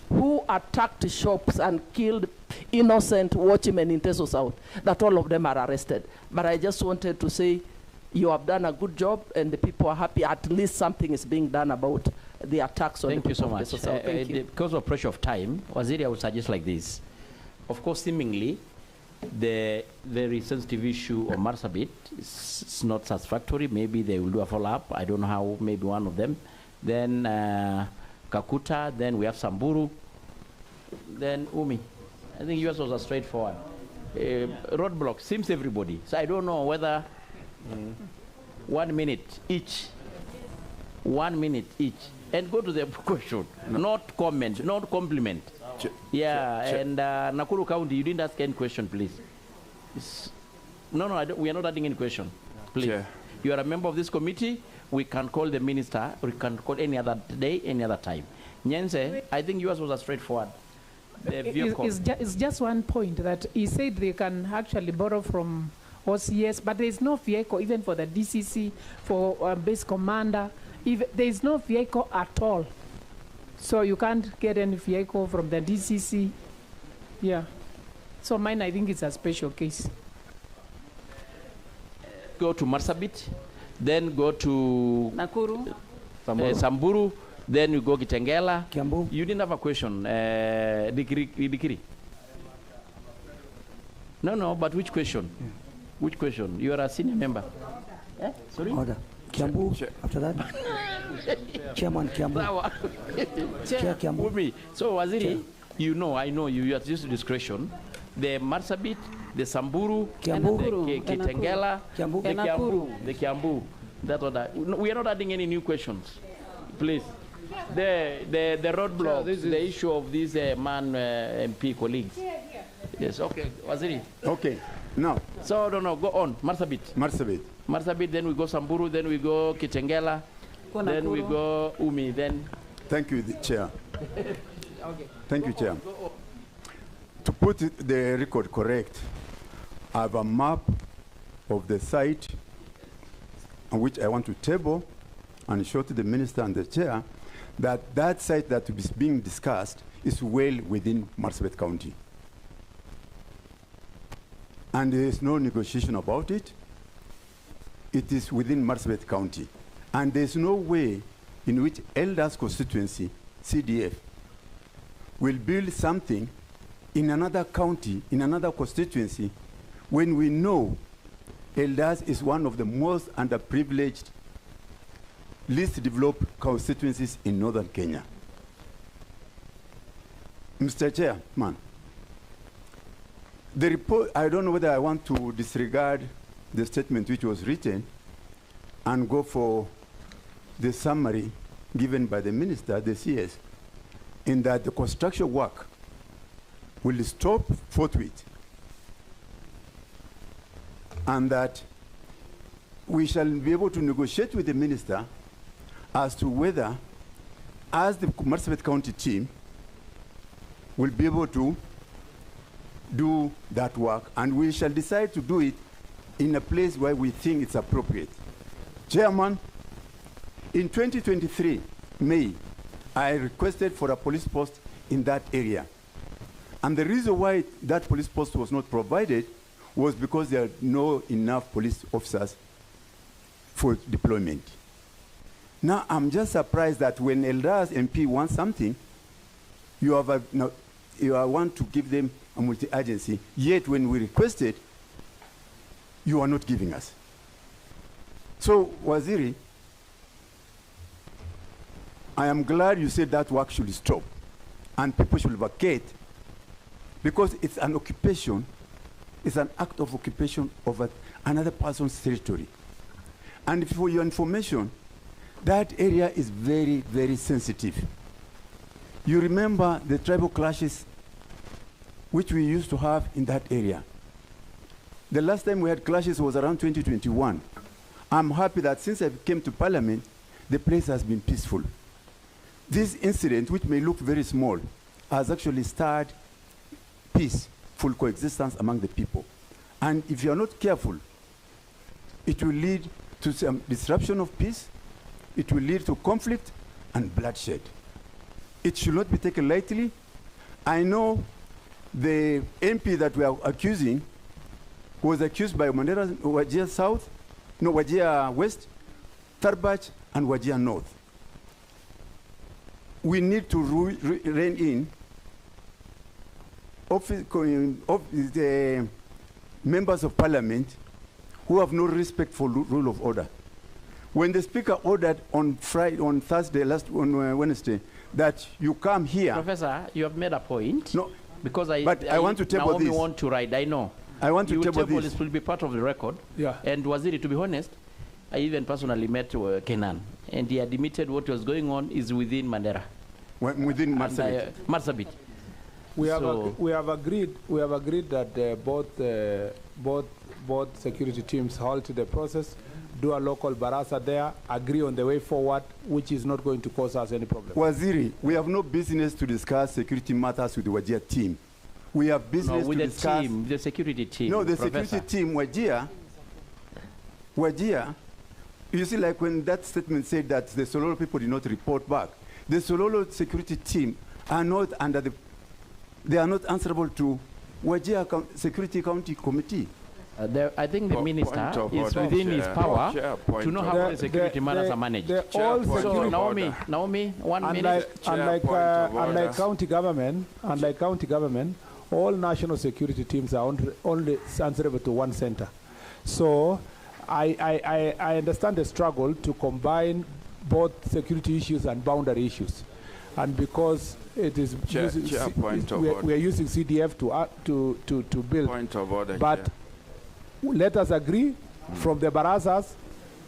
who attacked shops and killed innocent watchmen in Teso South, that all of them are arrested. But I just wanted to say you have done a good job, and the people are happy. At least something is being done about the attacks on the people of Teso South. Thank you. Because of pressure of time, Waziri, I would suggest like this. Of course, seemingly, the very sensitive issue of Marsabit is not satisfactory. Maybe they will do a follow-up. I don't know how, maybe one of them. Then Kakuta, then we have Samburu, then Umi. I think yours was a straightforward. Roadblock, seems everybody. So I don't know whether 1 minute each. 1 minute each. And go to the question, not comment, not compliment. And Nakuru County, you didn't ask any question, please. No, we are not adding any question, please. You are a member of this committee. We can call the minister, or we can call any other day, any other time. Nyense, I think yours was a straightforward. It's just one point that he said they can actually borrow from OCS, but there is no vehicle even for the DCC, for base commander. There is no vehicle at all. So you can't get any vehicle from the DCC. Yeah. So mine, I think it's a special case. Go to Marsabit, then go to Nakuru, Samburu, then you go Kitengela. Kiambu. You didn't have a question. Dikiri. No, but which question? Yeah. Which question? You are a senior member. Sorry? Order. Kiambu, after that. Chairman Kiambu. Chair Kiambu. So, Waziri, I know you are used to discretion. The Marsabit, the Samburu, Kiambu, the Kitengela, the Kiambu. That's what we are not adding any new questions. Please. The roadblock, the issue of these MP colleagues. Yes, okay. Waziri. Okay. Now. So, no, go on. Marsabit, then we go Samburu, then we go Kitengela, then we go Umi, then. Thank you, Chair. Okay. Thank you, Chair. To put the record correct, I have a map of the site on which I want to table and show to the Minister and the Chair that site that is being discussed is well within Marsabit County. And there is no negotiation about it. It is within Marsabit County. And there's no way in which Elders constituency, CDF, will build something in another county, in another constituency, when we know Elders is one of the most underprivileged, least developed constituencies in northern Kenya. Mr. Chairman, the report, I don't know whether I want to disregard the statement which was written and go for the summary given by the minister, the CS, in that the construction work will stop forthwith and that we shall be able to negotiate with the minister as to whether, as the Marsabit County team, will be able to do that work, and we shall decide to do it in a place where we think it's appropriate. Chairman, in 2023, May, I requested for a police post in that area. And the reason why that police post was not provided was because there are not enough police officers for deployment. Now, I'm just surprised that when Elders MP wants something, you want to give them a multi-agency, yet when we requested, you are not giving us. So, Waziri, I am glad you said that work should stop and people should vacate, because it's an occupation, it's an act of occupation of another person's territory. And for your information, that area is very, very sensitive. You remember the tribal clashes which we used to have in that area. The last time we had clashes was around 2021. I'm happy that since I came to Parliament, the place has been peaceful. This incident, which may look very small, has actually started peaceful coexistence among the people. And if you are not careful, it will lead to some disruption of peace, it will lead to conflict and bloodshed. It should not be taken lightly. I know the MP that we are accusing was accused by Mandera, Wajir South, no, Wajir West, Tarbach, and Wajir North. We need to rein in the members of parliament who have no respect for rule of order. When the speaker ordered on Wednesday, that you come here. Professor, you have made a point. No, because I want to table Naomi this. want to ride. I know. I want to table this. This will be part of the record. Yeah. And Waziri, to be honest, I even personally met Kenan, and he admitted what was going on is within Mandera. Within Marsabit. Marsabit. We have agreed that both security teams halt the process, do a local barasa there, agree on the way forward, which is not going to cause us any problem. Waziri, we have no business to discuss security matters with the Wajir team. We have business with to the discuss... team, the security team. No, the Professor. security team, Wajir, you see, like when that statement said that the Sololo people did not report back, the Sololo security team are not under the... They are not answerable to Wajir Security County Committee. I think the minister is within his power to know how the security matters are managed. So Naomi, 1 minute. Unlike county government, all national security teams are only answerable to one center. So I understand the struggle to combine both security issues and boundary issues, and because it is we are using CDF to build. Point of order. But let us agree from the barazas,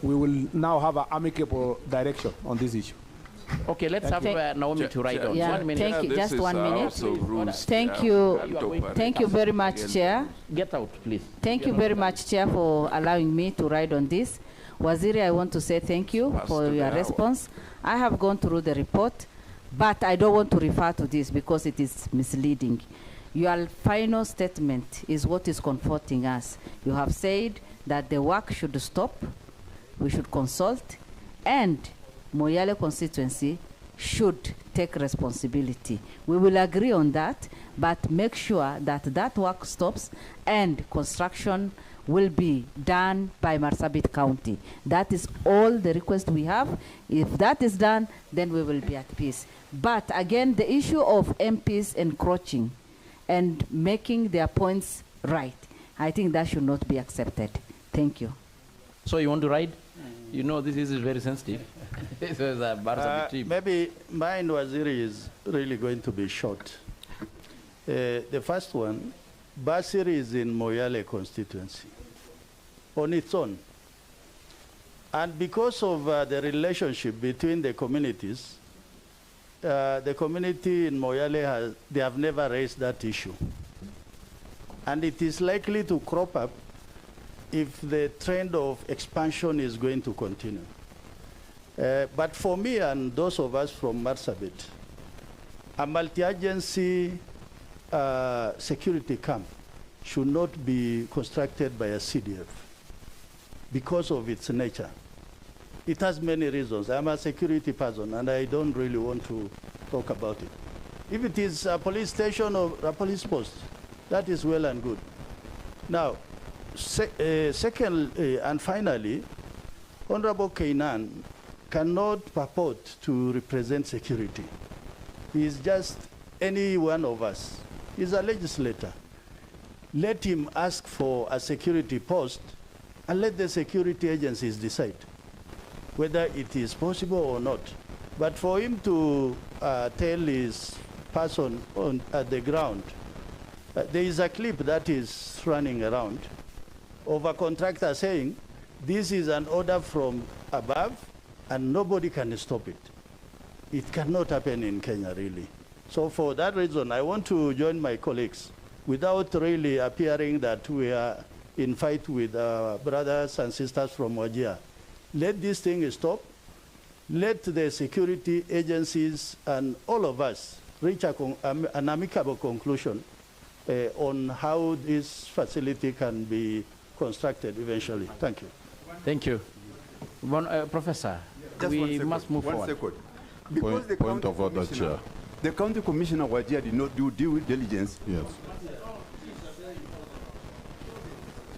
we will now have an amicable direction on this issue. Okay, let's have Naomi to write on. 1 minute. Thank you. Just 1 minute. Thank you very much, Chair. Get out, please. Thank you very much, Chair, for allowing me to write on this. Waziri, I want to say thank you for your response. I have gone through the report, but I don't want to refer to this because it is misleading. Your final statement is what is comforting us. You have said that the work should stop, we should consult, and Moyale constituency should take responsibility. We will agree on that, but make sure that that work stops and construction will be done by Marsabit County. That is all the request we have. If that is done, then we will be at peace. But again, the issue of MPs encroaching and making their points right, I think that should not be accepted. Thank you. So you want to ride? You know this is very sensitive. This is a maybe mine, Waziri, is really going to be short. The first one, Basiri is in Moyale constituency on its own. And because of the relationship between the communities, the community in Moyale, they have never raised that issue. And it is likely to crop up if the trend of expansion is going to continue. But for me and those of us from Marsabit, a multi-agency security camp should not be constructed by a CDF because of its nature. It has many reasons. I'm a security person, and I don't really want to talk about it. If it is a police station or a police post, that is well and good. Now, second and finally, Honorable Kenan cannot purport to represent security. He is just any one of us. He's a legislator. Let him ask for a security post and let the security agencies decide whether it is possible or not. But for him to tell his person at the ground, there is a clip that is running around of a contractor saying, this is an order from above and nobody can stop it. It cannot happen in Kenya, really. So for that reason, I want to join my colleagues without really appearing that we are in fight with brothers and sisters from Wajir. Let this thing stop. Let the security agencies and all of us reach an amicable conclusion on how this facility can be constructed eventually. Thank you. Thank you. Professor, we must move forward. 1 second. Because the Point of order, Chair. The county commissioner Wajir did not do due diligence. Yes.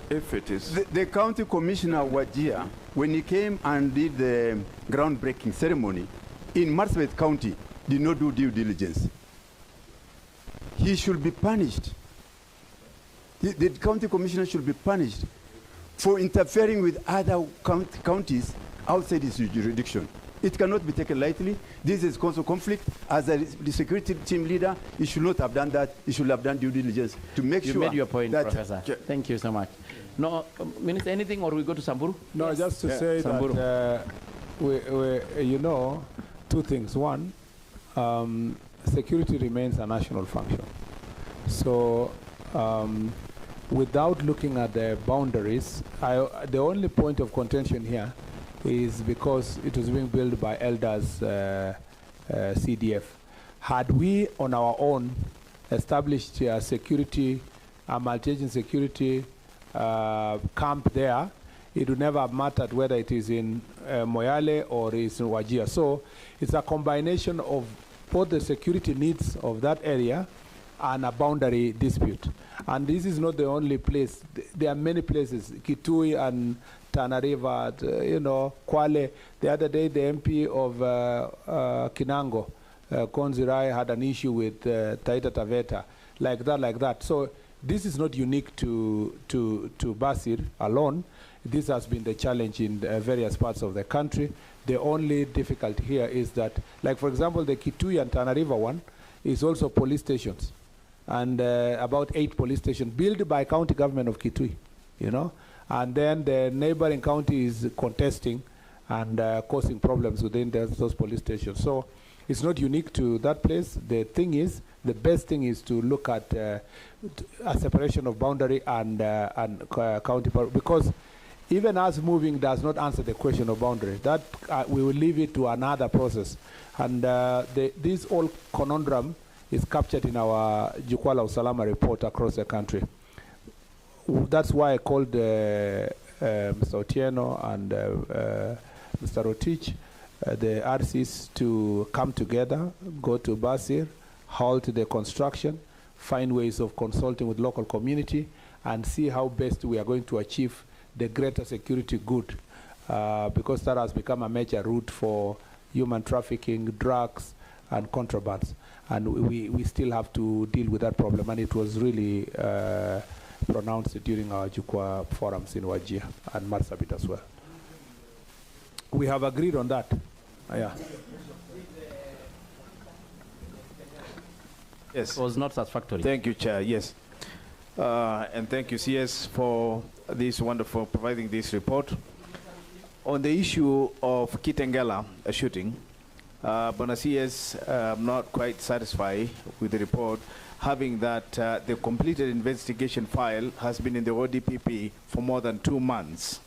If it is... The county commissioner Wajir, when he came and did the groundbreaking ceremony in Marsabit County, did not do due diligence. He should be punished. The county commissioner should be punished for interfering with other counties outside his jurisdiction. It cannot be taken lightly. This is also conflict. As the security team leader, he should not have done that. He should have done due diligence to make sure. You made your point, that Professor. Thank you so much. No, Minister, anything, or we go to Samburu? No, yes. just to say Samburu. that, you know, two things. One, security remains a national function. So without looking at the boundaries, the only point of contention here is because it was being built by elders CDF. Had we on our own established security, a multi-agent security camp there, it would never have mattered whether it is in Moyale or is in Wajir. So it's a combination of both the security needs of that area and a boundary dispute. And this is not the only place. There are many places, Kitui and Tana River, you know, Kwale. The other day, the MP of Kinango, Konzirai, had an issue with Taita Taveta, like that. So this is not unique to Basir alone. This has been the challenge in various parts of the country. The only difficulty here is that, like for example, the Kitui and Tana River one is also police stations. And about 8 police stations built by county government of Kitui, you know. And then the neighboring county is contesting and causing problems within those police stations. So it's not unique to that place. The thing is, the best thing is to look at a separation of boundary and county, because even us moving does not answer the question of boundary. That we will leave it to another process. And this whole conundrum is captured in our Jukwaa la Usalama report across the country. That's why I called Mr. Otieno and Mr. Rotich, the RCs, to come together, go to Basir, halt the construction, find ways of consulting with local community, and see how best we are going to achieve the greater security good, because that has become a major route for human trafficking, drugs, and contrabands. And we still have to deal with that problem, and it was really pronounced during our Jukwaa forums in Wajir and Marsabit as well. We have agreed on that. Yeah. Yes. It was not satisfactory. Thank you, Chair. Yes. And thank you, CS, for this wonderful, providing this report. On the issue of Kitengela shooting, Bona CS, I'm not quite satisfied with the report, having that the completed investigation file has been in the ODPP for more than 2 months,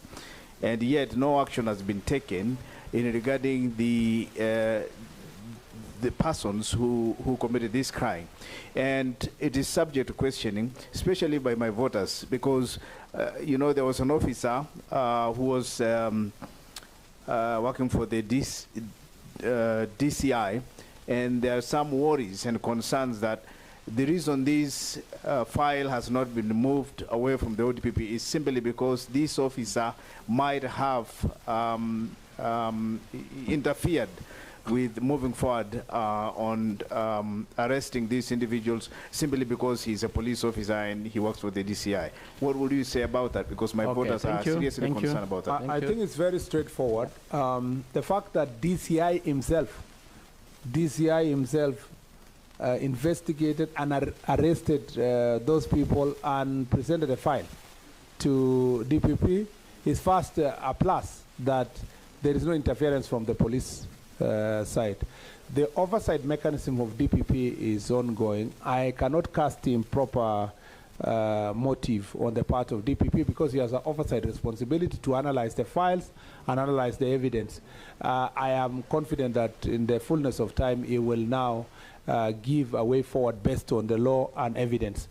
and yet no action has been taken in regarding the persons who committed this crime. And it is subject to questioning, especially by my voters, because, you know, there was an officer who was working for the DCI, and there are some worries and concerns that the reason this file has not been moved away from the ODPP is simply because this officer might have interfered with moving forward on arresting these individuals simply because he's a police officer and he works for the DCI. What would you say about that? Because my voters are seriously concerned about that. I think it's very straightforward. The fact that DCI himself investigated and arrested those people and presented a file to DPP is first a plus that there is no interference from the police side. The oversight mechanism of DPP is ongoing. I cannot cast improper motive on the part of DPP, because he has an oversight responsibility to analyze the files and analyze the evidence. I am confident that in the fullness of time, he will now give a way forward based on the law and evidence.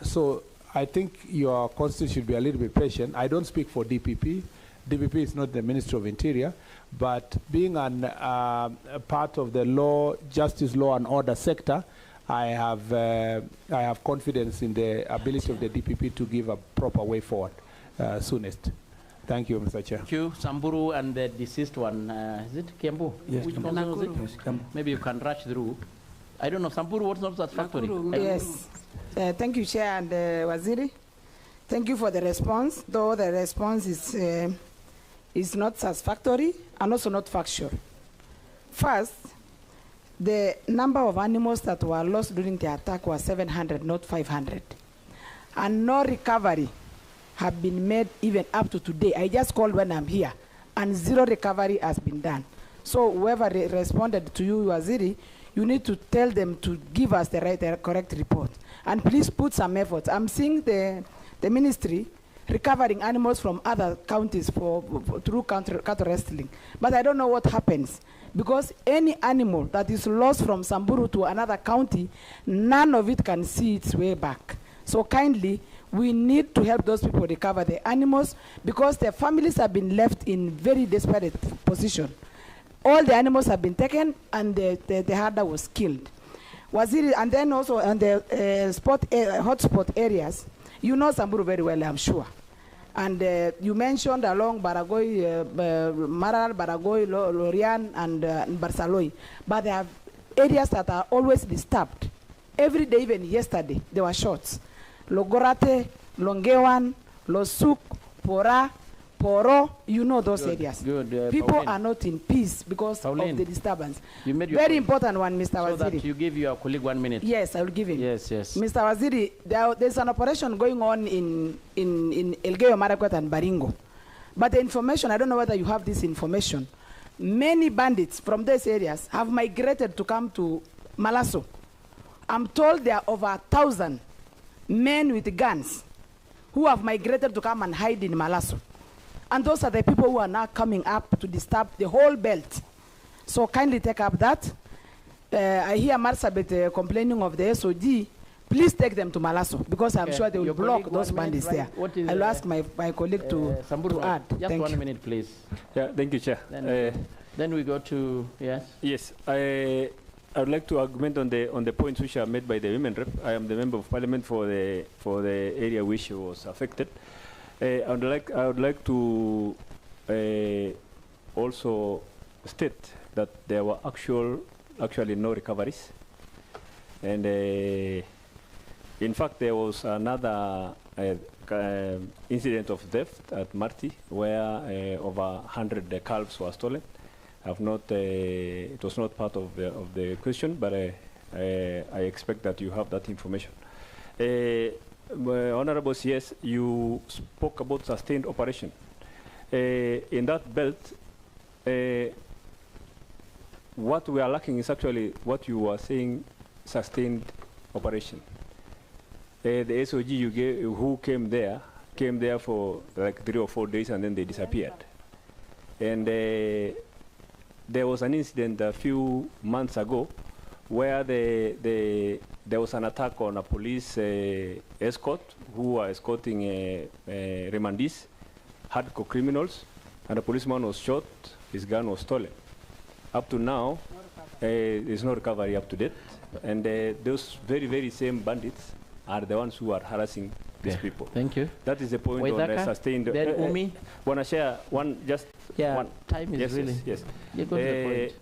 So I think your constituency should be a little bit patient. I don't speak for DPP. DPP is not the Ministry of Interior, but being a part of the law, justice, law and order sector, I have confidence in the ability of the DPP to give a proper way forward soonest. Thank you, Mr. Chair. Thank you, Samburu, and the deceased one. Is it Kiambu? Yes, Which Kiambu. one was it? Yes, Kiambu. Maybe you can rush through. I don't know. Samburu, what's not satisfactory? Yes. Thank you, Chair and Waziri. Thank you for the response, though the response is not satisfactory and also not factual. First, the number of animals that were lost during the attack was 700, not 500. And no recovery have been made even up to today. I just called when I'm here, and zero recovery has been done. So whoever responded to you, Waziri, you need to tell them to give us the correct report. And please put some effort. I'm seeing the ministry recovering animals from other counties through cattle wrestling. But I don't know what happens, because any animal that is lost from Samburu to another county, none of it can see its way back. So kindly, we need to help those people recover the animals, because their families have been left in very desperate position. All the animals have been taken, and the herder was killed. Waziri, and then also on the hotspot areas, you know Samburu very well, I'm sure. And you mentioned along Baragoi, Maral, Baragoi, Lorian, and Barsaloi. But there are areas that are always disturbed. Every day, even yesterday, there were shots. Logorate, Longewan, Losuk, Pora, Poro, you know those areas. Good. People Pauline. are not in peace because Pauline, of the disturbance. You made your Very point. important one, Mr. So Waziri. that you give your colleague 1 minute. Yes, I will give him. Yes, yes. Mr. Waziri, there's an operation going on in Elgeyo Marakwet and Baringo. But the information, I don't know whether you have this information. Many bandits from these areas have migrated to come to Malaso. I'm told there are over 1,000 men with guns who have migrated to come and hide in Malaso. And those are the people who are now coming up to disturb the whole belt. So kindly take up that. I hear Marsabit complaining of the SOG. Please take them to Malaso, because I'm sure they will Your block colleague, those 1 minute, bandits right? there. What is, I'll ask my colleague to add. Just Thank 1 you. minute, please. Yeah, thank you, Chair. Then we go to, yes? Yes, I would like to argument on the points which are made by the women rep. I am the member of parliament for the area which was affected. I would like to also state that there were actually no recoveries, and in fact there was another incident of theft at Marti where over 100 calves were stolen. It was not part of the question, but I expect that you have that information. Honorable CS, you spoke about sustained operation. In that belt, what we are lacking is actually what you were saying, sustained operation. The SOG you gave, who came there for like 3 or 4 days and then they disappeared. And there was an incident a few months ago where there was an attack on a police escort who were escorting remandees, hardcore criminals, and a policeman was shot, his gun was stolen. Up to now, there's no recovery up to date, and those very, very same bandits are the ones who are harassing these people. Thank you. That is the point on sustained. Then Umi. Want to share one, just one? Time is really. Yes. You go to the point.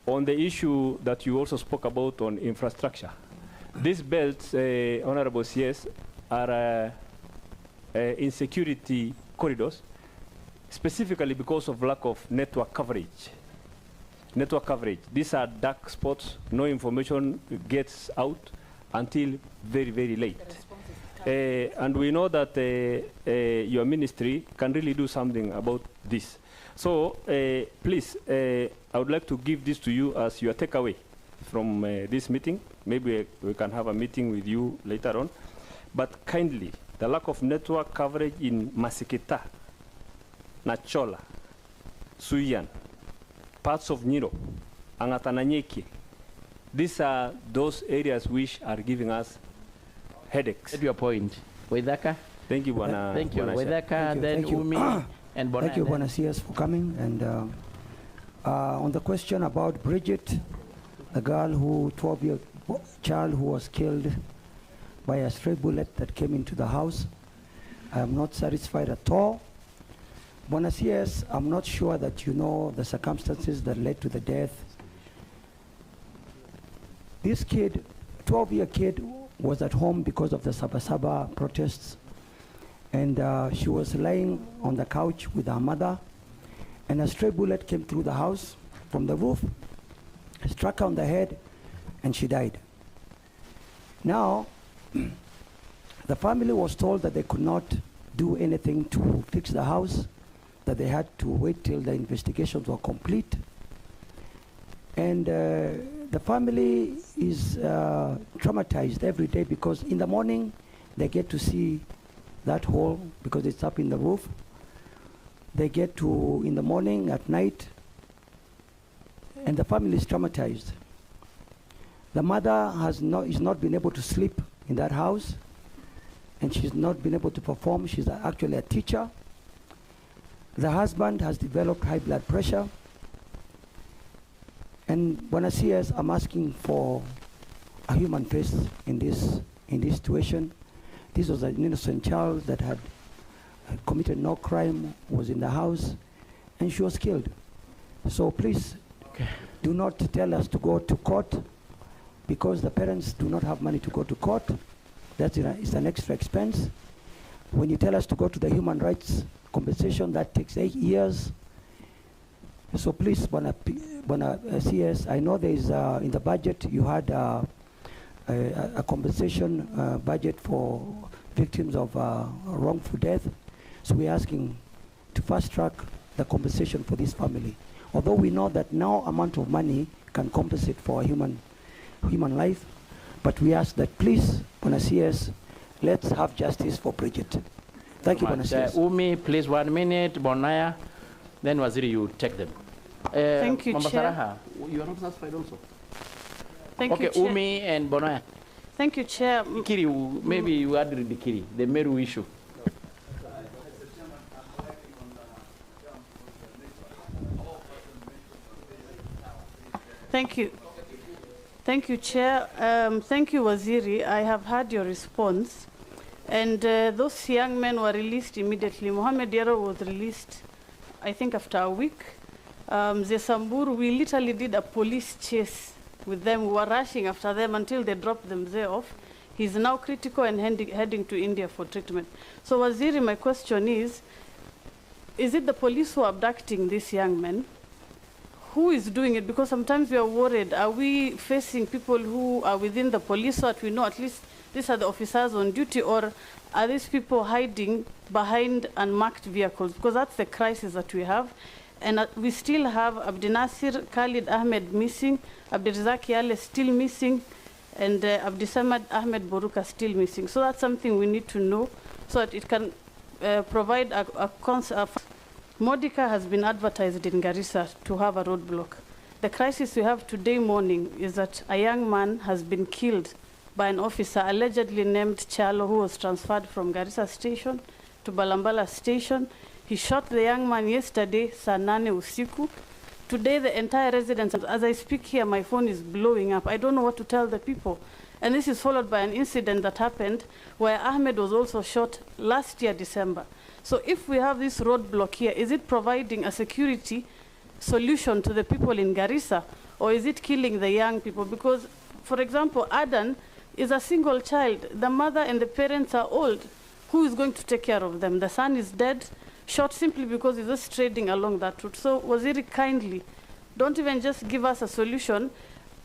On the issue that you also spoke about on infrastructure, these belts, Honorable CS, are insecurity corridors, specifically because of lack of network coverage. These are dark spots. No information gets out until very, very late. And we know that your ministry can really do something about this. So please, I would like to give this to you as your takeaway from this meeting. Maybe we can have a meeting with you later on. But kindly, the lack of network coverage in Masikita, Nachola, Suyan, parts of Niro, Angatananyeki, these are those areas which are giving us headaches. At your point. Waithaka? Thank you, Bwana. Thank you. Waithaka, then thank you. Umi, and Bonaya. Thank you, Bwana CS, for coming. And on the question about Bridget, the girl who, 12-year child who was killed by a stray bullet that came into the house, I am not satisfied at all. Bwana CS, I'm not sure that you know the circumstances that led to the death. This kid, 12-year kid, was at home because of the Sabasaba protests. And she was lying on the couch with her mother. And a stray bullet came through the house from the roof, struck her on the head, and she died. Now, the family was told that they could not do anything to fix the house, that they had to wait till the investigations were complete. And the family is traumatized every day because in the morning they get to see that hole because it's up in the roof. They get to, in the morning, at night, and the family is traumatized. The mother is not been able to sleep in that house, and she's not been able to perform. She's actually a teacher. The husband has developed high blood pressure. And when I see us, I'm asking for a human face in this situation. This was an innocent child that had committed no crime, was in the house, and she was killed. So please, do not tell us to go to court because the parents do not have money to go to court. It's an extra expense. When you tell us to go to the human rights compensation, that takes 8 years. So please, Bwana CS, I know there is in the budget you had a compensation budget for victims of wrongful death. So we're asking to fast track the compensation for this family. Although we know that no amount of money can compensate for a human life, but we ask that please, Bwana CS, let's have justice for Bridget. Thank you, Bwana CS. Umi, please 1 minute. Bonaya, then Waziri, you take them. Thank you, Chair. You are not satisfied also? Thank you, Okay, Chair. Umi and Bonaya. Thank you, Chair. Kiri, maybe you add the Kiri, the Meru issue. Thank you. Thank you, Chair. Thank you, Waziri. I have heard your response. And those young men were released immediately. Mohamed was released, I think, after a week. Samburu, we literally did a police chase with them. We were rushing after them until they dropped them there off. He's now critical and heading to India for treatment. So, Waziri, my question is it the police who are abducting these young men? Who is doing it? Because sometimes we are worried. Are we facing people who are within the police so that we know at least these are the officers on duty, or are these people hiding behind unmarked vehicles? Because that's the crisis that we have. And we still have Abdinasir Khalid Ahmed missing, Abdirazak Yale still missing, and Abdisamad Ahmed Boruka still missing. So that's something we need to know so that it can provide a concept. Modica has been advertised in Garissa to have a roadblock. The crisis we have today morning is that a young man has been killed by an officer allegedly named Chalo, who was transferred from Garissa station to Balambala station. He shot the young man yesterday, saa 8 usiku. Today, the entire residence, as I speak here, my phone is blowing up. I don't know what to tell the people. And this is followed by an incident that happened where Ahmed was also shot last year, December. So if we have this roadblock here, is it providing a security solution to the people in Garissa, or is it killing the young people? Because, for example, Adan is a single child. The mother and the parents are old. Who is going to take care of them? The son is dead, shot simply because he's just trading along that route. So, Waziri, kindly, don't even just give us a solution,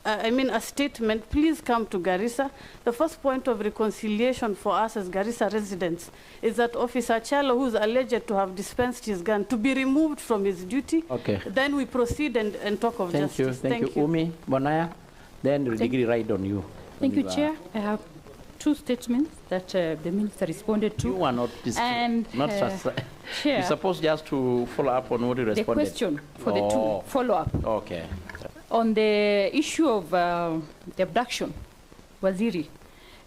a statement. Please come to Garissa. The first point of reconciliation for us as Garissa residents is that Officer Chalo, who is alleged to have dispensed his gun, to be removed from his duty. Okay. Then we proceed and talk of justice. Thank you. Umi, Bonaya, then the degree right on you. Thank you, Chair. I have two statements that the minister responded to. You are not and not Chair, you're supposed just to follow up on what you responded. The question for the two follow-up. Okay. On the issue of the abduction, Waziri,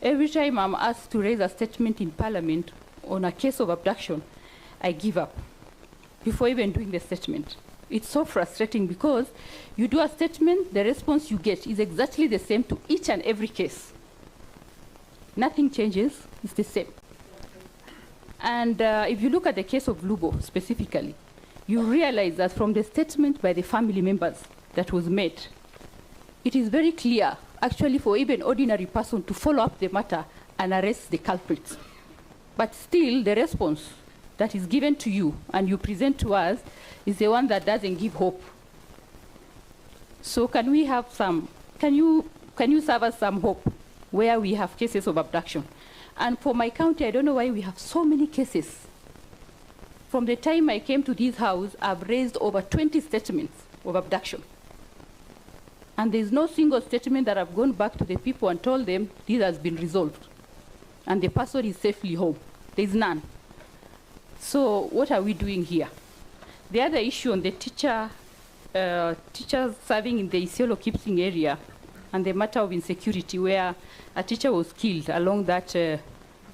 every time I'm asked to raise a statement in Parliament on a case of abduction, I give up before even doing the statement. It's so frustrating because you do a statement, the response you get is exactly the same to each and every case. Nothing changes, it's the same. And if you look at the case of Lubo specifically, you realize that from the statement by the family members that was made, it is very clear, actually, for even ordinary person to follow up the matter and arrest the culprits. But still, the response that is given to you and you present to us is the one that doesn't give hope. So can we have some, can you serve us some hope where we have cases of abduction? And for my county, I don't know why we have so many cases. From the time I came to this house, I've raised over 20 statements of abduction. And there's no single statement that I've gone back to the people and told them this has been resolved. And the person is safely home. There's none. So what are we doing here? The other issue on the teachers serving in the Isiolo Kipsing area and the matter of insecurity where a teacher was killed along that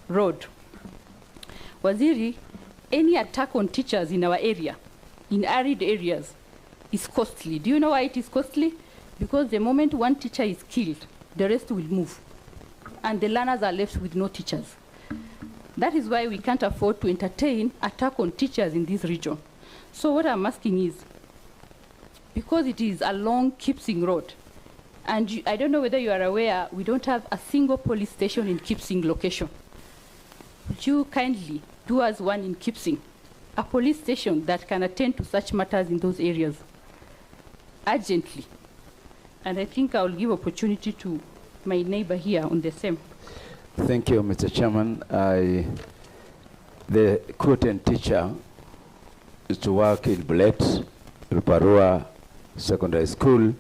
road. Waziri, any attack on teachers in our area, in arid areas, is costly. Do you know why it is costly? Because the moment one teacher is killed, the rest will move. And the learners are left with no teachers. That is why we can't afford to entertain attack on teachers in this region. So what I'm asking is, because it is a long Kipsing road, and I don't know whether you are aware, we don't have a single police station in Kipsing location. Would you kindly do us one in Kipsing, a police station that can attend to such matters in those areas urgently? And I think I will give opportunity to my neighbor here on the same. Thank you, Mr. Chairman. The Kuruten teacher is to work in Bullet, Ruparua Secondary School,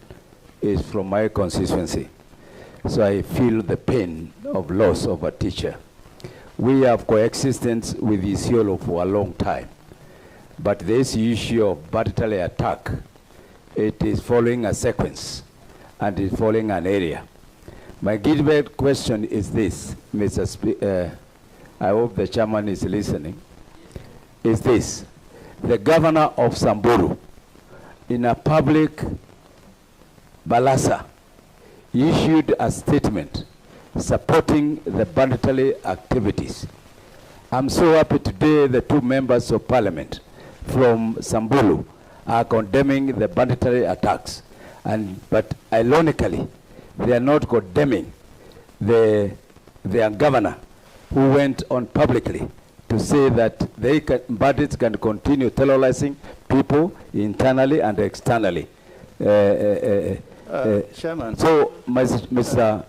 is from my constituency. So I feel the pain of loss of a teacher. We have coexistence with Isiolo for a long time. But this issue of battery attack, it is following a sequence and is following an area. My Gilbert question is this, Mr. I hope the chairman is listening, is this: the governor of Samburu, in a public balasa, issued a statement supporting the banditry activities. I'm so happy today the two members of parliament from Samburu are condemning the banditry attacks, but ironically, they are not condemning their governor, who went on publicly to say that bandits can continue terrorizing people internally and externally. Chairman. So, Mr.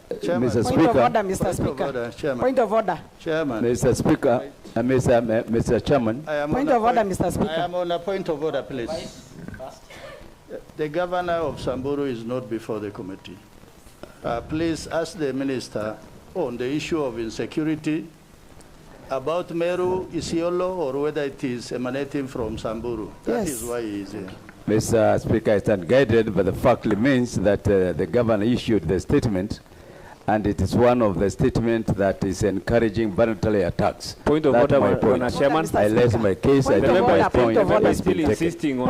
Speaker. Point of order, Mr. Speaker. Point of order. Chairman. Mr. Speaker, Mr. Chairman. Point of order, Mr. Speaker. I am on a point of order, please. The governor of Samburu is not before the committee. Please ask the minister on the issue of insecurity about Meru, Isiolo, or whether it is emanating from Samburu. That is why he is here. Mr. Speaker, I stand guided, but the fact remains that the governor issued the statement, and it is one of the statements that is encouraging voluntary attacks. Point of order, Mr. Chairman. I raised my case. Point I of order, my point of order. Still taken. insisting on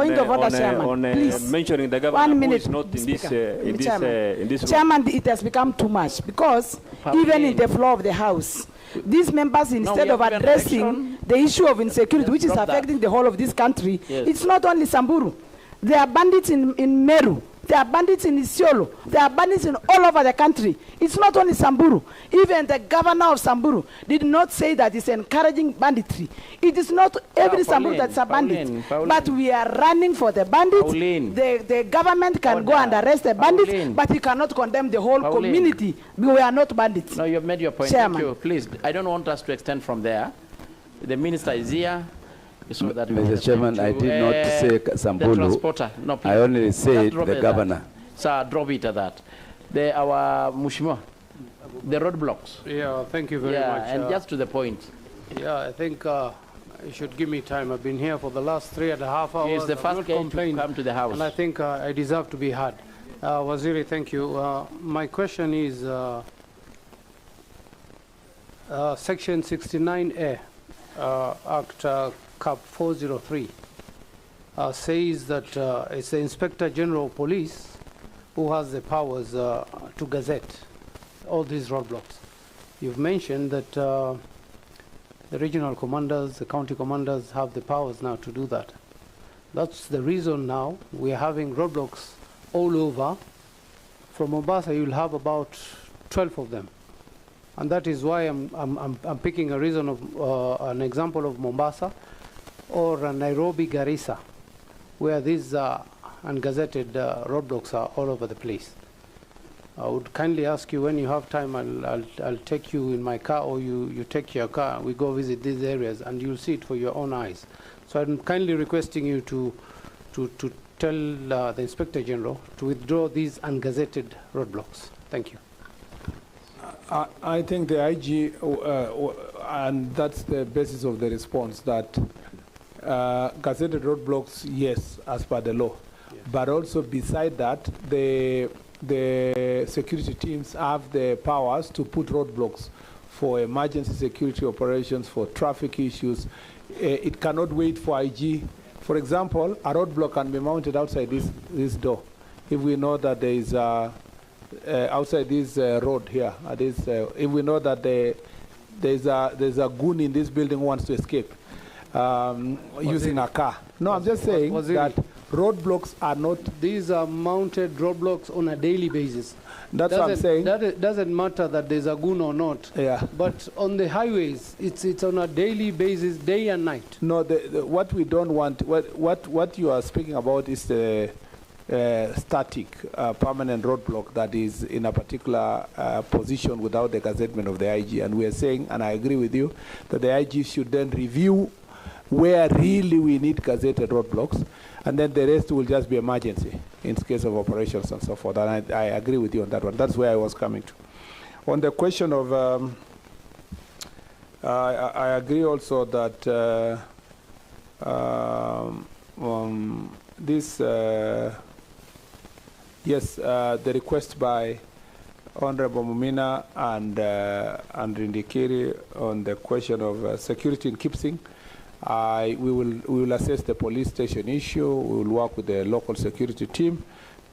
mentioning the governor 1 minute, who is not in this in this room. Chairman, it has become too much because even in the floor of the House, these members, instead of addressing the issue of insecurity, which is affecting the whole of this country, it's not only Samburu. There are bandits in Meru. There are bandits in Isiolo. There are bandits in all over the country. It's not only Samburu. Even the governor of Samburu did not say that it's encouraging banditry. It is not every Samburu that's a bandit. But we are running for the bandits. The government can go and arrest the bandits, but you cannot condemn the whole community. We are not bandits. No, you've made your point. Chairman. Thank you. Please, I don't want us to extend from there. The minister is here. So that Mr. Chairman, I did not say Samburu. The transporter. No, please. I only said the governor. Sir, drop it at that. Our Mushimo, The roadblocks. Yeah, thank you very much. And just to the point. Yeah, I think you should give me time. I've been here for the last 3.5 hours. It's the first guy to come to the House. And I think I deserve to be heard. Waziri, thank you. My question is Section 69A, Act Cap 403, says that it's the Inspector General of Police who has the powers to gazette all these roadblocks. You've mentioned that the regional commanders, the county commanders have the powers now to do that. That's the reason now we are having roadblocks all over. From Mombasa, you'll have about 12 of them. And that is why I'm picking a reason of an example of Mombasa or Nairobi, Garissa, where these ungazetted roadblocks are all over the place. I would kindly ask you, when you have time, I'll take you in my car, or you take your car, we go visit these areas, and you'll see it for your own eyes. So I'm kindly requesting you to tell the Inspector General to withdraw these ungazetted roadblocks. Thank you. I think the IG, and that's the basis of the response, that gazetted roadblocks, yes, as per the law. Yes. But also beside that, the security teams have the powers to put roadblocks for emergency security operations, for traffic issues. It cannot wait for IG. For example, a roadblock can be mounted outside this door. If we know that there is outside this road here, if we know that there's a goon in this building who wants to escape using a car. No, I'm just saying that roadblocks are not... These are mounted roadblocks on a daily basis. That's what I'm saying. That doesn't matter that there's a goon or not. Yeah. But on the highways, it's on a daily basis, day and night. No, what we don't want, what you are speaking about is the static, permanent roadblock that is in a particular position without the gazettement of the IG. And we are saying, and I agree with you, that the IG should then review where really we need gazetted roadblocks, and then the rest will just be emergency in case of operations and so forth. And I agree with you on that one. That's where I was coming to. On the question of, I agree also that the request by Honorable Mumina and Rindikiri on the question of security in Kipsing, we will assess the police station issue. We will work with the local security team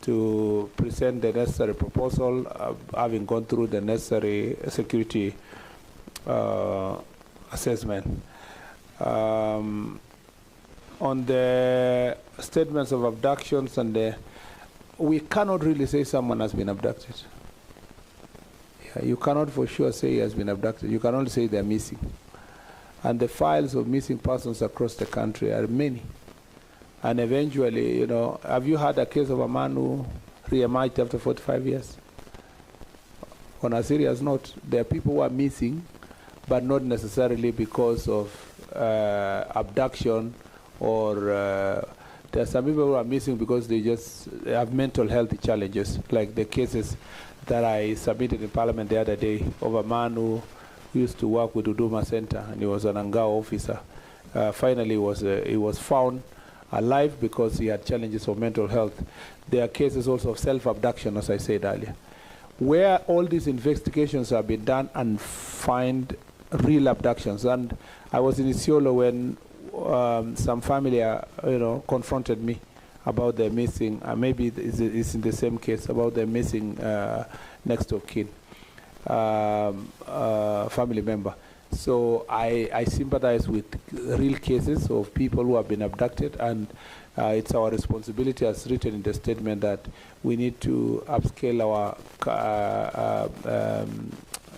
to present the necessary proposal, having gone through the necessary security assessment. On the statements of abductions, and we cannot really say someone has been abducted. Yeah, you cannot for sure say he has been abducted. You can only say they're missing. And the files of missing persons across the country are many. And eventually, you know, have you had a case of a man who re-emerged after 45 years? On a serious note, there are people who are missing, but not necessarily because of abduction, or there are some people who are missing because they just have mental health challenges, like the cases that I submitted in Parliament the other day of a man who used to work with Huduma Center, and he was an Angao officer. Finally, he was found alive because he had challenges of mental health. There are cases also of self-abduction, as I said earlier, where all these investigations have been done and find real abductions. And I was in Isiolo when some family, confronted me about their missing, maybe it's in the same case, about their missing next of kin. Family member. So I sympathize with real cases of people who have been abducted, and it's our responsibility, as written in the statement, that we need to upscale our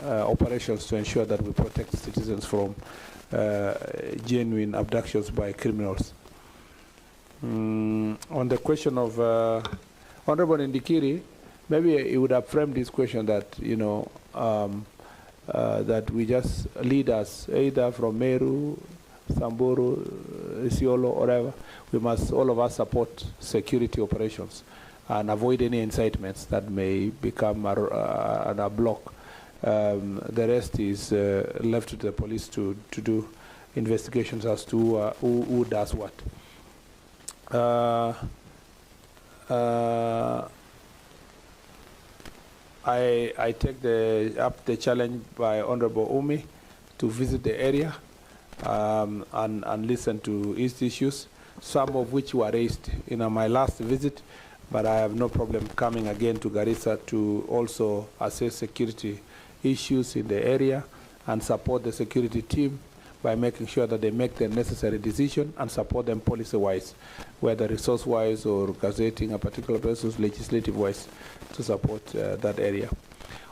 operations to ensure that we protect citizens from genuine abductions by criminals. On the question of Honorable Ndikiri, maybe he would have framed this question that, that we just leaders, either from Meru, Samburu, Isiolo, or whatever, we must, all of us, support security operations and avoid any incitements that may become a block The rest is left to the police to do investigations as to who does what. I take up the challenge by Honorable Umi to visit the area and listen to his issues, some of which were raised in my last visit, but I have no problem coming again to Garissa to also assess security issues in the area and support the security team by making sure that they make the necessary decision and support them policy-wise, whether resource-wise or gazetting a particular person, legislative-wise, to support that area.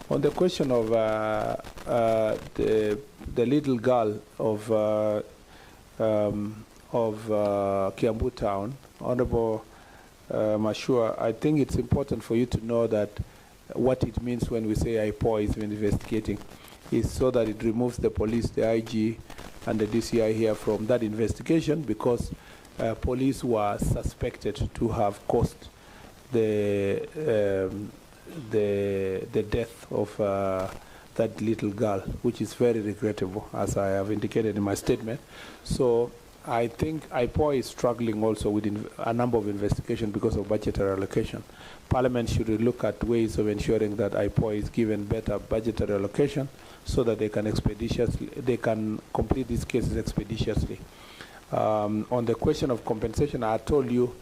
On the question of the little girl of Kiambu Town, Honorable Mashua, I think it's important for you to know that what it means when we say IPOA is investigating is so that it removes the police, the IG, and the DCI here from that investigation, because police were suspected to have caused the death of that little girl, which is very regrettable, as I have indicated in my statement. So I think IPOA is struggling also with a number of investigations because of budgetary allocation. Parliament should look at ways of ensuring that IPOA is given better budgetary allocation so that they can complete these cases expeditiously. On the question of compensation, I told you,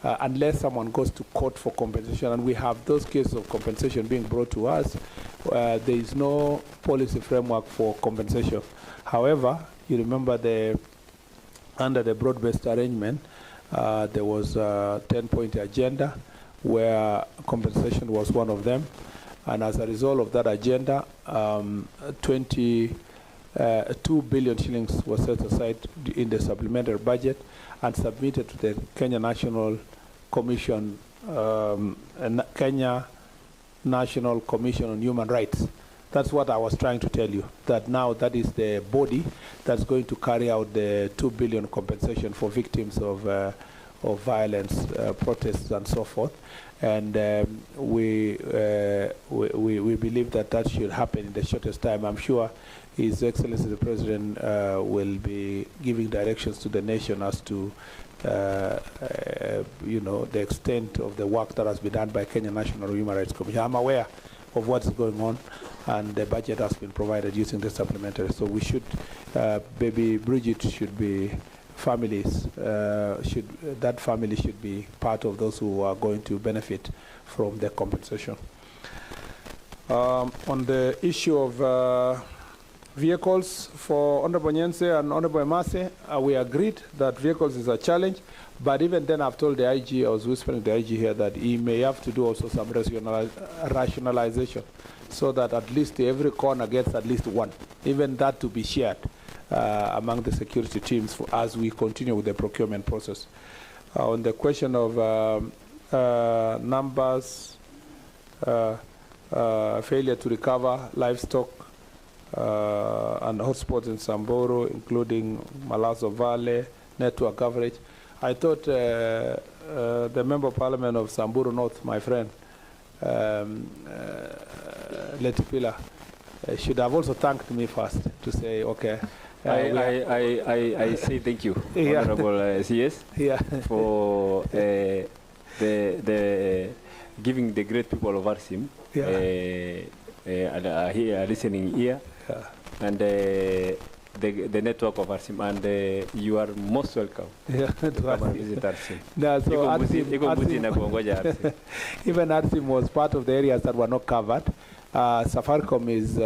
unless someone goes to court for compensation, and we have those cases of compensation being brought to us, there is no policy framework for compensation. However, you remember under the broad-based arrangement, there was a 10-point agenda where compensation was one of them. And as a result of that agenda, 2 billion shillings was set aside in the supplementary budget and submitted to the Kenya National Commission, Kenya National Commission on Human Rights. That's what I was trying to tell you, that now that is the body that's going to carry out the 2 billion compensation for victims of violence, protests, and so forth. And we believe that that should happen in the shortest time. I'm sure His Excellency the President will be giving directions to the nation as to the extent of the work that has been done by Kenya National Human Rights Commission. I'm aware of what's going on, and the budget has been provided using the supplementary. So we should, baby Bridget should be families, that family should be part of those who are going to benefit from the compensation. On the issue of vehicles, for Honorable Nyense and Honorable Emase, we agreed that vehicles is a challenge, but even then I've told the IG, I was whispering to the IG here, that he may have to do also some rationalization so that at least every corner gets at least one, even that to be shared among the security teams as we continue with the procurement process. On the question of numbers, failure to recover livestock and hotspots in Samburu, including Malazo Valley, network coverage, I thought the Member of Parliament of Samburu North, my friend, Letipila, should have also thanked me first to say, okay. I say thank you, Honorable CS, for the giving the great people of Arsim a listening ear, and the network of Arsim, and you are most welcome to come and visit Arsim. Even Arsim was part of the areas that were not covered. Safaricom is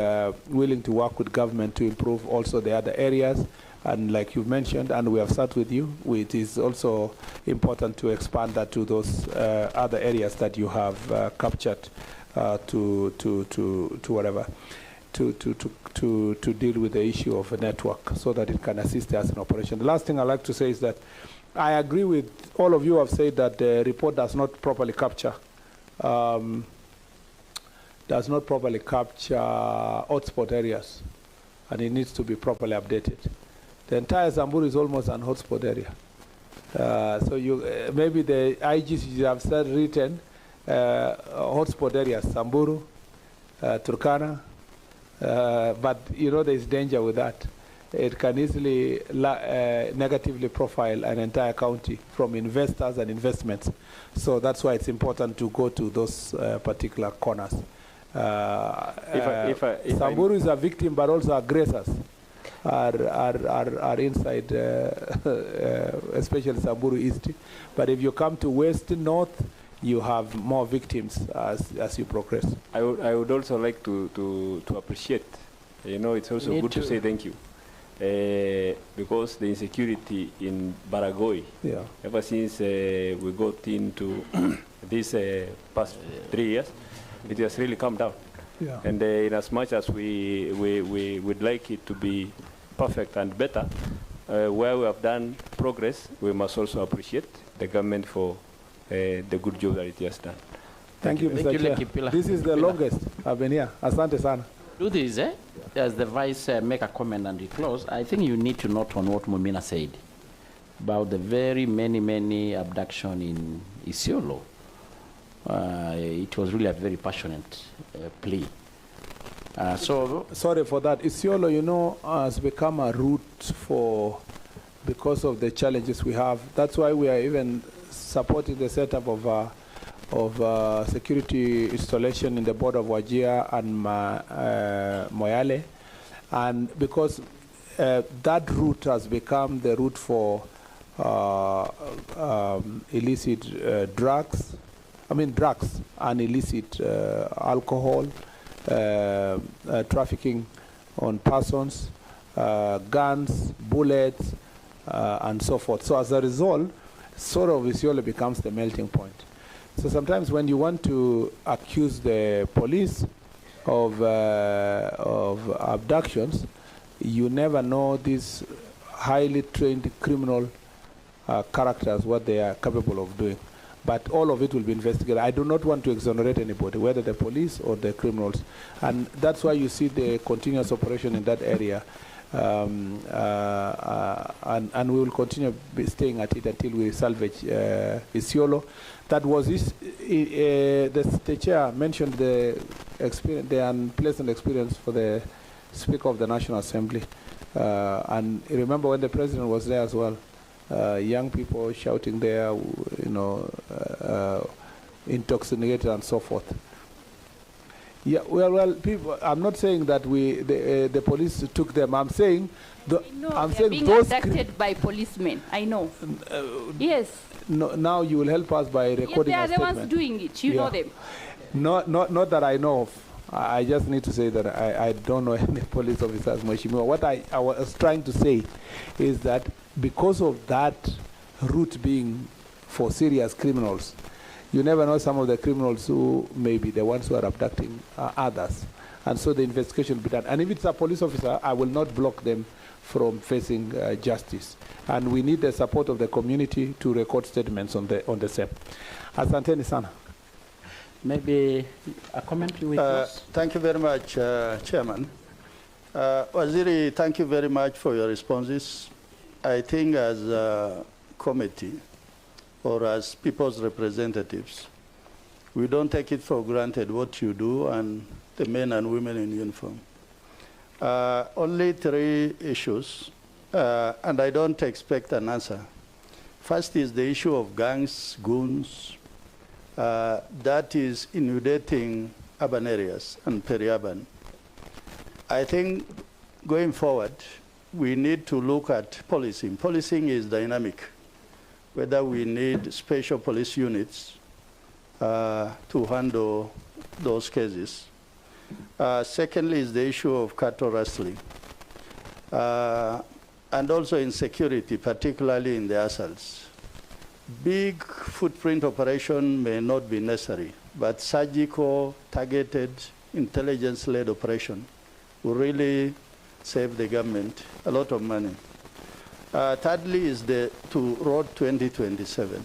willing to work with government to improve also the other areas, and like you mentioned, and we have sat with you, it is also important to expand that to those other areas that you have captured to whatever, to deal with the issue of a network so that it can assist us in operation. The last thing I'd like to say is that I agree with all of you who have said that the report does not properly capture hotspot areas, and it needs to be properly updated. The entire Samburu is almost an hotspot area. So maybe the IGs should have written hotspot areas, Samburu, Turkana, But you know there's danger with that. It can easily negatively profile an entire county from investors and investments. So that's why it's important to go to those particular corners. Samburu is a victim, but also aggressors are inside, especially Samburu East. But if you come to West, North, you have more victims as you progress. I would also like to appreciate, it's also good to say thank you. Because the insecurity in Baragoi, ever since we got into this past 3 years, it has really come down. Yeah. And in as much as we would like it to be perfect and better, where we have done progress, we must also appreciate the government for the good job that it has done. Thank you, Mr. Chair. This is the longest I've been here. Asante sana. Do this, as the Vice make a comment and we close. I think you need to note on what Mumina said about the very many abduction in Isiolo. It was really a very passionate plea. Sorry for that. Isiolo, has become a route because of the challenges we have. That's why we are even supporting the setup of security installation in the border of Wajir and Moyale, and because that route has become the route for illicit drugs and illicit alcohol, trafficking on persons, guns, bullets, and so forth. So as a result, sort of Isiolo becomes the melting point. So sometimes when you want to accuse the police of abductions, you never know these highly trained criminal characters, what they are capable of doing. But all of it will be investigated. I do not want to exonerate anybody, whether the police or the criminals. And that's why you see the continuous operation in that area. And we will continue staying at it until we salvage Isiolo. That was the chair mentioned the unpleasant experience for the Speaker of the National Assembly. And remember when the President was there as well, young people shouting there, intoxicated and so forth. Yeah, well, people. I'm not saying that the police took them. I'm saying being abducted by policemen. I know. Yes. No, now you will help us by recording. Yes, they are the ones doing it. You know them. Not that I know of. I just need to say that I don't know any police officers, Mheshimiwa. What I was trying to say is that because of that route being for serious criminals, you never know some of the criminals who may be the ones who are abducting others. And so the investigation will be done. And if it's a police officer, I will not block them from facing justice. And we need the support of the community to record statements on the same. Asanteni sana. Maybe a comment you will Thank you very much, Chairman. Waziri, thank you very much for your responses. I think as a committee, or as people's representatives, we don't take it for granted what you do and the men and women in uniform. Only 3 issues, and I don't expect an answer. First is the issue of gangs, goons, that is inundating urban areas and peri-urban. I think going forward, we need to look at policing. Policing is dynamic. Whether we need special police units to handle those cases. Secondly is the issue of cattle rustling. And also insecurity, particularly in the assaults. Big footprint operation may not be necessary, but surgical, targeted, intelligence-led operation will really save the government a lot of money. Thirdly is to Road 2027.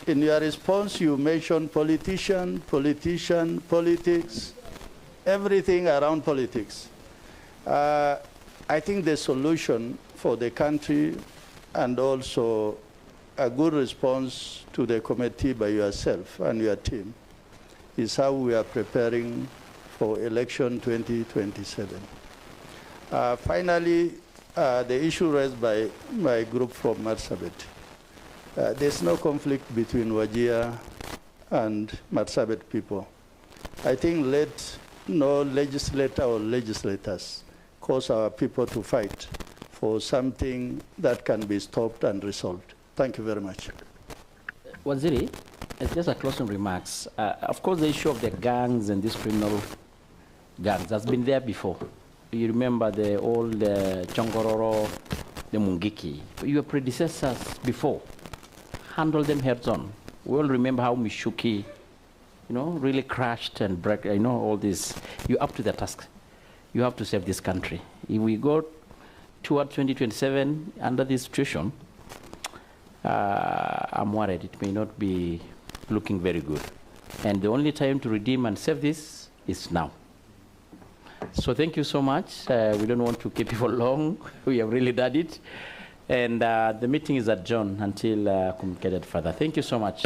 In your response, you mentioned politician, politics, everything around politics. I think the solution for the country and also a good response to the committee by yourself and your team is how we are preparing for election 2027. Finally, the issue raised by my group from Marsabit. There's no conflict between Wajir and Marsabit people. I think let no legislator or legislators cause our people to fight for something that can be stopped and resolved. Thank you very much. Waziri, just a closing remarks. Of course, the issue of the gangs and these criminal gangs has been there before. You remember the old Chongororo, the Mungiki. Your predecessors before handled them heads on. We all remember how Mishuki, really crashed and broke, all this. You're up to the task. You have to save this country. If we go toward 2027 under this situation, I'm worried it may not be looking very good. And the only time to redeem and save this is now. So thank you so much. We don't want to keep you for long. We have really done it. And the meeting is adjourned until communicated further. Thank you so much.